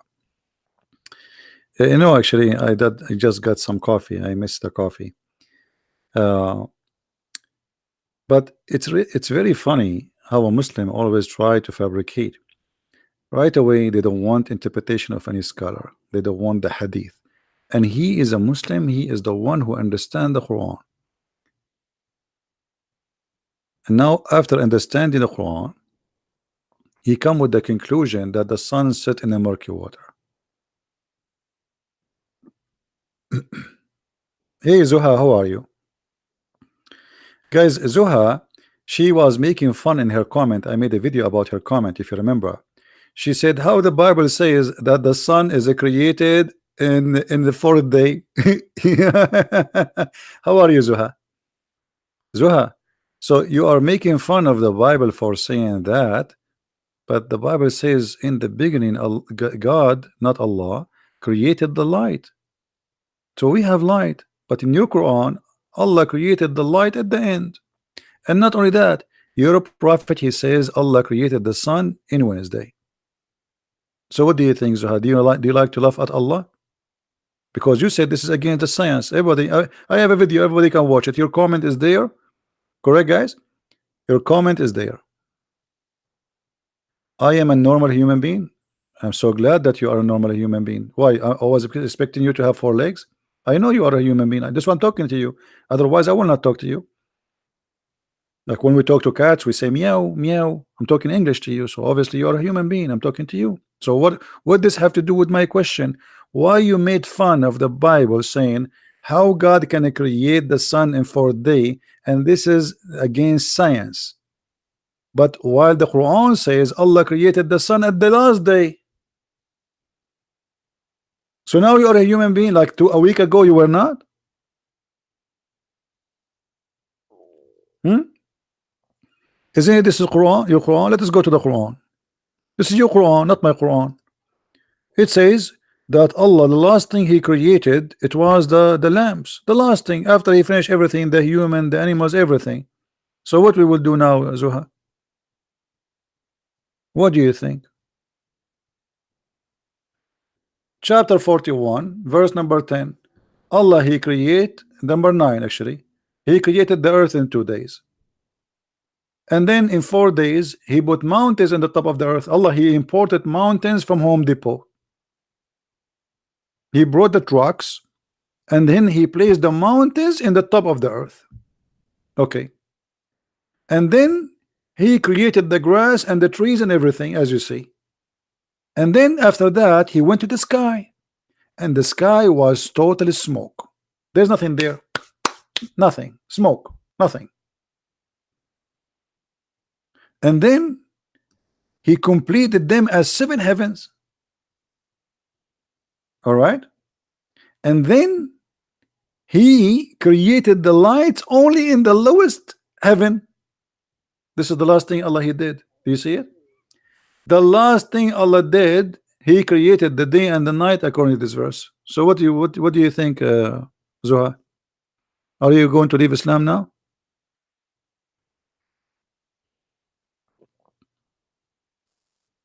Actually, I just got some coffee. I missed the coffee. But it's very funny how a Muslim always try to fabricate. Right away, they don't want interpretation of any scholar. They don't want the hadith. And he is a Muslim. He is the one who understands the Quran. And now, after understanding the Quran, he come with the conclusion that the sun set in the murky water. Hey Zuha, how are you? Guys, Zuha, she was making fun in her comment. I made a video about her comment, if you remember. She said how the Bible says that the sun is created in the fourth day. How are you, Zuha? Zuha, so you are making fun of the Bible for saying that, but the Bible says in the beginning God, not Allah, created the light. So we have light, but in your Quran Allah created the light at the end. And not only that, your prophet, he says Allah created the sun in Wednesday. So what do you think, Zuha? Do you like to laugh at Allah? Because you said this is against the science. Everybody, I have a video, everybody can watch it. Your comment is there. Correct, guys? Your comment is there. I am a normal human being. I'm so glad that you are a normal human being. Why? I was expecting you to have 4 legs. I know you are a human being. I just want talking to you. Otherwise, I will not talk to you. Like when we talk to cats, we say meow, meow. I'm talking English to you, so obviously you're a human being. I'm talking to you. So what this have to do with my question? Why you made fun of the Bible saying how God can create the sun in 4 days, and this is against science? But while the Quran says Allah created the sun at the last day. So now you are a human being, like a week ago you were not? Hmm? Isn't it this is Quran? Your Quran? Let us go to the Quran. This is your Quran, not my Quran. It says that Allah, the last thing He created, it was the lamps. The last thing after He finished everything, the human, the animals, everything. So what we will do now, Zuha? What do you think? Chapter 41, verse number 10. Allah He create number 9 actually. He created the earth in 2 days. And then in 4 days, He put mountains in the top of the earth. Allah, He imported mountains from Home Depot. He brought the trucks, and then He placed the mountains in the top of the earth. Okay. And then He created the grass and the trees and everything, as you see. And then after that, He went to the sky, and the sky was totally smoke. There's nothing there. Nothing. Smoke. Nothing. And then He completed them as 7 heavens. All right. And then He created the lights only in the lowest heaven. This is the last thing Allah He did. Do you see it? The last thing Allah did, He created the day and the night according to this verse. So what do you think, Zoha? Are you going to leave Islam now?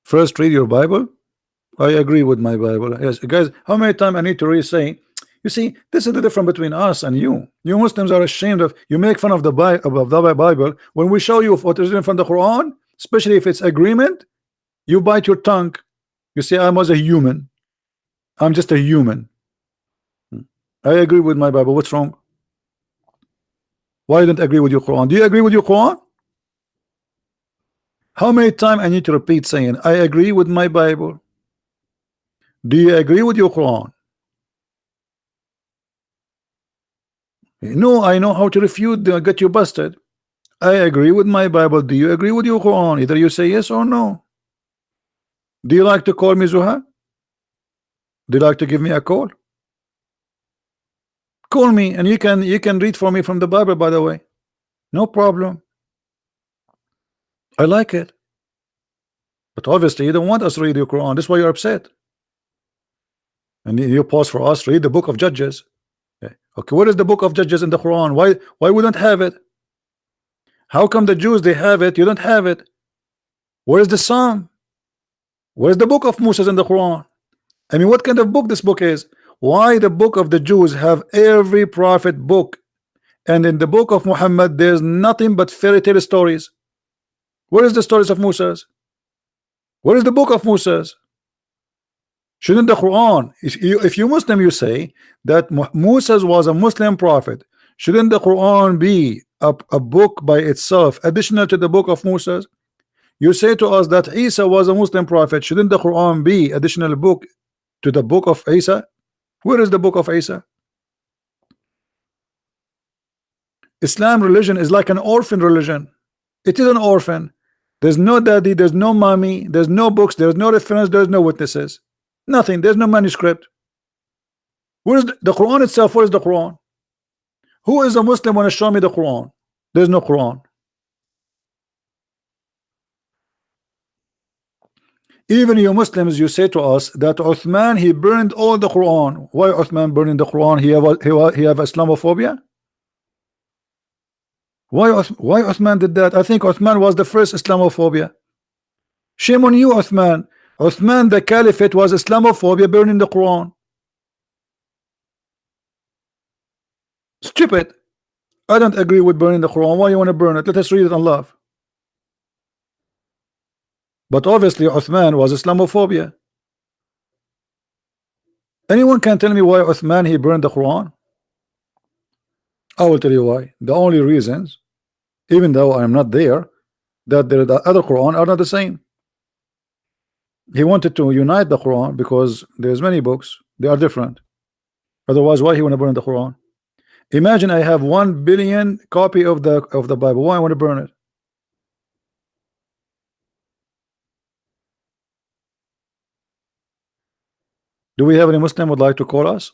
First, read your Bible. I agree with my Bible. Yes, guys. How many times I need to re-say? You see, this is the difference between us and you. You Muslims are ashamed of. You make fun of the Bible when we show you what is in from the Quran, especially if it's agreement. You bite your tongue. You say I was a human. I'm just a human. I agree with my Bible. What's wrong? Why don't agree with your Quran? Do you agree with your Quran? How many times I need to repeat saying I agree with my Bible? Do you agree with your Quran? No, I know how to refute. Get you busted. I agree with my Bible. Do you agree with your Quran? Either you say yes or no. Do you like to call me Zuha? Do you like to give me a call? Call me, and you can read for me from the Bible, by the way. No problem. I like it. But obviously you don't want us to read your Quran. That's why you're upset. And you pause for us, read the book of Judges. Okay, what is the book of Judges in the Quran? Why we don't have it? How come the Jews they have it, you don't have it? Where's the Psalm? Where's the book of Moses in the Quran? I mean, what kind of book this book is? Why the book of the Jews have every prophet book, and in the book of Muhammad there's nothing but fairy tale stories? Where is the stories of Moses? Where is the book of Moses? Shouldn't the Quran, if you Muslim, you say that Moses was a Muslim prophet, shouldn't the Quran be a book by itself additional to the book of Moses? You say to us that Isa was a Muslim prophet, shouldn't the Quran be additional book to the book of Isa? Where is the book of Isa? Islam religion is like an orphan religion. It is an orphan. There's no daddy, there's no mommy, there's no books, there's no reference, there's no witnesses. Nothing. There's no manuscript. Where is the Quran itself? Where is the Quran? Who is a Muslim want to show me the Quran? There's no Quran. Even you Muslims, you say to us that Uthman he burned all the Quran. Why Uthman burning the Quran? He have Islamophobia? Why Uthman did that? I think Uthman was the first Islamophobia. Shame on you, Uthman. Uthman the Caliphate was Islamophobia, burning the Quran. Stupid. I don't agree with burning the Quran. Why you want to burn it? Let us read it and love. But obviously Uthman was Islamophobia. Anyone can tell me why Uthman he burned the Quran? I will tell you why. The only reasons even though I'm not there, that the other Quran are not the same. He wanted to unite the Quran because there's many books, they are different. Otherwise, why he want to burn the Quran? Imagine I have 1 billion copy of the Bible. Why I want to burn it? Do we have any Muslim would like to call us?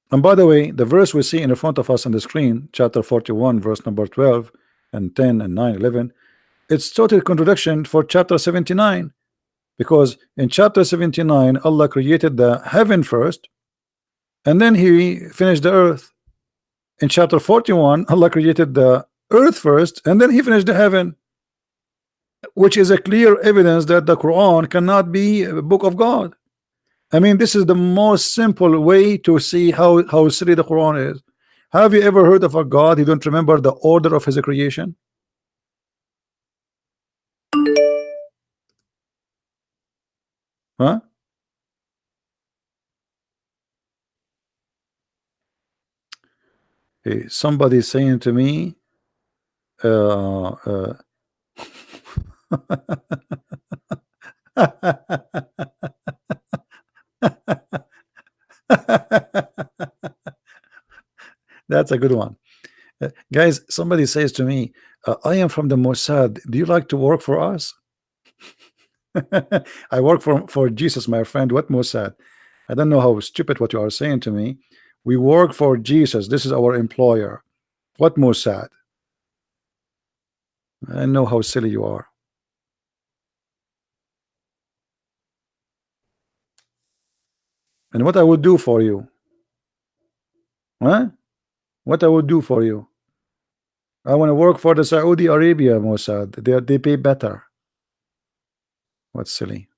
And by the way, the verse we see in front of us on the screen, chapter 41, verse number 12 and 10 and 9, 11, it's total contradiction for chapter 79, because in chapter 79 Allah created the heaven first and then he finished the earth. In chapter 41 Allah created the earth first and then he finished the heaven, which is a clear evidence that the Quran cannot be a book of God. I mean, this is the most simple way to see how silly the Quran is. Have you ever heard of a God who don't remember the order of his creation? Huh? Hey, somebody saying to me, uh, uh, that's a good one. Guys, somebody says to me, I am from the Mossad. Do you like to work for us? I work for Jesus, my friend. What Mossad? I don't know how stupid what you are saying to me. We work for Jesus. This is our employer. What Mossad? I know how silly you are. And what I would do for you? Huh? What I would do for you? I want to work for the Saudi Arabia Mossad. They pay better. What's silly?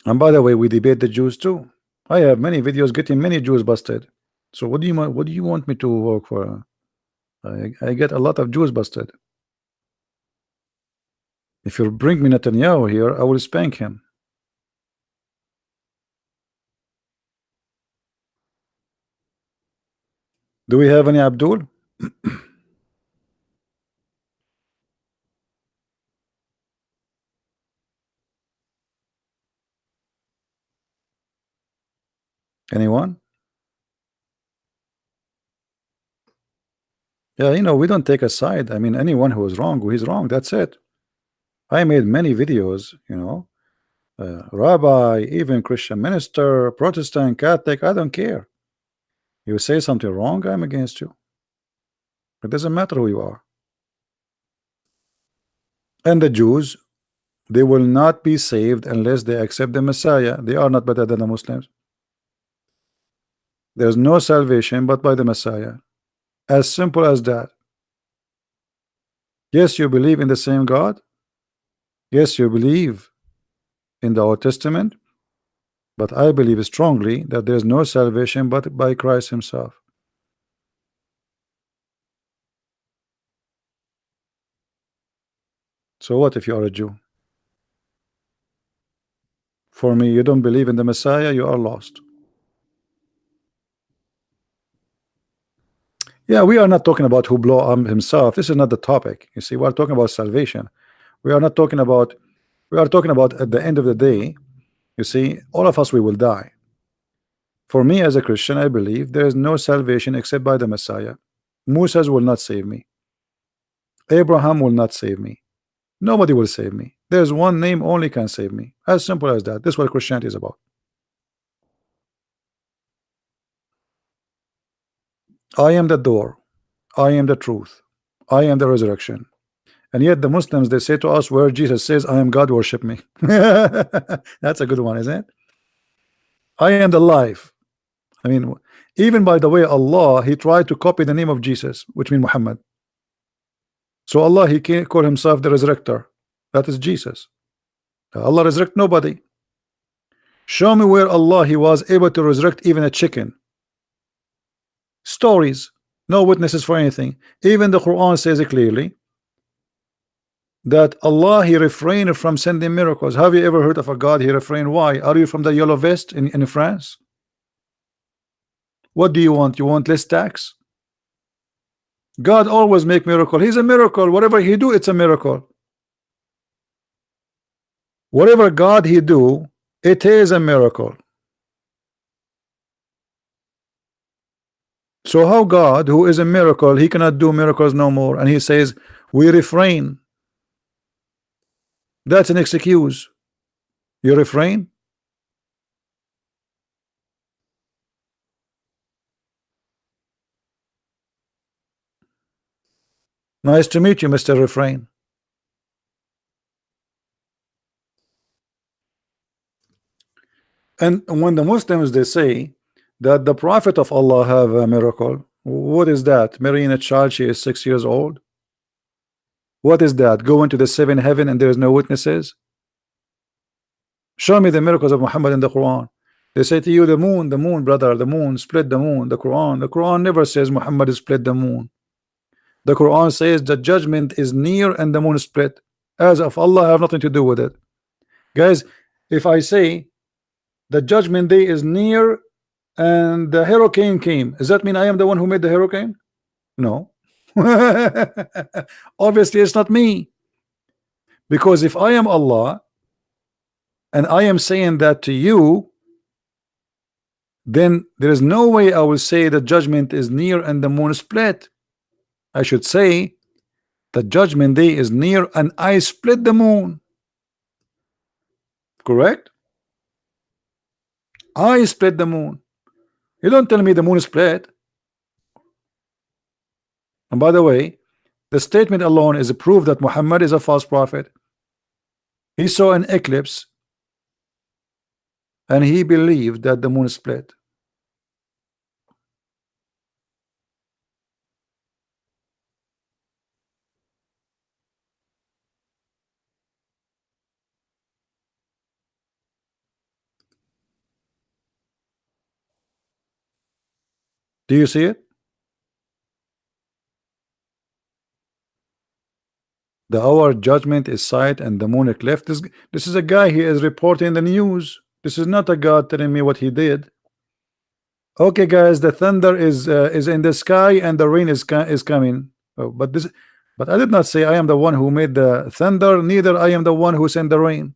And by the way, we debate the Jews too. I have many videos getting many Jews busted. So what do you want me to work for? I get a lot of Jews busted. If you bring me Netanyahu here, I will spank him. Do we have any Abdul? Anyone? Yeah, we don't take a side. I mean, anyone who is wrong, he's wrong. That's it. I made many videos, rabbi, even Christian minister, Protestant, Catholic, I don't care. You say something wrong, I'm against you. It doesn't matter who you are. And the Jews, they will not be saved unless they accept the Messiah. They are not better than the Muslims. There's no salvation but by the Messiah. As simple as that. Yes, you believe in the same God. Yes, you believe in the Old Testament. But I believe strongly that there is no salvation but by Christ himself. So what if you are a Jew? For me, you don't believe in the Messiah, you are lost. Yeah, we are not talking about who blow up himself. This is not the topic. You see, we are talking about salvation. We are not talking about, we are talking about at the end of the day, you see, all of us, we will die. For me as a Christian, I believe there is no salvation except by the Messiah. Moses will not save me. Abraham will not save me. Nobody will save me. There's one name only can save me. As simple as that. This is what Christianity is about. I am the door. I am the truth. I am the resurrection. And yet the Muslims, they say to us where Jesus says, I am God, worship me. That's a good one, isn't it? I am the life. I mean, even by the way, Allah, he tried to copy the name of Jesus, which means Muhammad. So Allah, he can't call himself the resurrector. That is Jesus. Allah resurrect nobody. Show me where Allah, he was able to resurrect even a chicken. Stories, no witnesses for anything. Even the Quran says it clearly. that Allah he refrained from sending miracles. Have you ever heard of a God he refrained? Why? Are you from the yellow vest in France? What do you want? You want less tax? God always make miracle. He's a miracle. Whatever he do, it's a miracle. Whatever God he do, it is a miracle. So how God, who is a miracle, he cannot do miracles no more, and he says we refrain? That's an excuse. You refrain? Nice to meet you, Mr. Refrain. And when the Muslims they say that the Prophet of Allah have a miracle, what is that? Marrying a child, she is 6 years old. What is that? Go into the seventh heaven and there is no witnesses? Show me the miracles of Muhammad in the Quran. They say to you, the moon, brother, the moon, split the moon. The Quran never says Muhammad split the moon. The Quran says the judgment is near and the moon split. As of Allah have nothing to do with it. Guys, if I say the judgment day is near and the hurricane came, does that mean I am the one who made the hurricane? No. Obviously it's not me, because if I am Allah and I am saying that to you, then there is no way I will say the judgment is near and the moon split. I should say the judgment day is near and I split the moon. Correct? I split the moon. You don't tell me the moon split. And by the way, the statement alone is a proof that Muhammad is a false prophet. He saw an eclipse and he believed that the moon split. Do you see it? The hour judgment is sight and the moon eclipse. This is a guy, he is reporting the news. This is not a God telling me what he did. Okay, guys, the thunder is in the sky and the rain is coming. Oh, but I did not say I am the one who made the thunder. Neither I am the one who sent the rain.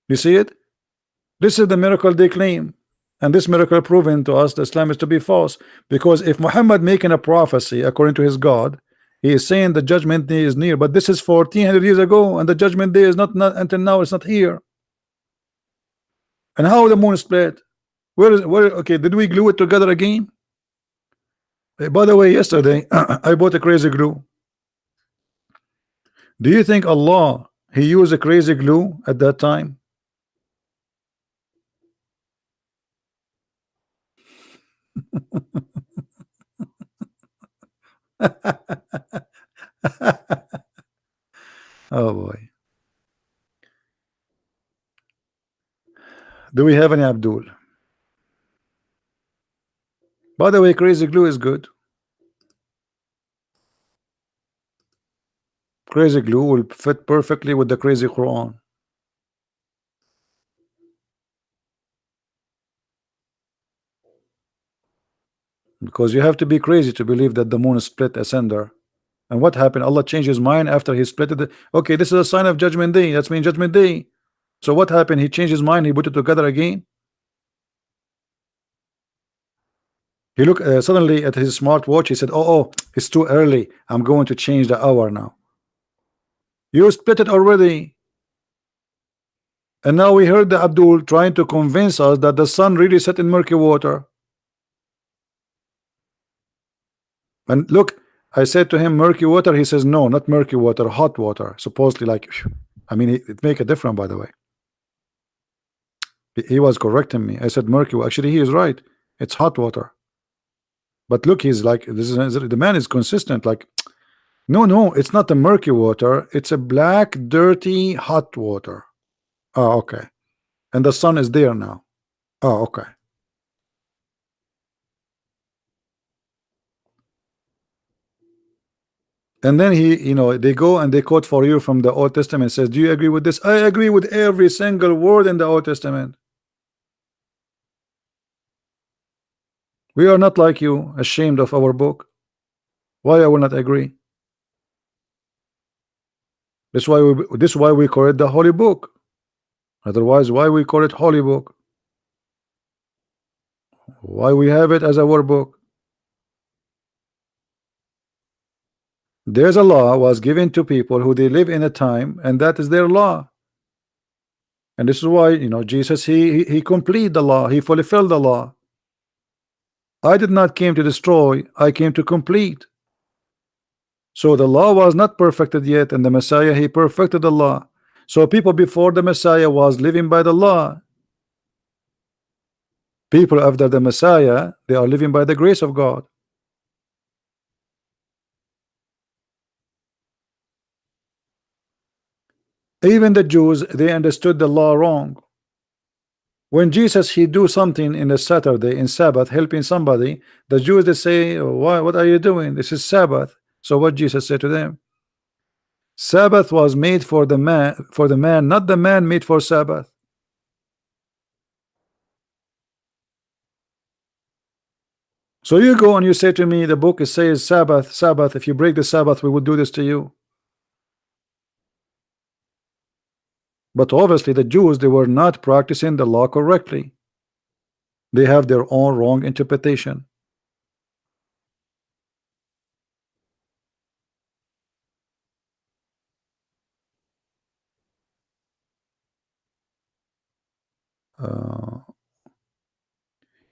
You see it? This is the miracle they claim, and this miracle proven to us that Islam is to be false. Because if Muhammad making a prophecy according to his God, he is saying the judgment day is near, but this is 1400 years ago, and the judgment day is not until now. It's not here. And how the moon split? Where? Okay, did we glue it together again? Hey, by the way, yesterday I bought a crazy glue. Do you think Allah he used a crazy glue at that time? Oh boy. Do we have any Abdul? By the way, crazy glue is good. Crazy glue will fit perfectly with the crazy Quran. Because you have to be crazy to believe that the moon split asunder. And what happened? Allah changed his mind after he split it. Okay, this is a sign of judgment day. That's mean judgment day. So what happened? He changed his mind. He put it together again. He looked suddenly at his smartwatch. He said, oh, it's too early. I'm going to change the hour now. You split it already. And now we heard the Abdul trying to convince us that the sun really set in murky water. And look, I said to him murky water. He says no, not murky water, hot water. Supposedly, like, I mean, it make a difference. By the way, he was correcting me. I said murky. Actually, he is right. It's hot water. But look, he's like, this is the man is consistent. Like, no, it's not the murky water. It's a black, dirty, hot water. Oh, okay. And the sun is there now. Oh, okay. And then they go and they quote for you from the Old Testament, says, do you agree with this? I agree with every single word in the Old Testament. We are not like you, ashamed of our book. Why I will not agree? This is why we call it the holy book. Otherwise, why we call it holy book? Why we have it as our book? There's a law was given to people who they live in a time, and that is their law. And this is why Jesus, he complete the law, he fulfilled the law. I did not came to destroy, I came to complete. So the law was not perfected yet, and the Messiah, he perfected the law. So people before the Messiah was living by the law. People after the Messiah, they are living by the grace of God. Even the Jews, they understood the law wrong. When Jesus he do something in a Saturday in Sabbath, helping somebody, the Jews they say, why, what are you doing? This is Sabbath. So what Jesus said to them? Sabbath was made for the man, not the man made for Sabbath. So you go and you say to me, the book says Sabbath, Sabbath. If you break the Sabbath, we will do this to you. But obviously the Jews, they were not practicing the law correctly. They have their own wrong interpretation. Uh,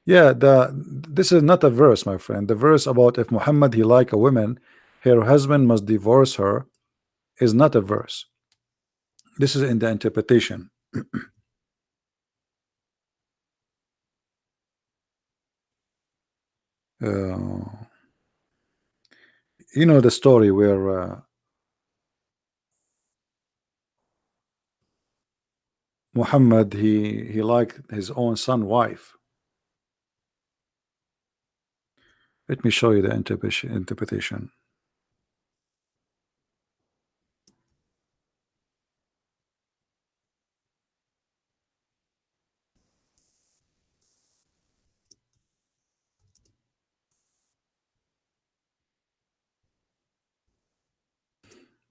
yeah, this is not a verse, my friend. The verse about if Muhammad he like a woman, her husband must divorce her, is not a verse. This is in the interpretation. Uh, you know the story where Muhammad he liked his own son wife. Let me show you the interpretation.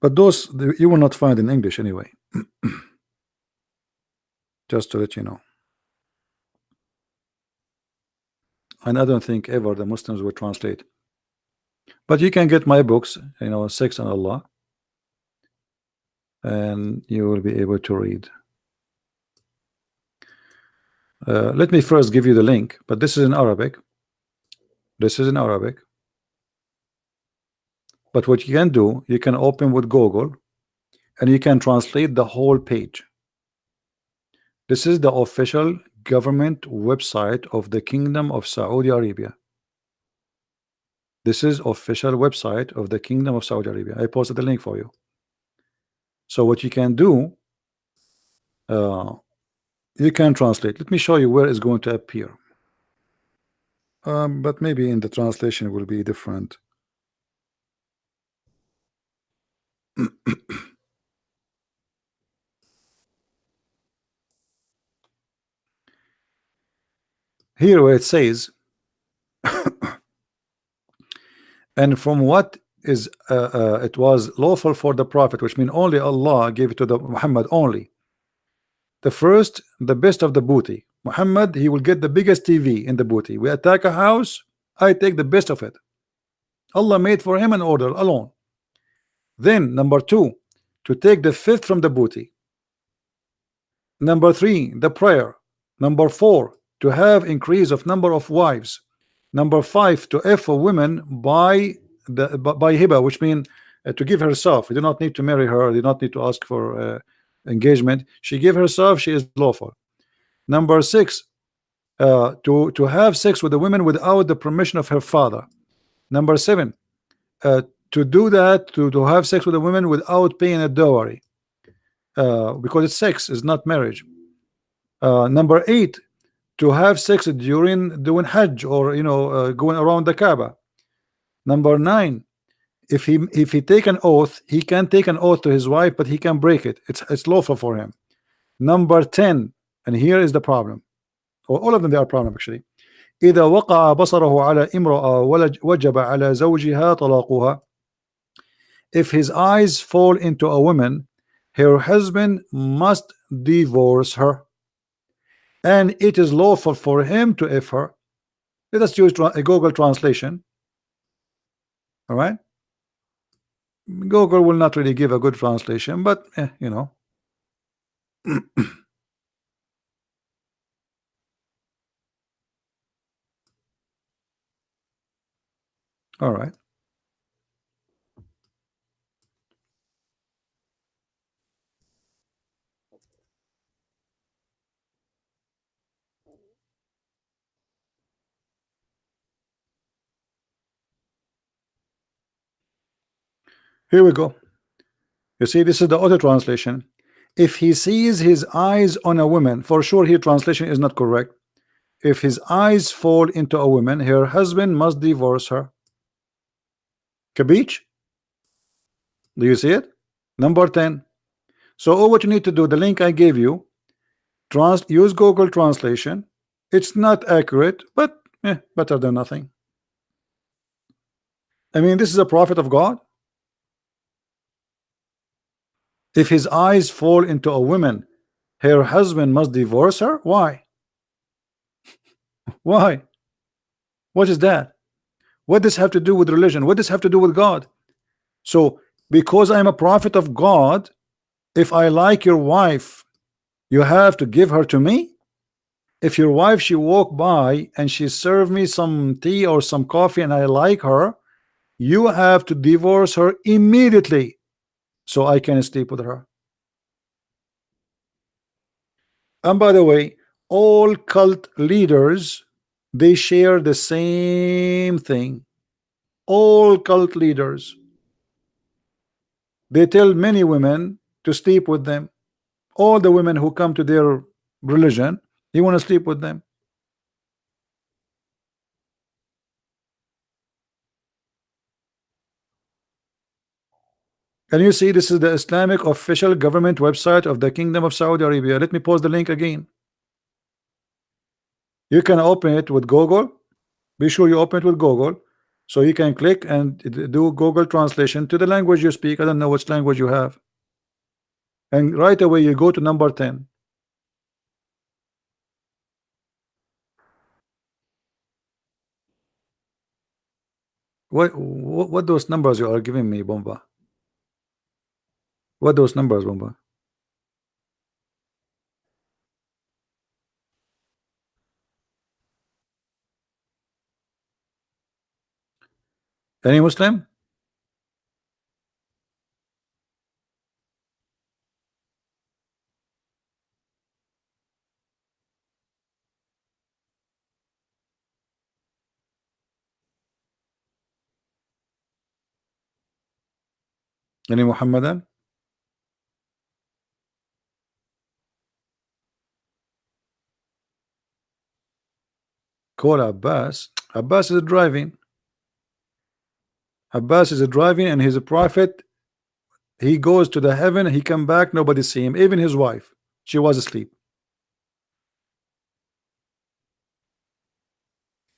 But those you will not find in English anyway. Just to let you know. And I don't think ever the Muslims will translate. But you can get my books, Sex and Allah, and you will be able to read. Let me first give you the link, but this is in Arabic. This is in Arabic. But what you can do, you can open with Google and you can translate the whole page. This is the official government website of the Kingdom of Saudi Arabia. This is official website of the Kingdom of Saudi Arabia. I posted the link for you. So what you can do, you can translate. Let me show you where it's going to appear. But maybe in the translation will be different. Here where it says, and from what is it was lawful for the prophet, which means only Allah gave it to the Muhammad only. The first, the best of the booty. Muhammad, he will get the biggest TV in the booty. We attack a house, I take the best of it. Allah made for him an order alone. Then number two, to take the fifth from the booty. Number three, the prayer. Number four, to have increase of number of wives. Number five, to offer women by hiba, which means to give herself. You do not need to marry her. You do not need to ask for engagement. She give herself. She is lawful. Number six, to have sex with the women without the permission of her father. Number seven, to do that, to have sex with the women without paying a dowry, because it's sex, is not marriage. Number eight, to have sex during doing Hajj or going around the Kaaba. Number nine, If he take an oath, he can take an oath to his wife, but he can break it. It's lawful for him. Number 10, and here is the problem, or all of them they are problem actually. إذا وقع بصره على امرأة وجب على زوجها طلاقها. If his eyes fall into a woman, her husband must divorce her, and it is lawful for him to if her. Let us use a Google translation. All right, Google will not really give a good translation, but you know. All right, here we go. You see, this is the auto translation. If he sees his eyes on a woman, for sure here translation is not correct. If his eyes fall into a woman, her husband must divorce her. Capiche? Do you see it? Number 10. So all what you need to do, the link I gave you, use Google translation. It's not accurate, but better than nothing. I mean, this is a prophet of God. If his eyes fall into a woman, her husband must divorce her. Why? Why? What is that? What does have to do with religion? What does have to do with God? So because I'm a prophet of God, if I like your wife, you have to give her to me. If your wife, she walk by and she serve me some tea or some coffee and I like her, you have to divorce her immediately so I can sleep with her. And by the way, all cult leaders, they share the same thing. All cult leaders, they tell many women to sleep with them. All the women who come to their religion, they want to sleep with them. And you see, this is the Islamic official government website of the Kingdom of Saudi Arabia. Let me post the link again. You can open it with Google. Be sure you open it with Google, so you can click and do Google translation to the language you speak. I don't know which language you have, and right away you go to number 10. What those numbers you are giving me, Bomba? What those numbers, Bomba? Any Muslim? Any Muhammadan? Call Abbas. Abbas is driving. Abbas is driving, and he's a prophet. He goes to the heaven. He come back. Nobody see him. Even his wife. She was asleep.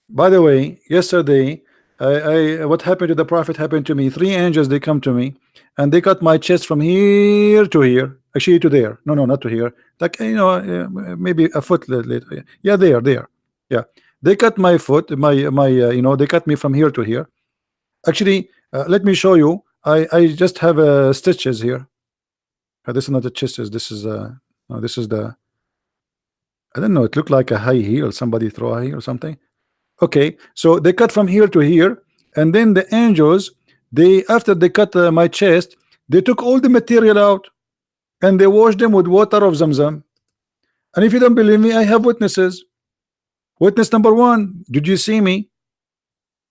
By the way, yesterday, what happened to the prophet happened to me. Three angels, they come to me, and they cut my chest from here to here. Actually, to there. No, not to here. Like, maybe a foot later. Yeah, there. Yeah, they cut my foot. They cut me from here to here. Actually, let me show you. I just have stitches here. This is not the stitches. This is no, this is the. I don't know. It looked like a high heel. Somebody throw a heel or something. Okay, so they cut from here to here, and then the angels, they after they cut my chest, they took all the material out and they washed them with water of Zamzam. And if you don't believe me, I have witnesses. Witness number one: did you see me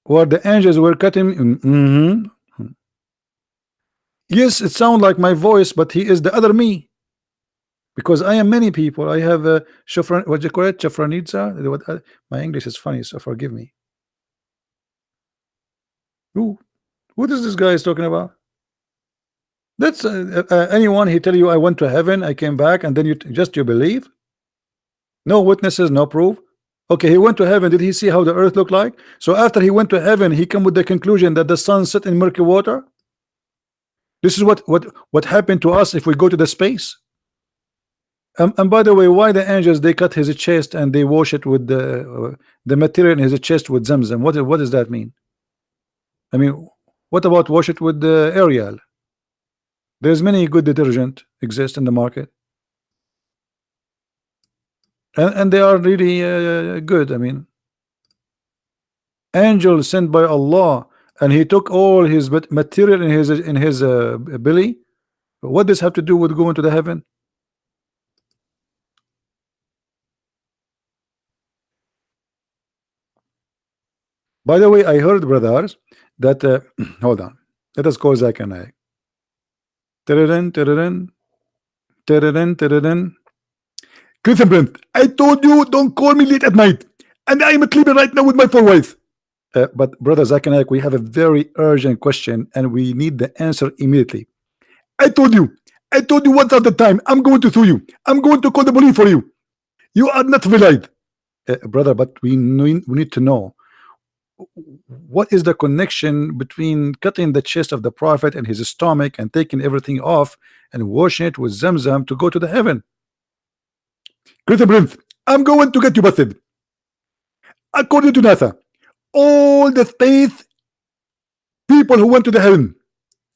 where the angels were cutting? Yes, it sounds like my voice, but he is the other me, because I am many people. I have what you call it, my English is funny, so forgive me. Ooh. What is this guy is talking about? That's anyone he tell you I went to heaven, I came back, and then you believe? No witnesses, no proof. Okay, he went to heaven. Did he see how the earth looked like? So after he went to heaven, he come with the conclusion that the sun set in murky water. This is what happened to us if we go to the space. And by the way, why the angels they cut his chest and they wash it with the material in his chest with Zamzam? What does that mean? I mean, what about wash it with the Ariel? There's many good detergent exist in the market, and they are really good. I mean, angel sent by Allah, and he took all his material in his belly. What does have to do with going to the heaven? By the way, I heard, brothers, that hold on, let us call Zach and I. Tadadun, tadadun, tadadun, tadadun. Christian Prince, I told you don't call me late at night, and I am sleeping right now with my four wives. But brother Zach and I, we have a very urgent question, and we need the answer immediately. I told you once at the time. I'm going to sue you. I'm going to call the police for you. You are not valid, brother. But we need to know what is the connection between cutting the chest of the prophet and his stomach and taking everything off and washing it with Zamzam to go to the heaven. Christian Prince, I'm going to get you busted. According to NASA, all the space people who went to the heaven,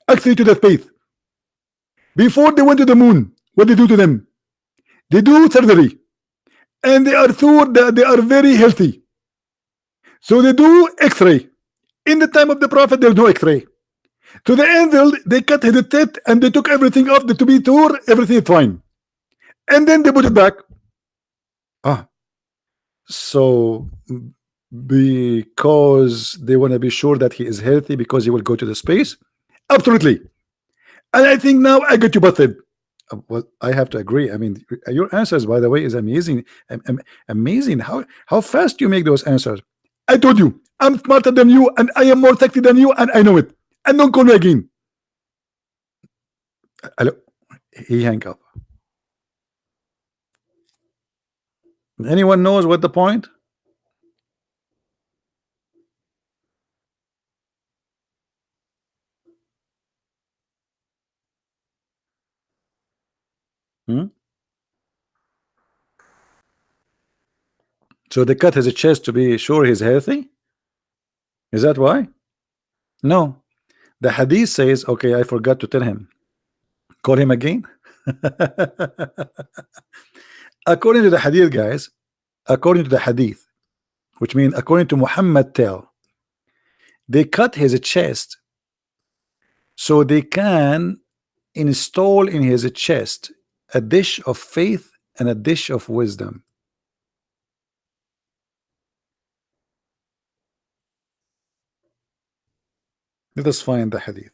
actually to the space, before they went to the moon, what they do to them? They do surgery, and they are sure that they are very healthy. So they do X-ray. In the time of the prophet, there's no X-ray. So the angel, they cut his teeth and they took everything off to be sure everything is fine, and then they put it back. So because they want to be sure that he is healthy because he will go to the space, absolutely. And I think now I get you busted. Well, I have to agree. I mean, your answers, by the way, is amazing. Amazing how fast you make those answers. I told you, I'm smarter than you, and I am more sexy than you, and I know it. And don't call me again. Hello. He hang up. Anyone knows what the point? So they cut his chest to be sure he's healthy? Is that why? No. The hadith says, okay, I forgot to tell him. Call him again? According to the hadith, guys, according to the hadith, which means according to Muhammad tell, they cut his chest so they can install in his chest a dish of faith and a dish of wisdom. Let us find the hadith.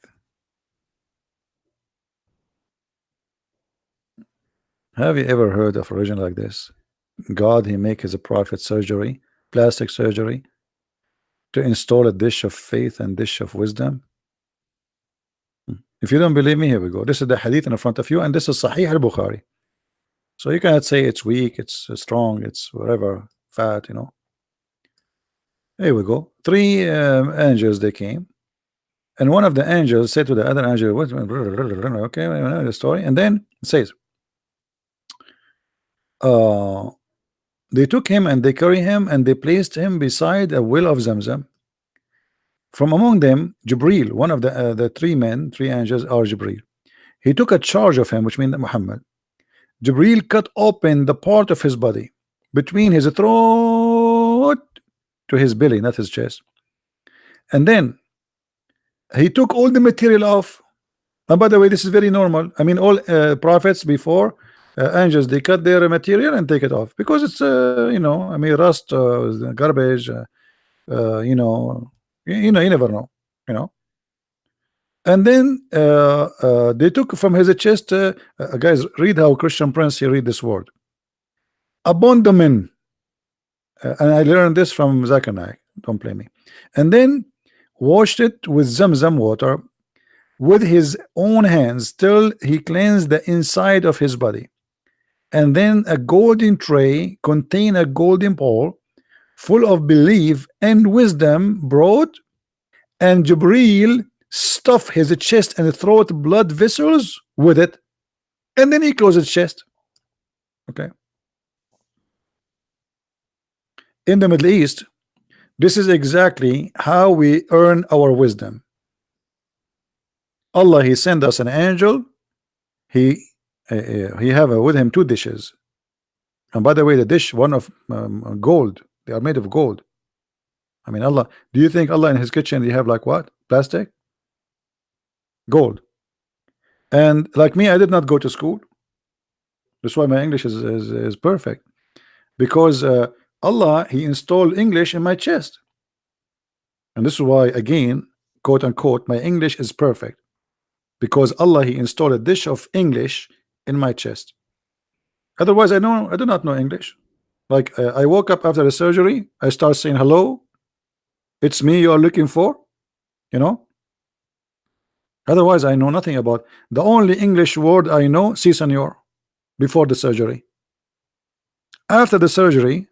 Have you ever heard of a religion like this? God, he make his prophet surgery, plastic surgery, to install a dish of faith and dish of wisdom. If you don't believe me, here we go. This is the hadith in front of you, and this is Sahih al-Bukhari. So you cannot say it's weak, it's strong, it's whatever, fat, you know. Here we go. Three angels they came, and one of the angels said to the other angel, "What?" Okay, the story, and then it says, they took him and they carried him and they placed him beside a well of Zamzam. From among them, Jibril, one of the three angels, are Jibril. He took a charge of him, which means Muhammad. Jibril cut open the part of his body between his throat to his belly, not his chest. And then he took all the material off. And by the way, this is very normal. I mean, all prophets before, angels, they cut their material and take it off because it's, you know, I mean, rust, garbage, you know, you never know, you know. And then they took from his chest, guys, read how Christian Prince he read this word, abandonment. And I learned this from Zach and I, don't blame me. And then washed it with Zamzam water with his own hands till he cleansed the inside of his body. And then a golden tray contained a golden bowl full of belief and wisdom brought, and Jibril stuffed his chest and throat blood vessels with it, and then he closed his chest. Okay. In the Middle East, this is exactly how we earn our wisdom. Allah, he sent us an angel. He have with him two dishes, and by the way, the dish one of gold. They are made of gold. I mean, Allah. Do you think Allah in his kitchen he have like what? Plastic? Gold. And like me, I did not go to school. That's why my English is perfect, because Allah, he installed English in my chest, and this is why, again, quote unquote, my English is perfect, because Allah, he installed a dish of English in my chest. Otherwise, I do not know English. Like I woke up after the surgery, I start saying hello, it's me you are looking for, you know. Otherwise, I know nothing about. The only English word I know, si senor, before the surgery. After the surgery,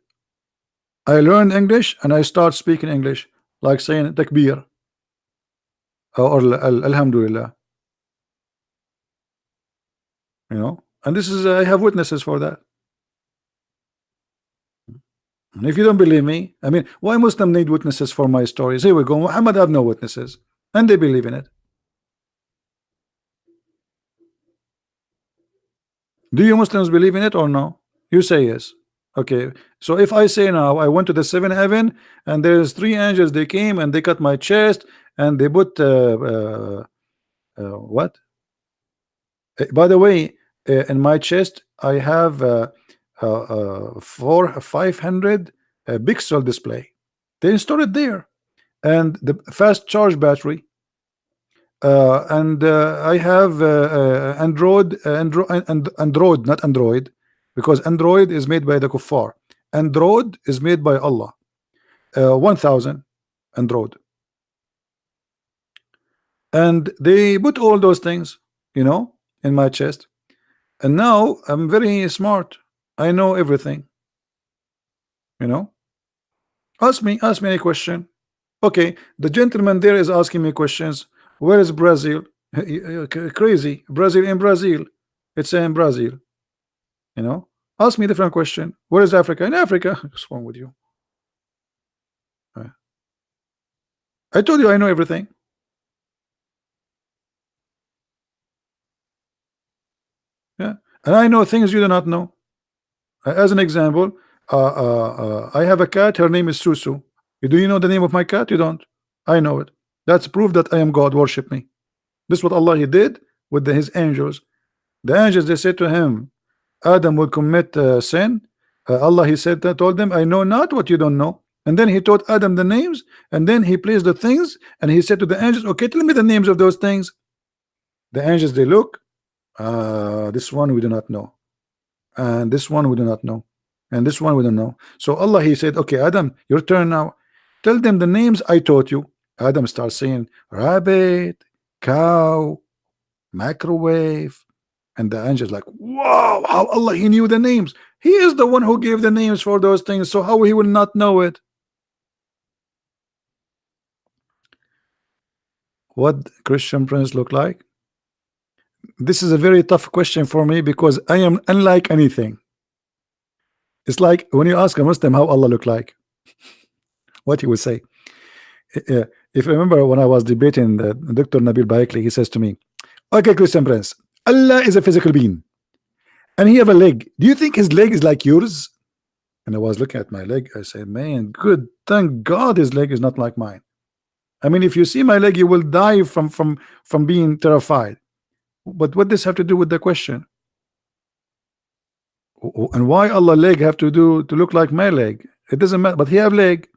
I learned English and I start speaking English, like saying takbir or alhamdulillah, you know. And this is I have witnesses for that. And if you don't believe me, I mean, why Muslim need witnesses for my stories? Here we go. Muhammad have no witnesses, and they believe in it. Do you Muslims believe in it or no? You say yes. Okay. So if I say now I went to the seventh heaven and there's three angels, they came and they cut my chest and they put what? By the way, in my chest I have 500 pixel display. They installed it there, and the fast charge battery. And I have Android, not Android, because Android is made by the kuffar. Android is made by Allah. 1000 Android, and they put all those things, you know, in my chest. And now I'm very smart. I know everything. You know, ask me any question. Okay, the gentleman there is asking me questions. Where is Brazil? Crazy. Brazil in Brazil. It's in Brazil. You know, ask me a different question. Where is Africa? In Africa. What's wrong with you? I told you I know everything. Yeah, and I know things you do not know. As an example, I have a cat. Her name is Susu. Do you know the name of my cat? You don't. I know it. That's proof that I am God. Worship me. This is what Allah he did with his angels. The angels, they said to him, Adam will commit sin. Allah, he said, told them, I know not what you don't know. And then he taught Adam the names, and then he placed the things, and he said to the angels, okay, tell me the names of those things. The angels, they look, this one we do not know, and this one we do not know, and this one we don't know. So Allah, he said, okay, Adam, your turn now. Tell them the names I taught you. Adam starts saying rabbit, cow, microwave, and the angels like, wow, how Allah he knew the names. He is the one who gave the names for those things, so how he will not know it? What Christian Prince look like? This is a very tough question for me because I am unlike anything. It's like when you ask a Muslim how Allah look like, what he would say. If you remember when I was debating the Dr. Nabil Baikli, he says to me, okay, Christian Prince, Allah is a physical being and he have a leg. Do you think his leg is like yours? And I was looking at my leg. I said, man, good. Thank God his leg is not like mine. I mean, if you see my leg, you will die from being terrified. But what does have to do with the question? And why Allah leg have to do to look like my leg? It doesn't matter. But he have leg.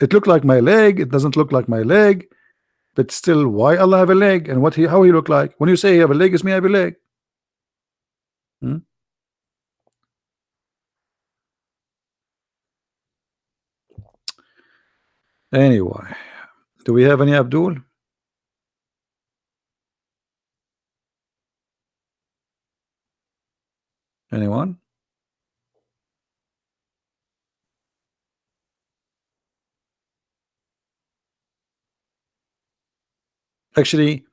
It look like my leg. It doesn't look like my leg. But still, why Allah have a leg? And what he how he look like? When you say he have a leg, it's me I have a leg. Hmm? Anyway, Do we have any Abdul? Anyone? Actually,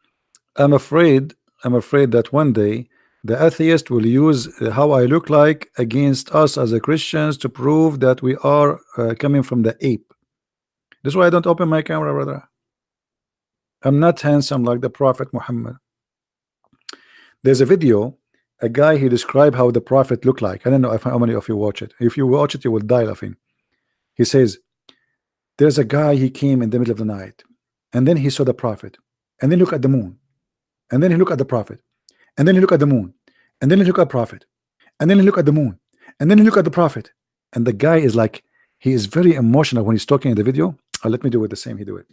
I'm afraid. I'm afraid that one day the atheist will use how I look like against us as a Christians to prove that we are coming from the ape. That's why I don't open my camera, brother. I'm not handsome like the Prophet Muhammad. There's a video, a guy he described how the Prophet looked like. I don't know if how many of you watch it. If you watch it, you will die laughing. He says, there's a guy, he came in the middle of the night, and then he saw the Prophet, and then look at the moon, and then he looked at the Prophet, and then he looked at the moon, and then he looked at Prophet, and then he looked at the moon, and then he looked at the Prophet. And the guy is like, he is very emotional when he's talking in the video. Let me do it the same. He do it.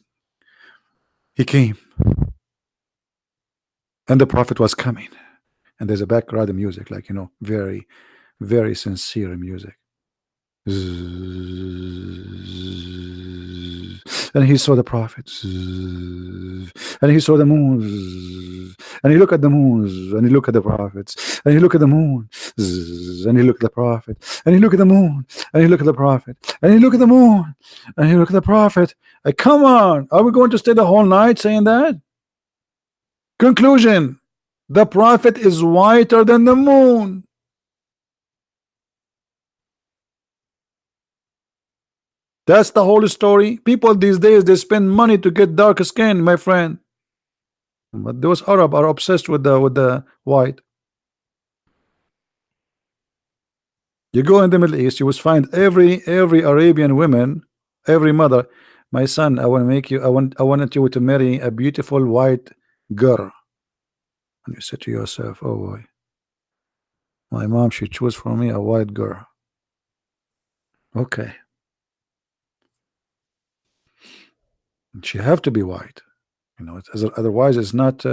He came, and the Prophet was coming, and there's a background music, like very, very sincere music. And he saw the Prophet, and he saw the moon, and he looked at the moon, and he looked at the prophets, and he looked at the moon, and he looked at the Prophet, and he looked at the moon, and he looked at the Prophet, and he looked at the moon, and he looked at the Prophet. Come on, are we going to stay the whole night saying that? Conclusion: the Prophet is whiter than the moon. That's the whole story. People these days, they spend money to get dark skin, my friend. But those Arab are obsessed with the white. You go in the Middle East, you will find every Arabian woman, every mother. My son, I want to make you. I wanted you to marry a beautiful white girl. And you say to yourself, oh boy, my mom, she chose for me a white girl. Okay, she have to be white. Otherwise it's not.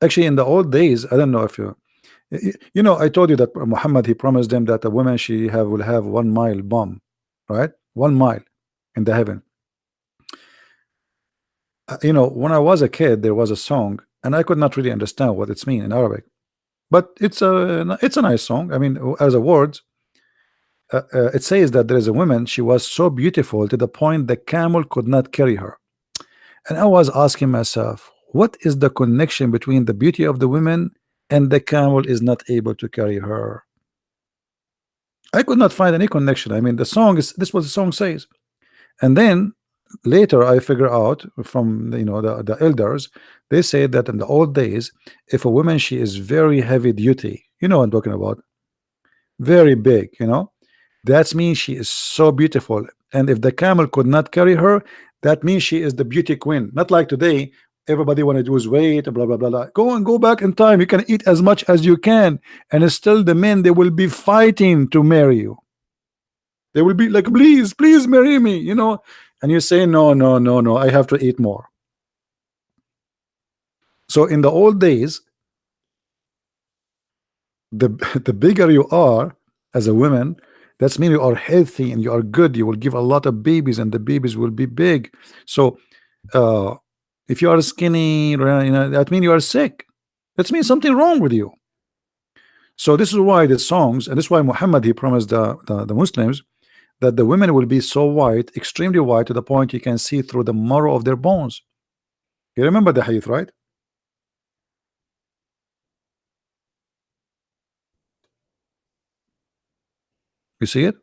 Actually, in the old days, I don't know if I told you that Muhammad, he promised them that a woman she will have 1 mile bomb, right? 1 mile in the heaven. When I was a kid, there was a song, and I could not really understand what it's mean in Arabic, but it's a nice song. I mean, as a word, it says that there is a woman. She was so beautiful to the point the camel could not carry her. And I was asking myself, what is the connection between the beauty of the women and the camel is not able to carry her? I could not find any connection. I mean, the song is this what the song says. And then later I figure out from the elders, they say that in the old days, if a woman she is very heavy duty, what I'm talking about, very big, that means she is so beautiful. And if the camel could not carry her, that means she is the beauty queen. Not like today, everybody want to lose weight, blah blah blah blah. Go back in time. You can eat as much as you can, and still the men, they will be fighting to marry you. They will be like, please, please marry me, and you say, no, no, no, no, I have to eat more. So in the old days, the the bigger you are as a woman, that's mean you are healthy and you are good. You will give a lot of babies, and the babies will be big. So uh, if you are skinny, that means you are sick. That means something wrong with you. So this is why the songs, and this is why Muhammad, he promised the Muslims that the women will be so white, extremely white, to the point you can see through the marrow of their bones. You remember the hadith, right? You see it?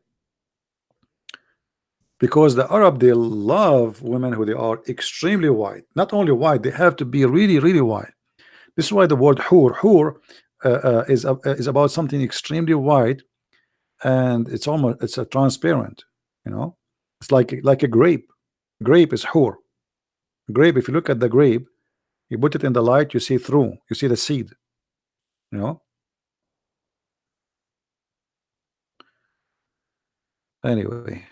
Because the Arab, they love women who they are extremely white. Not only white, they have to be really, really white. This is why the word hur is about something extremely white, and it's a transparent. It's like a grape. Grape is hur. Grape. If you look at the grape, you put it in the light, you see through. You see the seed. You know. Anyway,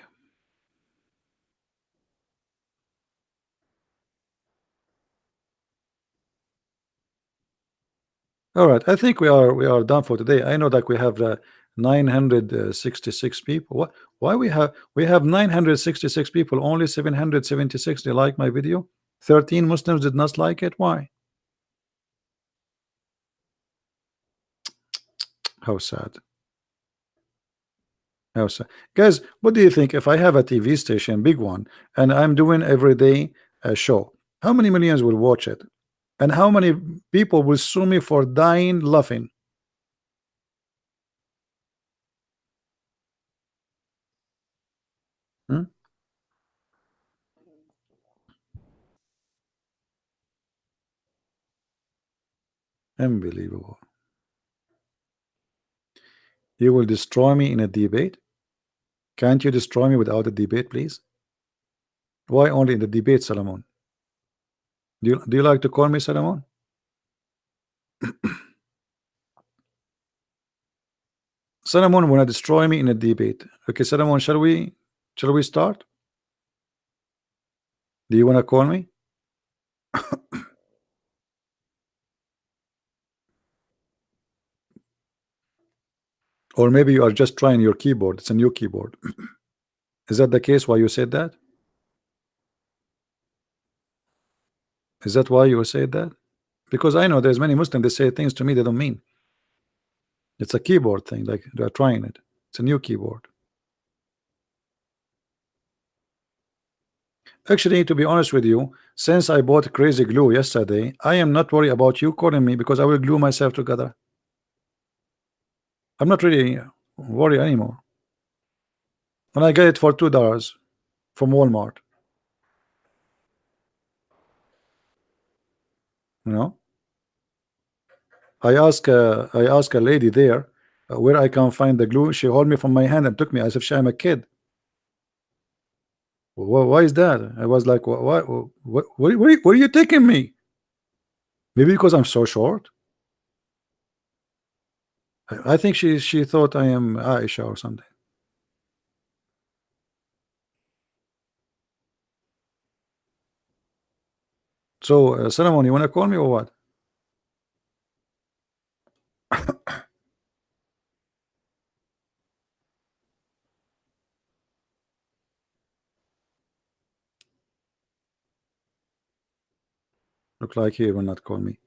all right. I think we are done for today. I know that we have 966 people. What? Why we have 966 people? Only 776 they like my video. 13 Muslims did not like it. Why? How sad. How sad. Guys, what do you think if I have a TV station, big one, and I'm doing every day a show? How many millions will watch it? And how many people will sue me for dying laughing? Hmm? Unbelievable. You will destroy me in a debate? Can't you destroy me without a debate, please? Why only in the debate, Solomon? Do you like to call me Solomon? Solomon wanna destroy me in a debate. Okay, Solomon, shall we start? Do you wanna call me? Or maybe you are just trying your keyboard. It's a new keyboard. Is that the case why you said that? Is that why you said that? Because I know there's many Muslims they say things to me they don't mean. It's a keyboard thing, like they're trying it. It's a new keyboard. Actually, to be honest with you, since I bought crazy glue yesterday, I am not worried about you calling me because I will glue myself together. I'm not really worried anymore. And I get it for $2 from Walmart. You know, I ask a lady there where I can find the glue. She hold me from my hand and took me as if I'm a kid. Why is that? I was like, where are you taking me? Maybe because I'm so short. I think she thought I am Aisha or something. So, Solomon, you want to call me or what? Look like he will not call me.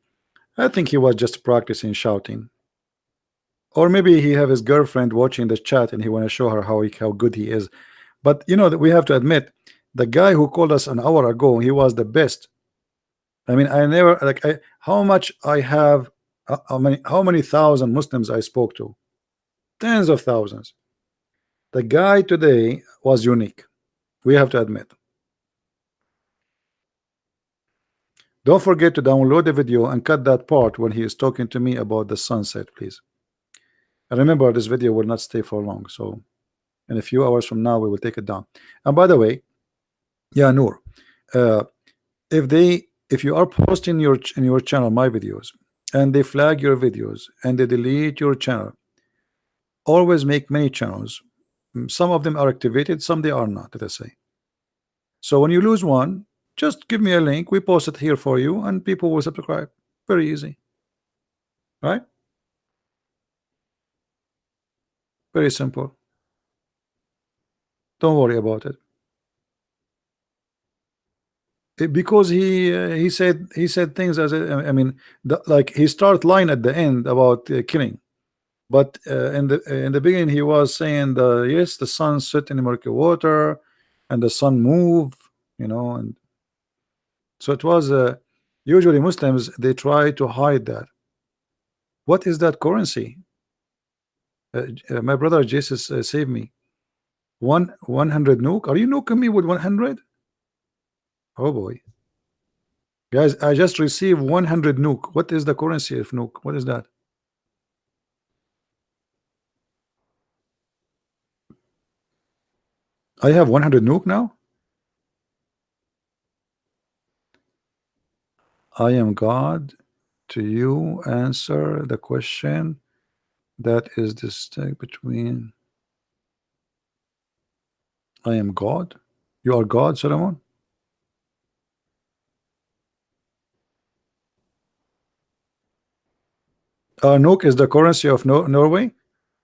I think he was just practicing shouting. Or maybe he have his girlfriend watching the chat and he want to show her how good he is. But you know that we have to admit, the guy who called us an hour ago, he was the best. I mean, I never like how much I have, how many thousand Muslims I spoke to, tens of thousands. The guy today was unique. We have to admit. Don't forget to download the video and cut that part when he is talking to me about the sunset, please. And remember, this video will not stay for long, so in a few hours from now we will take it down. And by the way, yeah, Noor, uh, if you are posting in your channel my videos and they flag your videos and they delete your channel, always make many channels. Some of them are activated, some they are not, let us say. So when you lose one, just give me a link, we post it here for you and people will subscribe. Very easy, right? Very simple. Don't worry about it. Because he said things as I mean, like he start line at the end about killing, but in the beginning he was saying yes, the sun set in the murky water and the sun move, and so it was usually Muslims they try to hide that. What is that currency? My brother Jesus saved me. 100 nuke. Are you nuking me with 100? Oh boy. Guys, I just received 100 nuke. What is the currency of nuke? What is that? I have 100 nuke now. I am God. To you answer the question that is distinct between I am God. You are God, Solomon. Nuke is the currency of Norway.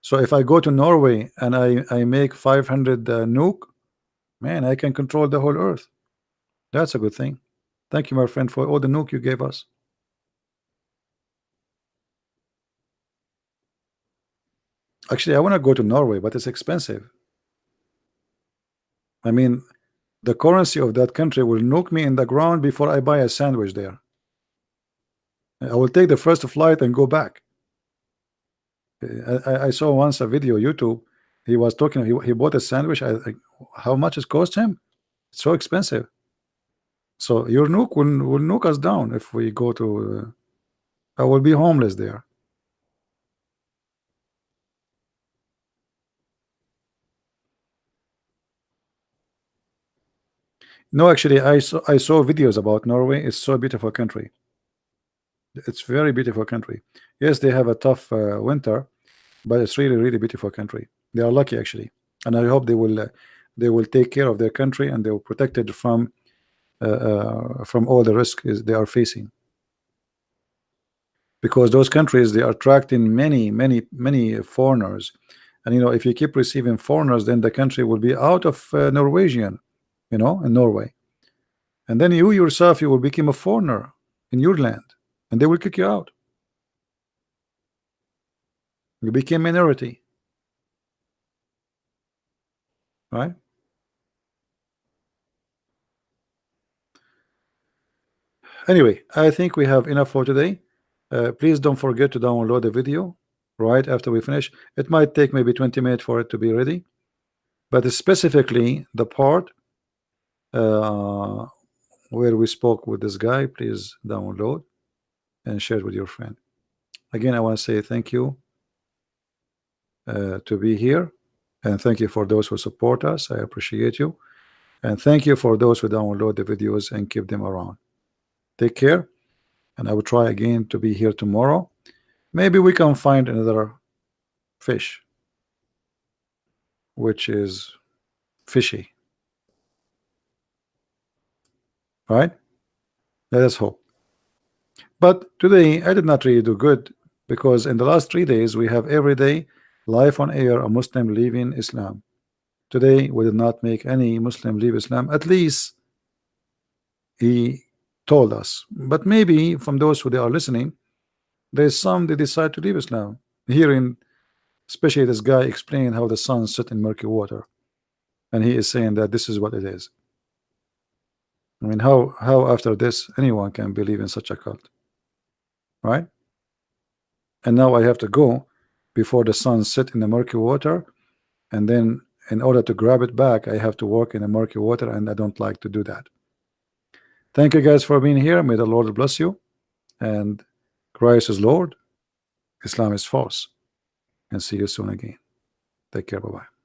So if I go to Norway and I make 500 nuke, man, I can control the whole earth. That's a good thing. Thank you, my friend, for all the nuke you gave us. Actually, I want to go to Norway, but it's expensive. I mean, the currency of that country will nuke me in the ground before I buy a sandwich there. I will take the first flight and go back. I saw once a video YouTube. He was talking. He bought a sandwich. How much it cost him? It's so expensive. So your nuke will nuke us down if we go to. I will be homeless there. No, actually, I saw videos about Norway. It's so beautiful country. It's very beautiful country. Yes, they have a tough winter, but it's really beautiful country. They are lucky actually, and I hope they will take care of their country and they will protect it from all the risk they are facing, because those countries, they are attracting many foreigners, and if you keep receiving foreigners, then the country will be out of Norwegian, in Norway, and then you yourself, you will become a foreigner in your land, and they will kick you out. You became minority, right? Anyway, I think we have enough for today. Please don't forget to download the video right after we finish. It might take maybe 20 minutes for it to be ready, but specifically the part uh, where we spoke with this guy, please download and share it with your friend. Again, I want to say thank you to be here, and thank you for those who support us. I appreciate you, and thank you for those who download the videos and keep them around. Take care, and I will try again to be here tomorrow. Maybe we can find another fish which is fishy, right? Let us hope. But today I did not really do good, because in the last 3 days we have every day live on air a Muslim leaving Islam. Today we did not make any Muslim leave Islam. At least he told us. But maybe from those who they are listening, there's some they decide to leave Islam. Hearing especially this guy explain how the sun set in murky water, and he is saying that this is what it is. I mean, how after this anyone can believe in such a cult, right? And now I have to go before the sun set in the murky water, and then in order to grab it back, I have to walk in the murky water, and I don't like to do that. Thank you guys for being here. May the Lord bless you, and Christ is Lord, Islam is false, and see you soon again. Take care. Bye bye.